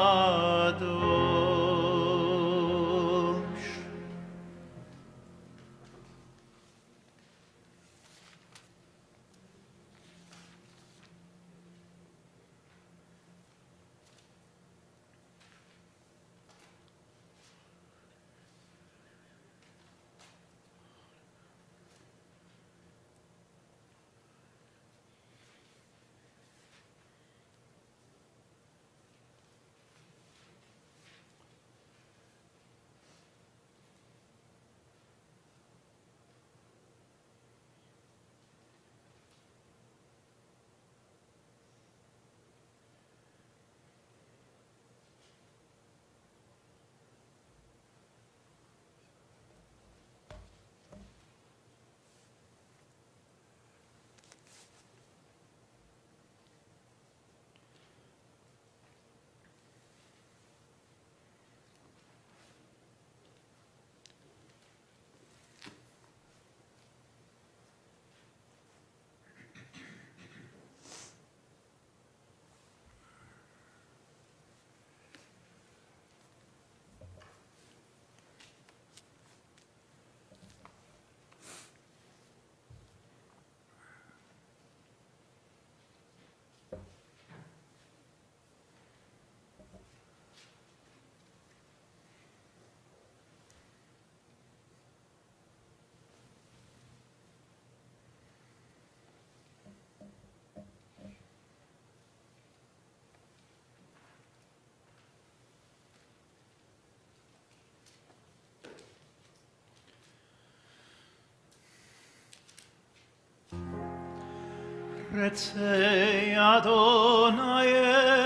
רצי אדוני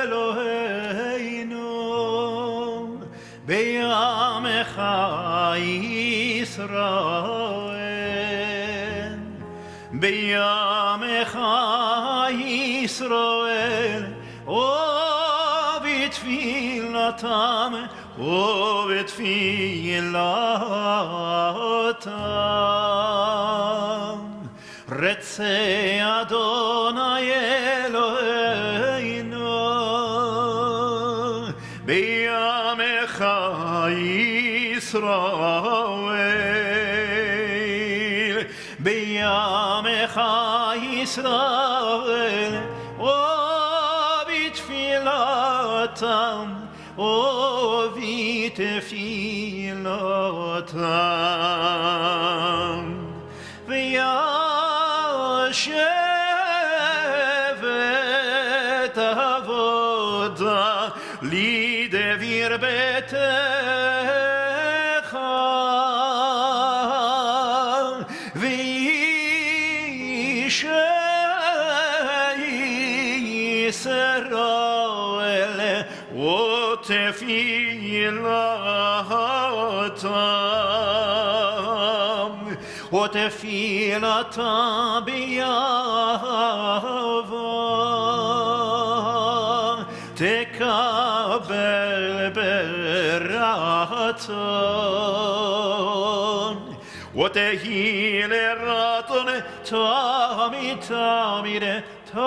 אלוהינו בימך ישראל ישראל. בימיך ישראל, ובתפילתם, ובתפילתם. רצה אדוני אלוהינו, בימיך ישראל, בימיך ישראל, ובתפילתם, ובתפילתם. וישבת עבודה לדביר ביתך, ואיש ישראל ותפילתם, ותפילתם ביהבה, תקבל ברצון, ותהי לרצון תמיד תמיד תמיד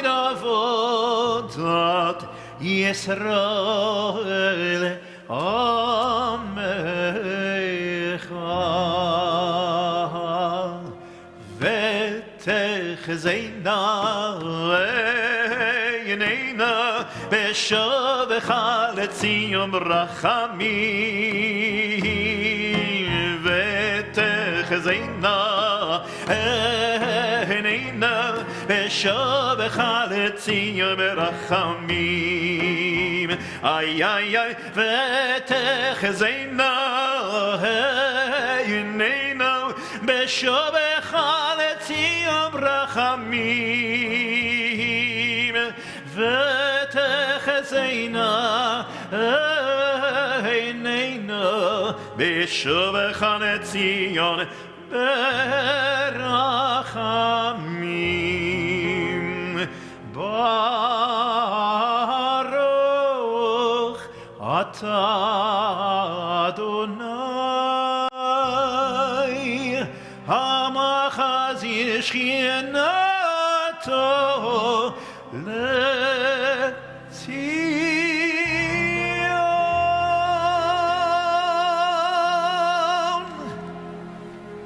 עבודת ישראל עמך. ותחזינה עינינה בשובך לציון רחמים, ותחזינה עינינה בשובך לציון רחמים. איי איי איי, ותחזינה עינינה בשובך לציון רחמים, ותחזינה עינינו בשובך לציון ברחמים. ברוך אתה אדוני המחזיר שכינתו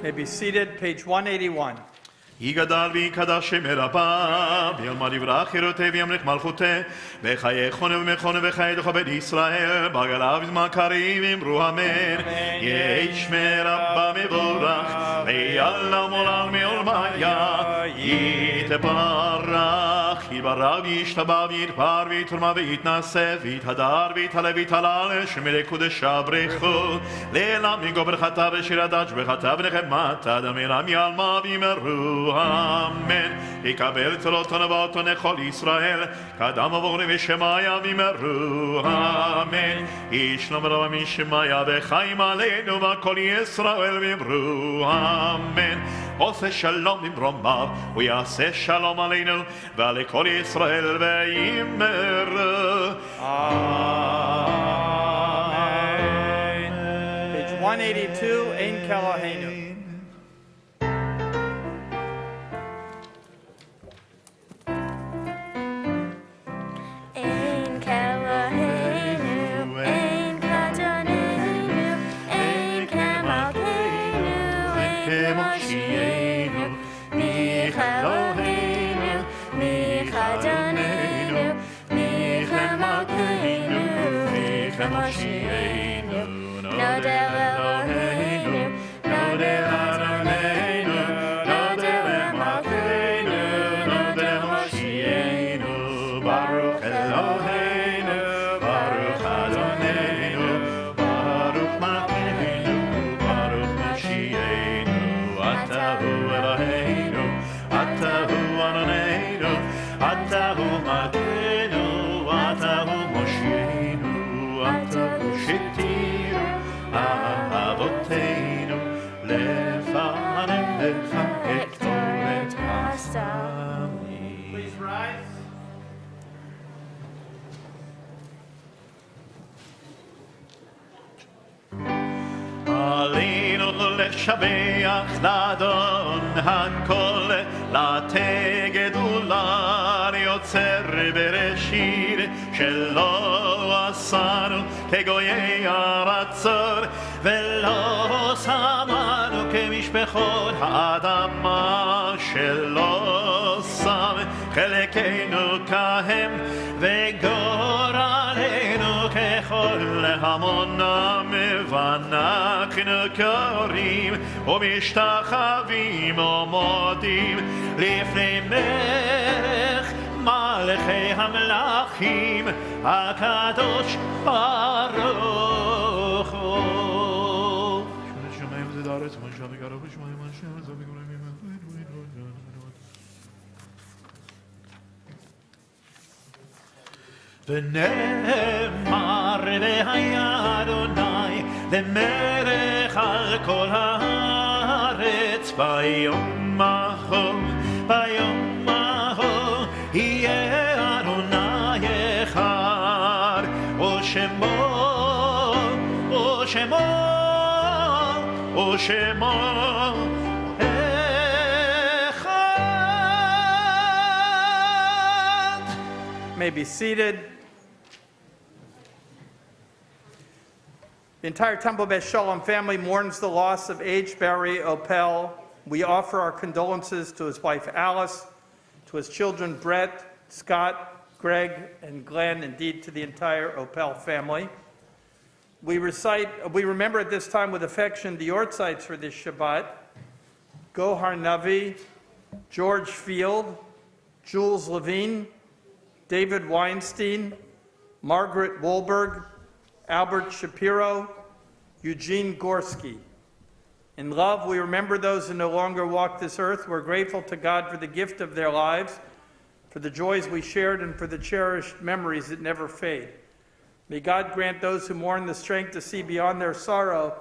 May be seated, page 181. יגדל ויקדש שם רבה, וילמד יברח חירותי וימלך מלכותי, בחיי חונה ומכונה וחיי לכבד ישראל, בגלה בזמן קריב אמרו אמן. יהי שמי רבה מבורך, ויעלם עולם מעולמיה, יתברך, יתברך וישתבח ויתפאר ויתרומם ויתנשא ויתהדר ויתהלל ויתהלל, שמי קודשה ברכו, לעילם מגו ברכתה ושירתה שבחתה ונחמתה, דמירם יעלמה וימרו אמן. יקבל צלותנו ואותנו כל ישראל, קדם עבורי ושמיה וימרו אמן. ישלום רבה משמיה וחיים עלינו וכל ישראל וימרו אמן. עושה שלום במרומיו ויעשה שלום עלינו ועל כל ישראל וימרו Amen. Page 182, Ein Keloheinu. Ein Keloheinu, Ein Kadonenu, Ein Kemalkeinu, Ein Kemoshienu, Micheloheinu, Michadonenu, Michemalkeinu, Michemoshienu, Nodel Eloheinu, Nodel Adonenu, Nodel Emalkeinu, Nodel Moshienu, Baruch Eloheinu, Baruch Adonenu, Baruch Malkeinu, Baruch Moshienu, Atahu Eloheinu, Atahu Adonenu, Atahu Malkeinu, Atahu Moshienu, Atahu Shetiru, לפניך אכתוב את הסתמים. Please rise. עלינו לשבח לאדון הכל, לתת גדולה ליוצר בראשית, שלא עשנו כגויי ארצות, ולא שמנו כמשפחות האדמה, שלא שם חלקנו כהם, וגורלנו ככל המונם, ואנחנו קוראים ומשתחווים ומודים לפני מלך מלכי המלכים הקדוש ברוך הוא. ונאמר והיה אדוני למלך על כל הארץ ביום ההוא יהיה אדוני אחד ושמו אחד. May be seated. The entire Temple Beth Shalom family mourns the loss of aged Barry Opel. We offer our condolences to his wife Alice, to his children Brett, Scott, Greg, and Glenn, indeed to the entire Opel family. We remember at this time with affection the Yortzites for this Shabbat: Gohar Navi, George Field, Jules Levine, David Weinstein, Margaret Wolberg, Albert Shapiro, Eugene Gorski. In love, we remember those who no longer walk this earth. We're grateful to God for the gift of their lives, for the joys we shared, and for the cherished memories that never fade. May God grant those who mourn the strength to see beyond their sorrow,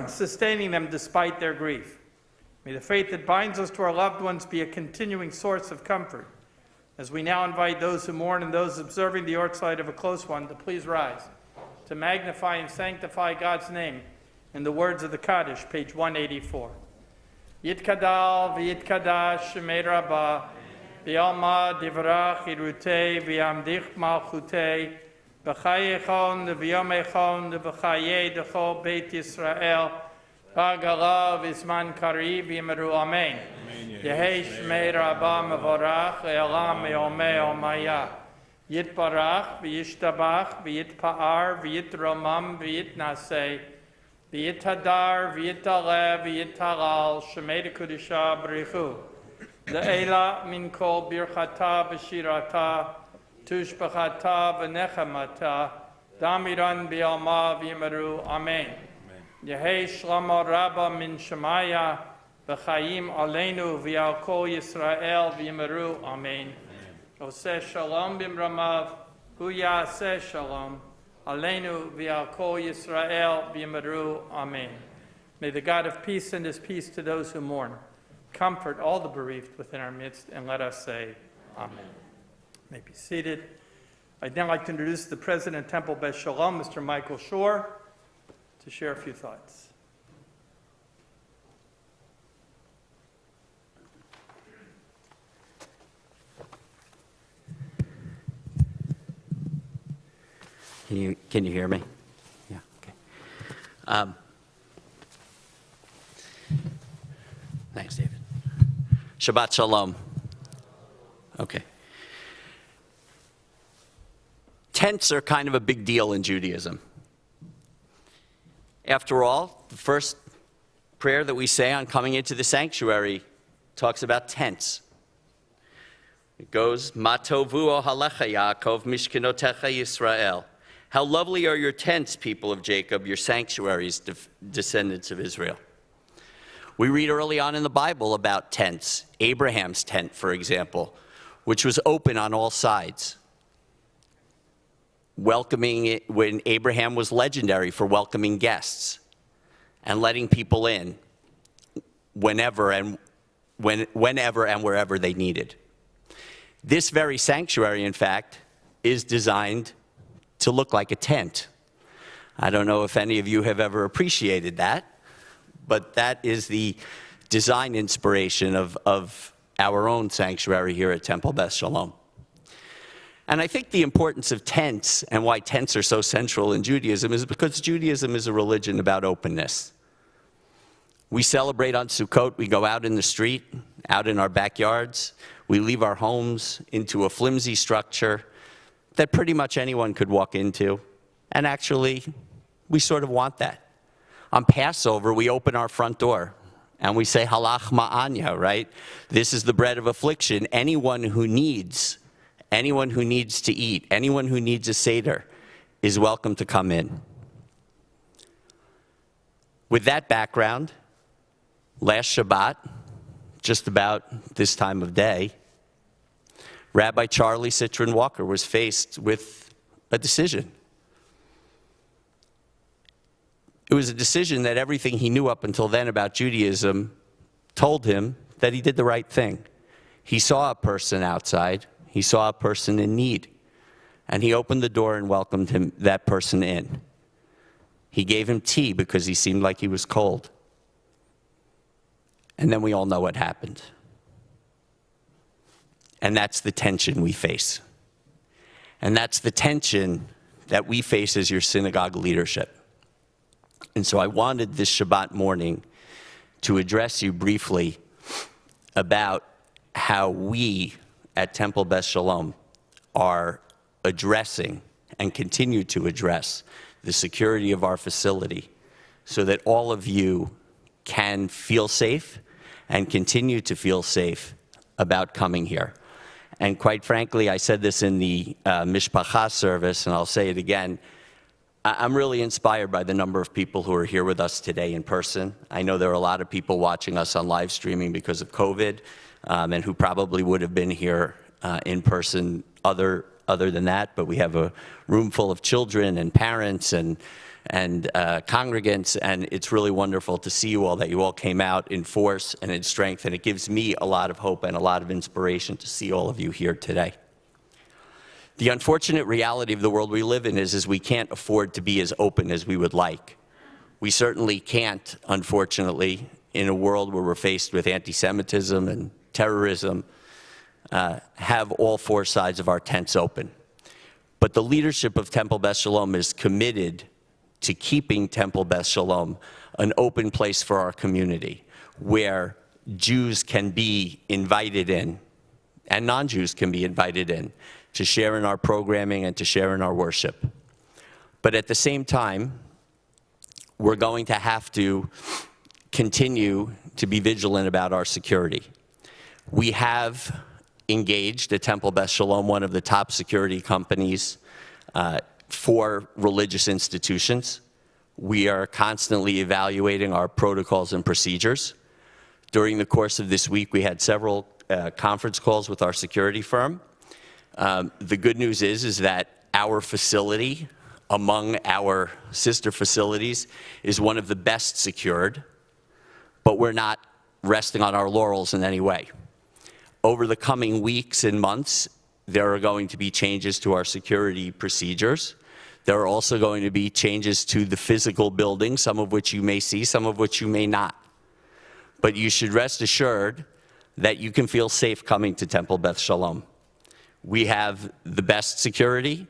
sustaining them despite their grief. May the faith that binds us to our loved ones be a continuing source of comfort. As we now invite those who mourn and those observing the Yortzeit of a close one to please rise, to magnify and sanctify God's name in the words of the Kaddish, page 184. Yitkadal v'yitkadash shemei rabbah, v'yalma divrach irutei v'yamdich malchutei, v'chayechon v'yomechon v'chayei d'chol Beit Yisrael, v'agala v'zman karib v'yimeru amen. Yehei shemei rabbah mevorach le'olam me'omei omaya. Yitbarach v'yishtabach v'yitpa'ar v'yitromam v'yitnasei v'yithadar v'yitalev v'yitalal shemei d'kudisha b'richu le'ela min kol birchata v'shirata tushbachata v'nechamata damiran b'yalma v'yimeru amen. Yehei shlomo rabba min shemaya v'chayim aleinu v'yal kol Yisrael v'yimeru amen. Oseh shalom b'mramav, hu yaseh shalom, aleinu v'al kol Yisrael v'yimeru, amen. May the God of peace send his peace to those who mourn, comfort all the bereaved within our midst, and let us say, amen. You may be seated. I'd now like to introduce the President of Temple Beth Shalom, Mr. Michael Shore, to share a few thoughts. Can you hear me? Yeah, okay. Thanks, David. Shabbat Shalom. Okay. Tents are kind of a big deal in Judaism. After all, the first prayer that we say on coming into the sanctuary talks about tents. It goes, Ma tovu ohalecha Yaakov mishkenotecha Yisrael. How lovely are your tents, people of Jacob, your sanctuaries, descendants of Israel. We read early on in the Bible about tents. Abraham's tent, for example, which was open on all sides. Welcoming it when Abraham was legendary for welcoming guests. and letting people in whenever and wherever they needed. This very sanctuary, in fact, is designed to look like a tent. I don't know if any of you have ever appreciated that, but that is the design inspiration of our own sanctuary here at Temple Beth Shalom. And I think the importance of tents and why tents are so central in Judaism is because Judaism is a religion about openness. We celebrate on Sukkot, we go out in the street, out in our backyards, we leave our homes into a flimsy structure that pretty much anyone could walk into. And actually, we sort of want that. On Passover, we open our front door and we say, halach ma'anya, right? This is the bread of affliction. Anyone who needs to eat, anyone who needs a Seder is welcome to come in. With that background, last Shabbat, just about this time of day, Rabbi Charlie Citron Walker was faced with a decision. It was a decision that everything he knew up until then about Judaism told him that he did the right thing. He saw a person outside, he saw a person in need, and he opened the door and welcomed that person in. He gave him tea because he seemed like he was cold. And then we all know what happened. And that's the tension we face. And that's the tension that we face as your synagogue leadership. And so I wanted this Shabbat morning to address you briefly about how we at Temple Beth Shalom are addressing and continue to address the security of our facility so that all of you can feel safe and continue to feel safe about coming here. And quite frankly, I said this in the Mishpacha service, and I'll say it again, I'm really inspired by the number of people who are here with us today in person. I know there are a lot of people watching us on live streaming because of COVID, and who probably would have been here in person other than that, but we have a room full of children and parents and congregants, and it's really wonderful to see you all, that you all came out in force and in strength, and it gives me a lot of hope and a lot of inspiration to see all of you here today. The unfortunate reality of the world we live in is we can't afford to be as open as we would like. We certainly can't, unfortunately, in a world where we're faced with anti-Semitism and terrorism, have all four sides of our tents open. But the leadership of Temple Beth Shalom is committed to keeping Temple Beth Shalom an open place for our community, where Jews can be invited in and non-Jews can be invited in to share in our programming and to share in our worship. But at the same time, we're going to have to continue to be vigilant about our security. We have engaged at Temple Beth Shalom, one of the top security companies for religious institutions. We are constantly evaluating our protocols and procedures. During the course of this week, we had several conference calls with our security firm. The good news is that our facility, among our sister facilities, is one of the best secured, but we're not resting on our laurels in any way. Over the coming weeks and months, there are going to be changes to our security procedures. There are also going to be changes to the physical building, some of which you may see, some of which you may not. But you should rest assured that you can feel safe coming to Temple Beth Shalom. We have the best security,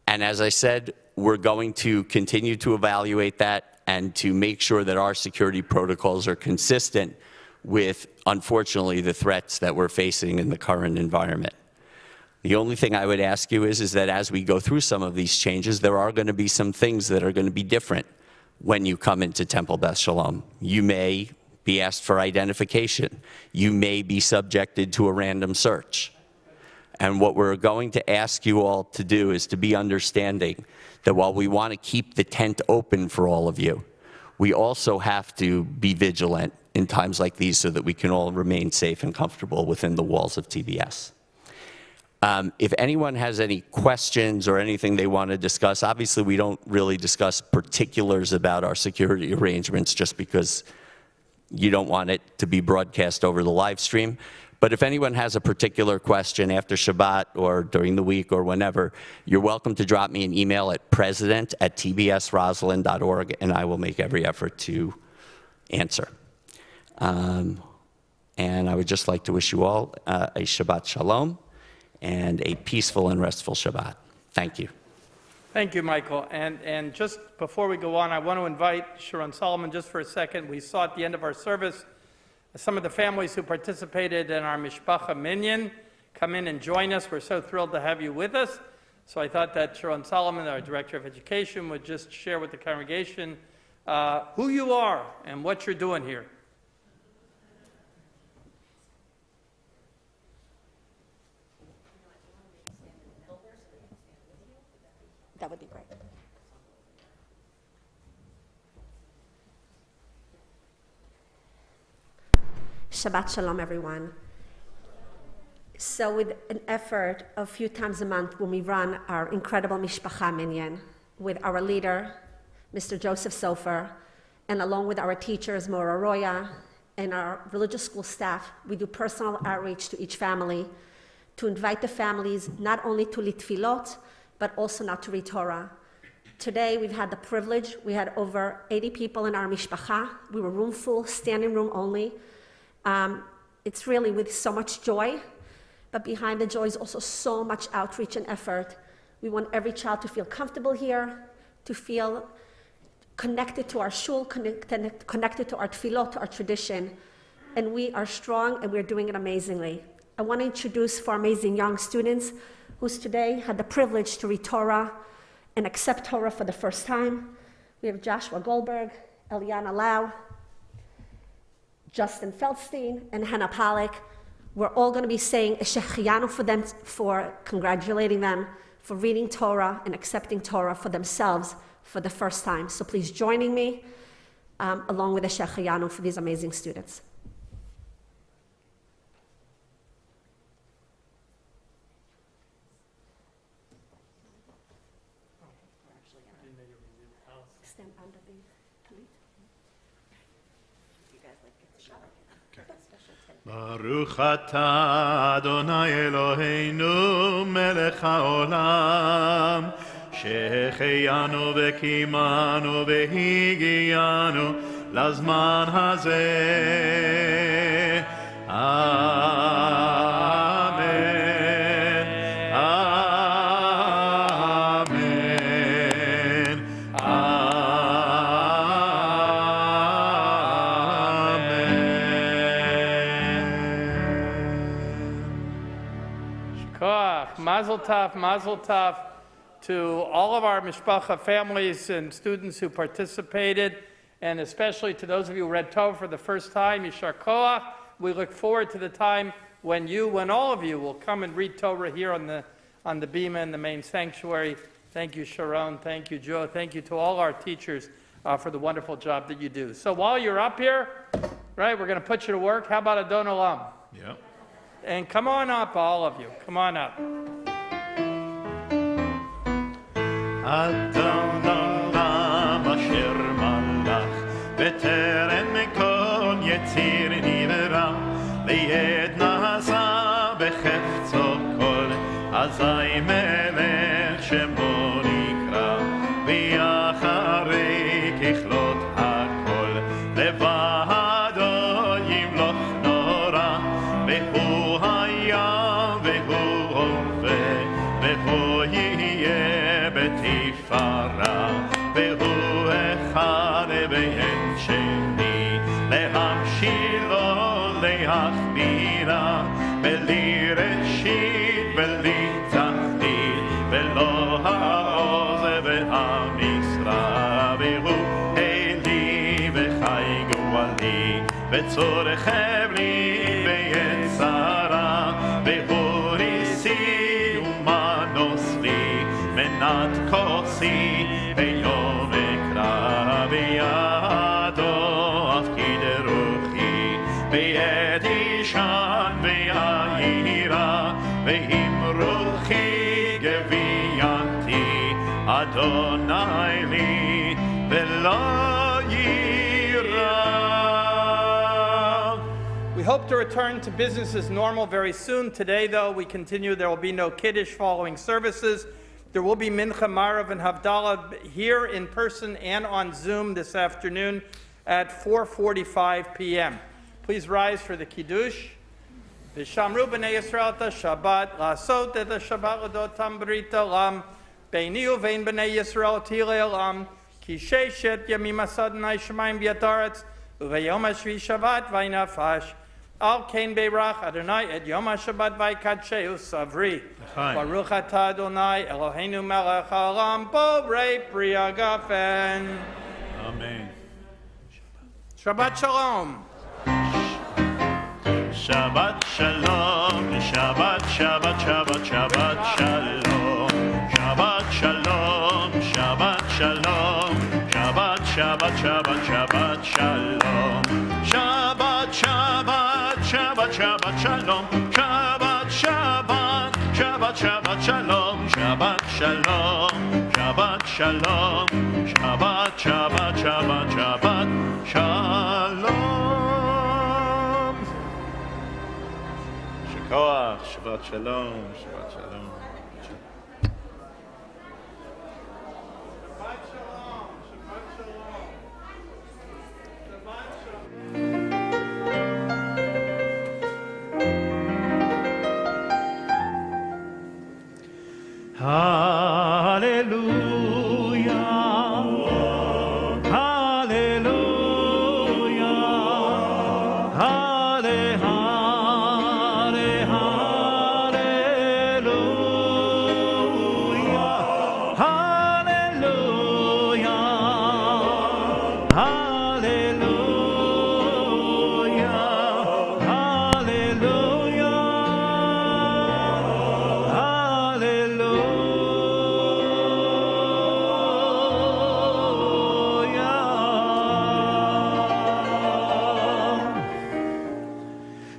and as I said, we're going to continue to evaluate that and to make sure that our security protocols are consistent with, unfortunately, the threats that we're facing in the current environment. The only thing I would ask you is that as we go through some of these changes, there are going to be some things that are going to be different when you come into Temple Beth Shalom. You may be asked for identification. You may be subjected to a random search. And what we're going to ask you all to do is to be understanding that while we want to keep the tent open for all of you, we also have to be vigilant in times like these so that we can all remain safe and comfortable within the walls of TBS. If anyone has any questions or anything they want to discuss, obviously we don't really discuss particulars about our security arrangements just because you don't want it to be broadcast over the live stream. But if anyone has a particular question after Shabbat or during the week or whenever, you're welcome to drop me an email at president@tbsroslyn.org, and I will make every effort to answer. And I would just like to wish you all a Shabbat Shalom and a peaceful and restful Shabbat. Thank you. Thank you, Michael. And just before we go on, I want to invite Sharon Solomon just for a second. We saw at the end of our service some of the families who participated in our Mishpacha Minyan come in and join us. We're so thrilled to have you with us. So I thought that Sharon Solomon, our Director of Education, would just share with the congregation who you are and what you're doing here. That would be great. Shabbat Shalom, everyone. So with an effort a few times a month when we run our incredible Mishpacha Minyan with our leader, Mr. Joseph Sofer, and along with our teachers, Mora Roya, and our religious school staff, we do personal outreach to each family to invite the families not only to Litfilot, but also not to read Torah. Today, we've had the privilege, we had over 80 people in our Mishpacha. We were room full, standing room only. It's really with so much joy, but behind the joy is also so much outreach and effort. We want every child to feel comfortable here, to feel connected to our shul, connected to our tefillot, to our tradition. And we are strong and we're doing it amazingly. I want to introduce four amazing young students who's today had the privilege to read Torah and accept Torah for the first time. We have Joshua Goldberg, Eliana Lau, Justin Feldstein, and Hannah Pollack. We're all going to be saying a Shechianu for them, for congratulating them, for reading Torah and accepting Torah for themselves for the first time. So please joining me along with a Shechianu for these amazing students. Stand under the tallit. You guys like get the shot? Baruch atah Adonai Eloheinu melech haolam שהחיינו וקיימנו והגיענו לזמן הזה. אמן, אמן, Koach, Mazel Tov, Mazel Tov to all of our Mishpacha families and students who participated, and especially to those of you who read Torah for the first time, Yishar Koach. We look forward to the time when all of you will come and read Torah here on the Bima in the main sanctuary. Thank you, Sharon. Thank you, Joe. Thank you to all our teachers for the wonderful job that you do. So while you're up here, right, we're going to put you to work. How about Adon Olam? Yeah. And come on up, all of you. Come on up. אדון עולם אשר מלך בטרם כל יציר נברא ליד נעשה בחפצו כל אזי מלך שמו נקרא ואחרי ככלות הכל לבדו ימלוך נורא והוא היה והוא הווה והוא יהיה בתפארה והוא אחד ואין שני להמשילו להכבירה בלי ראשית בלי תחתית ולא העוז והמשרה והוא אלי וחי גואלי וצורך לי ביצרה והוא ריסי ומנוס לי מנת כוסי ביום אקרא בידו אפקיד רוחי ביד אישן ויעירה ואמרו hope to return to business as normal very soon. Today, though, we continue. There will be no Kiddush following services. There will be Mincha, Marav, and Havdalah here in person and on Zoom this afternoon at 4:45 p.m. Please rise for the Kiddush. V'shamru b'nei Yisrael ta Shabbat, la'asot et ha-Shabbat l'dotam b'rit olam, beini uvein b'nei Yisrael tilei olam, ki sheshet yamim asadnai shemayim v'yataretz, uveyom hashvi Shabbat v'inafash, al kein beirach Adonai et yom ha-Shabbat v'ikadsheu savri. Baruch atah Adonai Eloheinu melech haolam, borei pri hagafen. Amen. Shabbat shalom. Shabbat shalom, Shabbat, Shabbat, Shabbat, Shabbat shalom, Shabbat shalom, Shabbat shalom, Shabbat, Shabbat, Shabbat, Shabbat shalom, Shabbat, Shabbat, Shabbat, Shabbat shalom, Shabbat, Shabbat, Shabbat, Shabbat shalom, Shabbat shalom, Shabbat shalom, Shabbat, Shabbat, Shabbat, Shabbat shalom. Koach, Shabbat Shalom, Shabbat Shalom.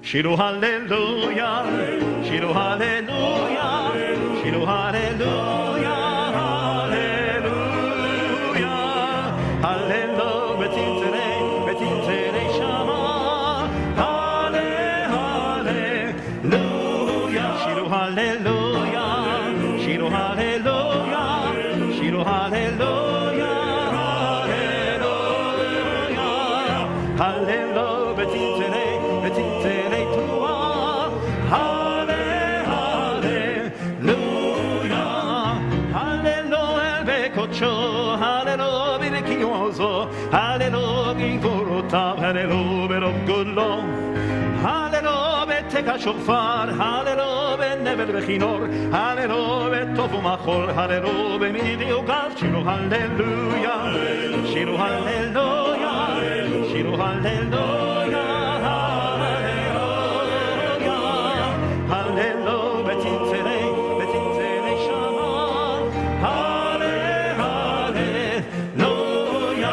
Shiru hallelujah, Shiru hallelujah, Shiru hallelujah, hallelujah, hallelujah, betintere shama, hallelujah, Shiru hallelujah, Shiru hallelujah, Shiru hallelujah, hallelujah, hallelujah, betintere hallelujah, of good law, hallelujah, take a shofar, hallelujah, never bechinor, hallelujah, tofu machol, hallelujah, midi ugav, shiru hallelujah, shiru hallelujah, shiru hallelujah, hallelujah, hallelujah, betintere shama, hallelujah,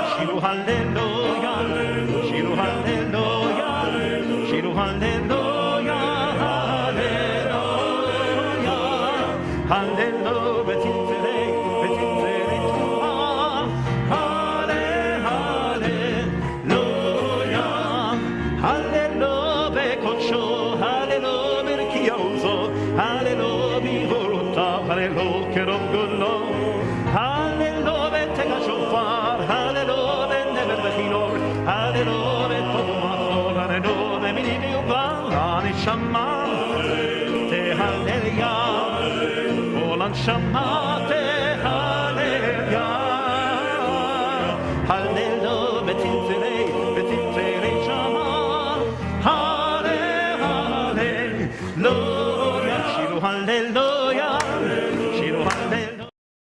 shiru hallelujah. Shamate hallelujah, hallelujah,